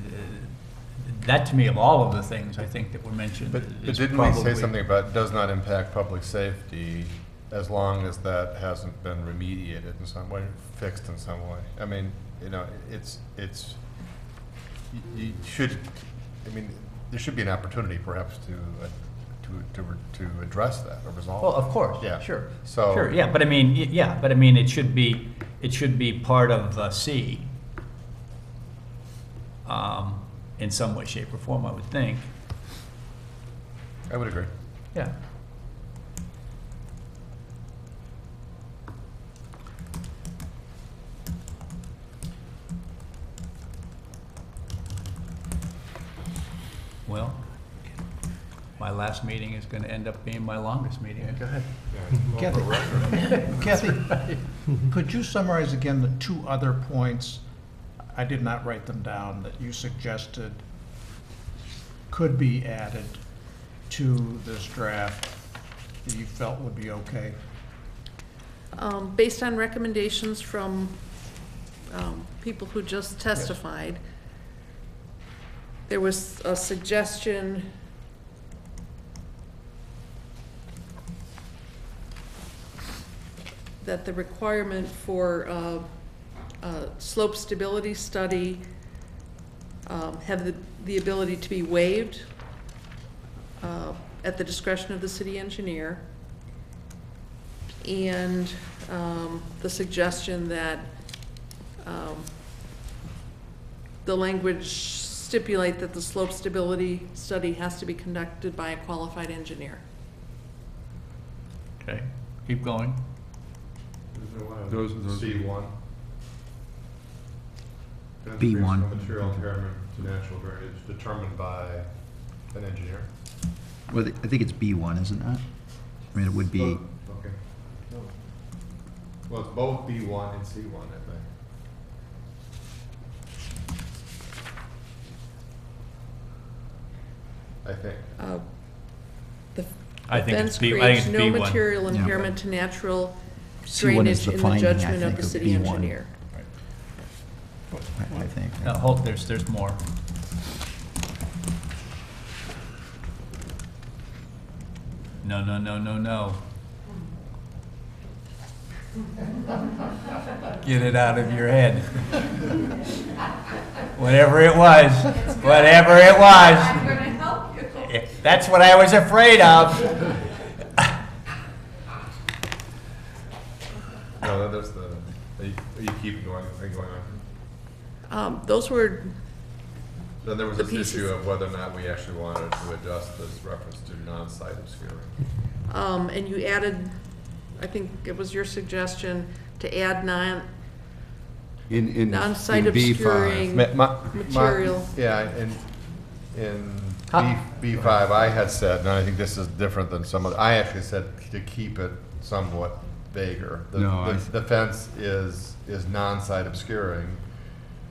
that to me, of all of the things I think that were mentioned, But is didn't we say probably- something about does not impact public safety as long as that hasn't been remediated in some way, fixed in some way? I mean, you know, you should, I mean, there should be an opportunity perhaps to address that or resolve. Well, of course, Yeah. sure. So. Sure, yeah, but I mean, it should be part of C, in some way, shape, or form, I would think. I would agree. Yeah. Well, my last meeting is going to end up being my longest meeting. Go ahead. Kathy, could you summarize again the 2 other points? I did not write them down, that you suggested could be added to this draft that you felt would be okay? Based on recommendations from people who just testified, there was a suggestion that the requirement for slope stability study have the ability to be waived at the discretion of the city engineer. And the suggestion that the language stipulate that the slope stability study has to be conducted by a qualified engineer. Okay, keep going. Those C1. B1. Material impairment to natural drainage determined by an engineer. Well, I think it's B1, isn't it? I mean, it would be, Okay. Well, it's both B1 and C1, I think. I think. The I think fence it's B- I think creates it's no B1. material Yeah. impairment to natural C1 is drainage the in the finding, I judgment of think, the of city B1. engineer. I think. Now, hold, there's more. No, no, no, no, no. Get it out of your head. Whatever it was, whatever it was. I'm gonna help you. That's what I was afraid of. No, there's the, are you keep going, are you going on? Those were, Then there was the this pieces. issue of whether or not we actually wanted to adjust this reference to non-site obscuring. and you added, I think it was your suggestion to add In non-site in B5. obscuring material. Yeah, in B5, I had said, and I think this is different than some of, I actually said to keep it somewhat vaguer. No, The fence is non-site obscuring,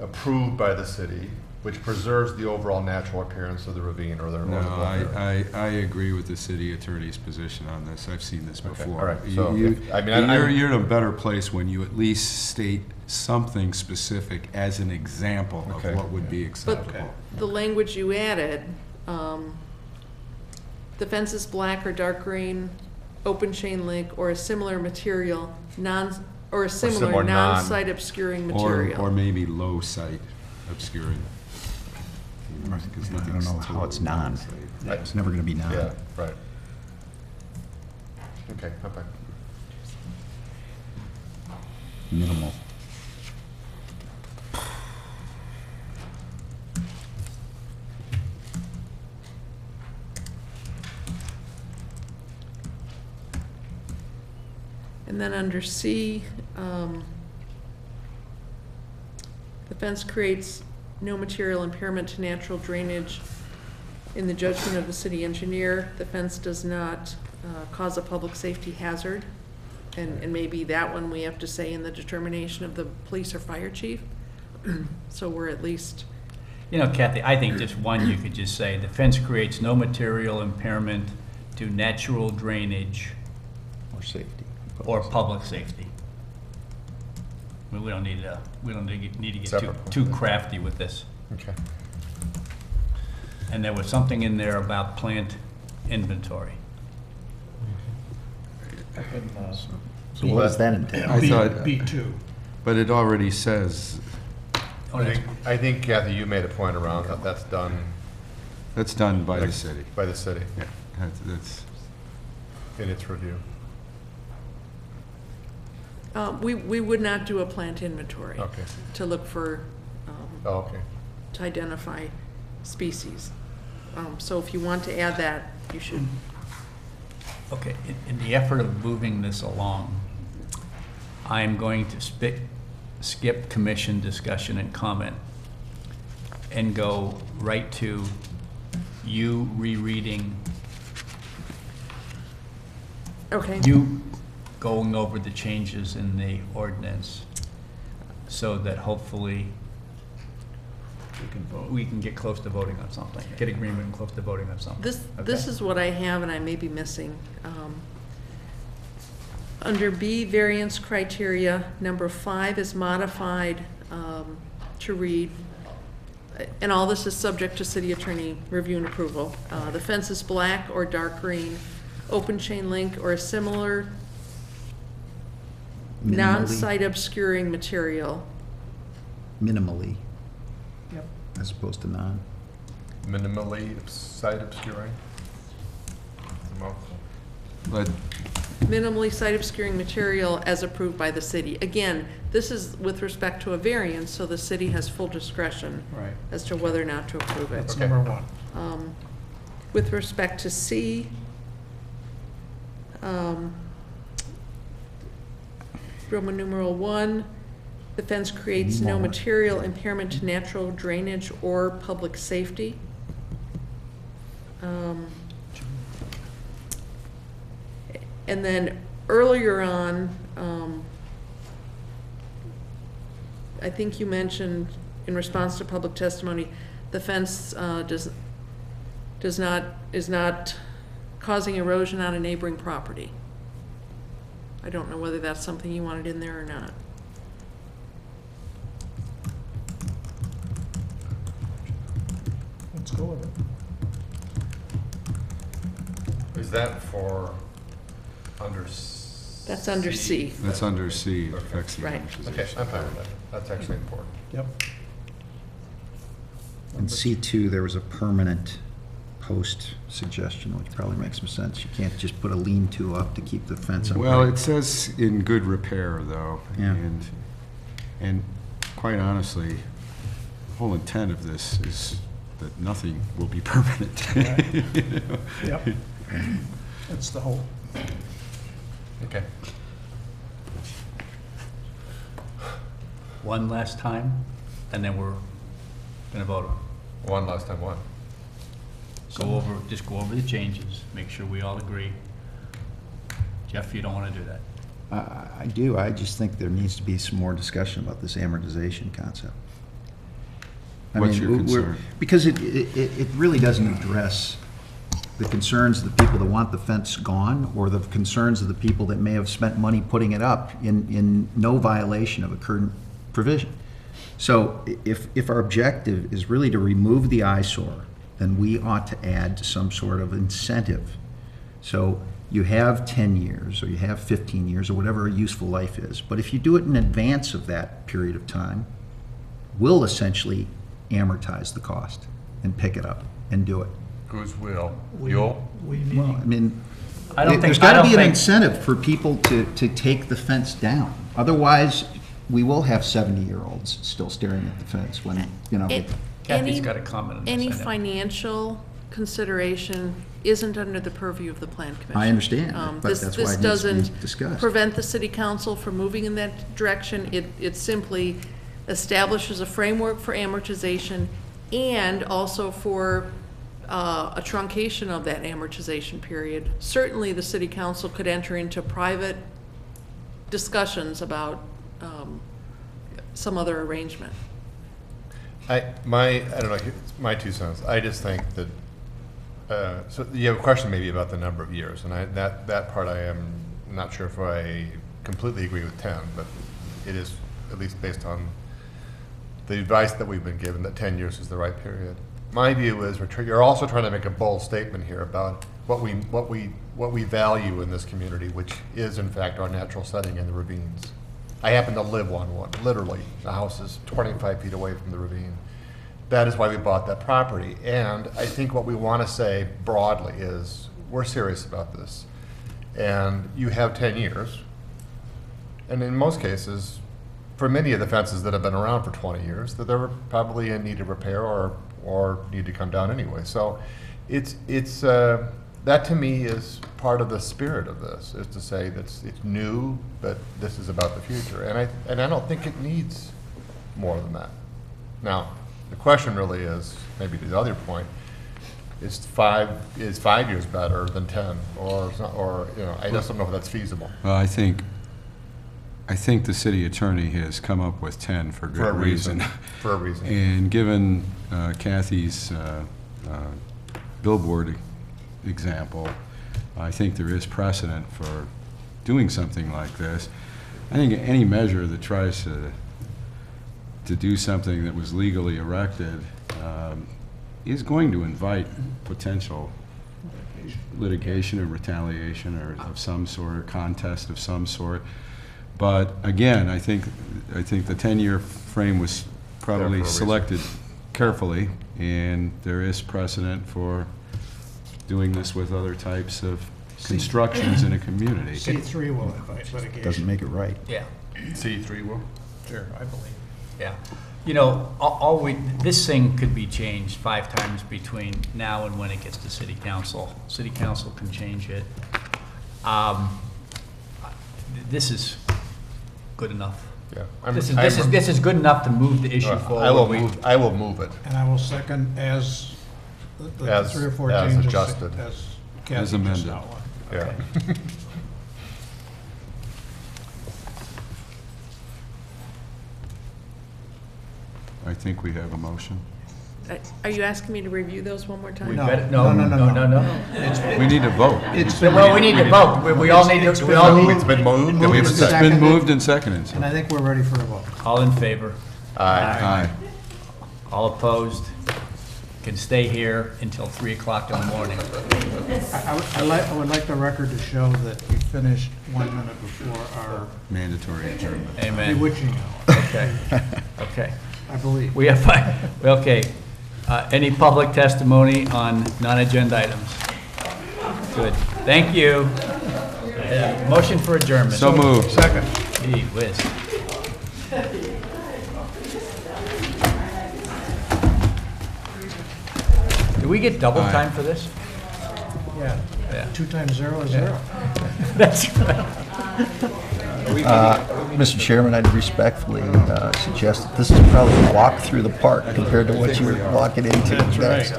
approved by the city, which preserves the overall natural appearance of the ravine or the. No, or the bluff area. I agree with the city attorney's position on this. I've seen this Okay, before. all right, so You- if- I mean, You're in a better place when you at least state something specific as an example of Okay. what would be But acceptable. the language you added, the fence is black or dark green, open chain link, or a similar material, or a similar similar non- non-site obscuring Or material. maybe low site obscuring. Because I don't nothing's know how it's totally non. site. It's never gonna be non. Yeah, right. Okay, okay. Minimal. And then under C, the fence creates no material impairment to natural drainage in the judgment of the city engineer. The fence does not cause a public safety hazard. And maybe that one we have to say in the determination of the police or fire chief. So we're at least, You know, Kathy, I think just one, you could just say, the fence creates no material impairment to natural drainage Or safety. or public safety. We don't need to, need to get Separate. too crafty with this. Okay. And there was something in there about plant inventory. So what does that entail? I thought, B2. but it already says, I think Kathy, you made a point around that, that's done that's done by the city. by the city Yeah, that's, in its review. we would not do a plant inventory Okay. to look for, Oh, okay. to identify species. So if you want to add that, you should. Okay, in the effort of moving this along, I'm going to skip commission discussion and comment and go right to you rereading, Okay. you going over the changes in the ordinance so that hopefully we can get close to voting on something, get agreement and close to voting on something. This Okay? is what I have, and I may be missing. Under B, variance criteria, number 5 is modified to read, and all this is subject to city attorney review and approval. The fence is black or dark green, open chain link, or a similar Minimally. non-site obscuring material. Minimally. Yep. As opposed to non. Minimally site obscuring. But minimally site obscuring material as approved by the city. Again, this is with respect to a variance, so the city has full discretion Right. as to whether or not to approve it. That's number one. With respect to C, Roman numeral 1, the fence creates no material impairment to natural drainage or public safety. And then earlier on, I think you mentioned in response to public testimony, the fence is not causing erosion on a neighboring property. I don't know whether that's something you wanted in there or not. Let's go with it. Is that for under That's under C. that's under C, affects the Right. amortization. Okay, I'm fine with that. That's actually important. Yep. In C2, there was a permanent post suggestion, which probably makes some sense. You can't just put a lean-to up to keep the fence upright. Well, it says in good repair, though. Yeah. And quite honestly, the whole intent of this is that nothing will be permanent. Right. You know? Yep. That's the whole. Okay. One last time, and then we're gonna vote on it. One last time, one. Just go over the changes, make sure we all agree. Jeff, you don't wanna do that? I do. I just think there needs to be some more discussion about this amortization concept. I What's mean, your we're- concern? Because it really doesn't address the concerns of the people that want the fence gone, or the concerns of the people that may have spent money putting it up in no violation of a current provision. So if our objective is really to remove the eyesore, then we ought to add some sort of incentive. So you have 10 years, or you have 15 years, or whatever a useful life is. But if you do it in advance of that period of time, we'll essentially amortize the cost and pick it up and do it. Whose will? We- You'll? We Well, meaning, I mean, I don't there's think- I got to don't be an think- incentive for people to take the fence down. Otherwise, we will have 70-year-olds still staring at the fence when, you know. Kathy's Any- got a comment on this. Any I know. financial consideration isn't under the purview of the Plan Commission. I understand, but This- that's why it This needs to be doesn't discussed. prevent the city council from moving in that direction. It simply establishes a framework for amortization and also for a truncation of that amortization period. Certainly, the city council could enter into private discussions about some other arrangement. I don't know, it's my 2 cents. I just think that, so you have a question maybe about the number of years, and that part I am not sure if I completely agree with 10, but it is at least based on the advice that we've been given that 10 years is the right period. My view is you're also trying to make a bold statement here about what we value in this community, which is in fact our natural setting in the ravines. I happen to live on one, literally. The house is 25 feet away from the ravine. That is why we bought that property. And I think what we want to say broadly is, we're serious about this. And you have 10 years. And in most cases, for many of the fences that have been around for 20 years, that they're probably in need of repair or need to come down anyway. So it's that to me is part of the spirit of this, is to say that it's new, but this is about the future. And I don't think it needs more than that. Now, the question really is, maybe to the other point, is 5 years better than 10, or you know, I just don't know if that's feasible. Well, I think the city attorney has come up with 10 for good reason. For a reason. And given Kathy's billboard example, I think there is precedent for doing something like this. I think any measure that tries to do something that was legally erected is going to invite potential litigation or retaliation or of some sort, or contest of some sort. But again, I think the 10-year frame was probably selected carefully, and there is precedent for doing this with other types of constructions in a community. C3 will invite litigation. Doesn't make it right. Yeah, C3 will? Sure, I believe. yeah. You know, this thing could be changed 5 times between now and when it gets to city council. City council can change it. This is good enough. Yeah. This is good enough to move the issue forward. I will move it. And I will second as the As- 3 or 4 as changes. adjusted. As As Kathy just amended. outlined. Yeah. I think we have a motion. Are you asking me to review those one more time? No. No. We need to vote. Well, we need to vote. We all need to, It's been moved. and we have a It's second. been moved and seconded. And I think we're ready for a vote. all in favor? Aye. All opposed? Can stay here until 3 o'clock in the morning. I would like the record to show that we finished 1 minute before our Mandatory adjournment. Amen. bewitching hour, Okay, okay. I believe. We have, okay. Any public testimony on non-agenda items? Good. Thank you. Motion for adjournment. So moved. Second. Gee whiz. Do we get double Aye. time for this? Yeah. Yeah. 2 times 0 is 0. That's right. Mr. Chairman, I'd respectfully suggest that this is probably a walk through the park compared to what you're walking into next.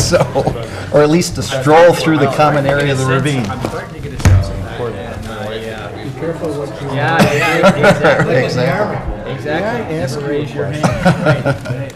So, or at least a stroll through the common area of the ravine. I'm starting to get a sense of that. Be careful what you. Yeah, exactly. Exactly. Exactly. Never raise your hand. Right, right.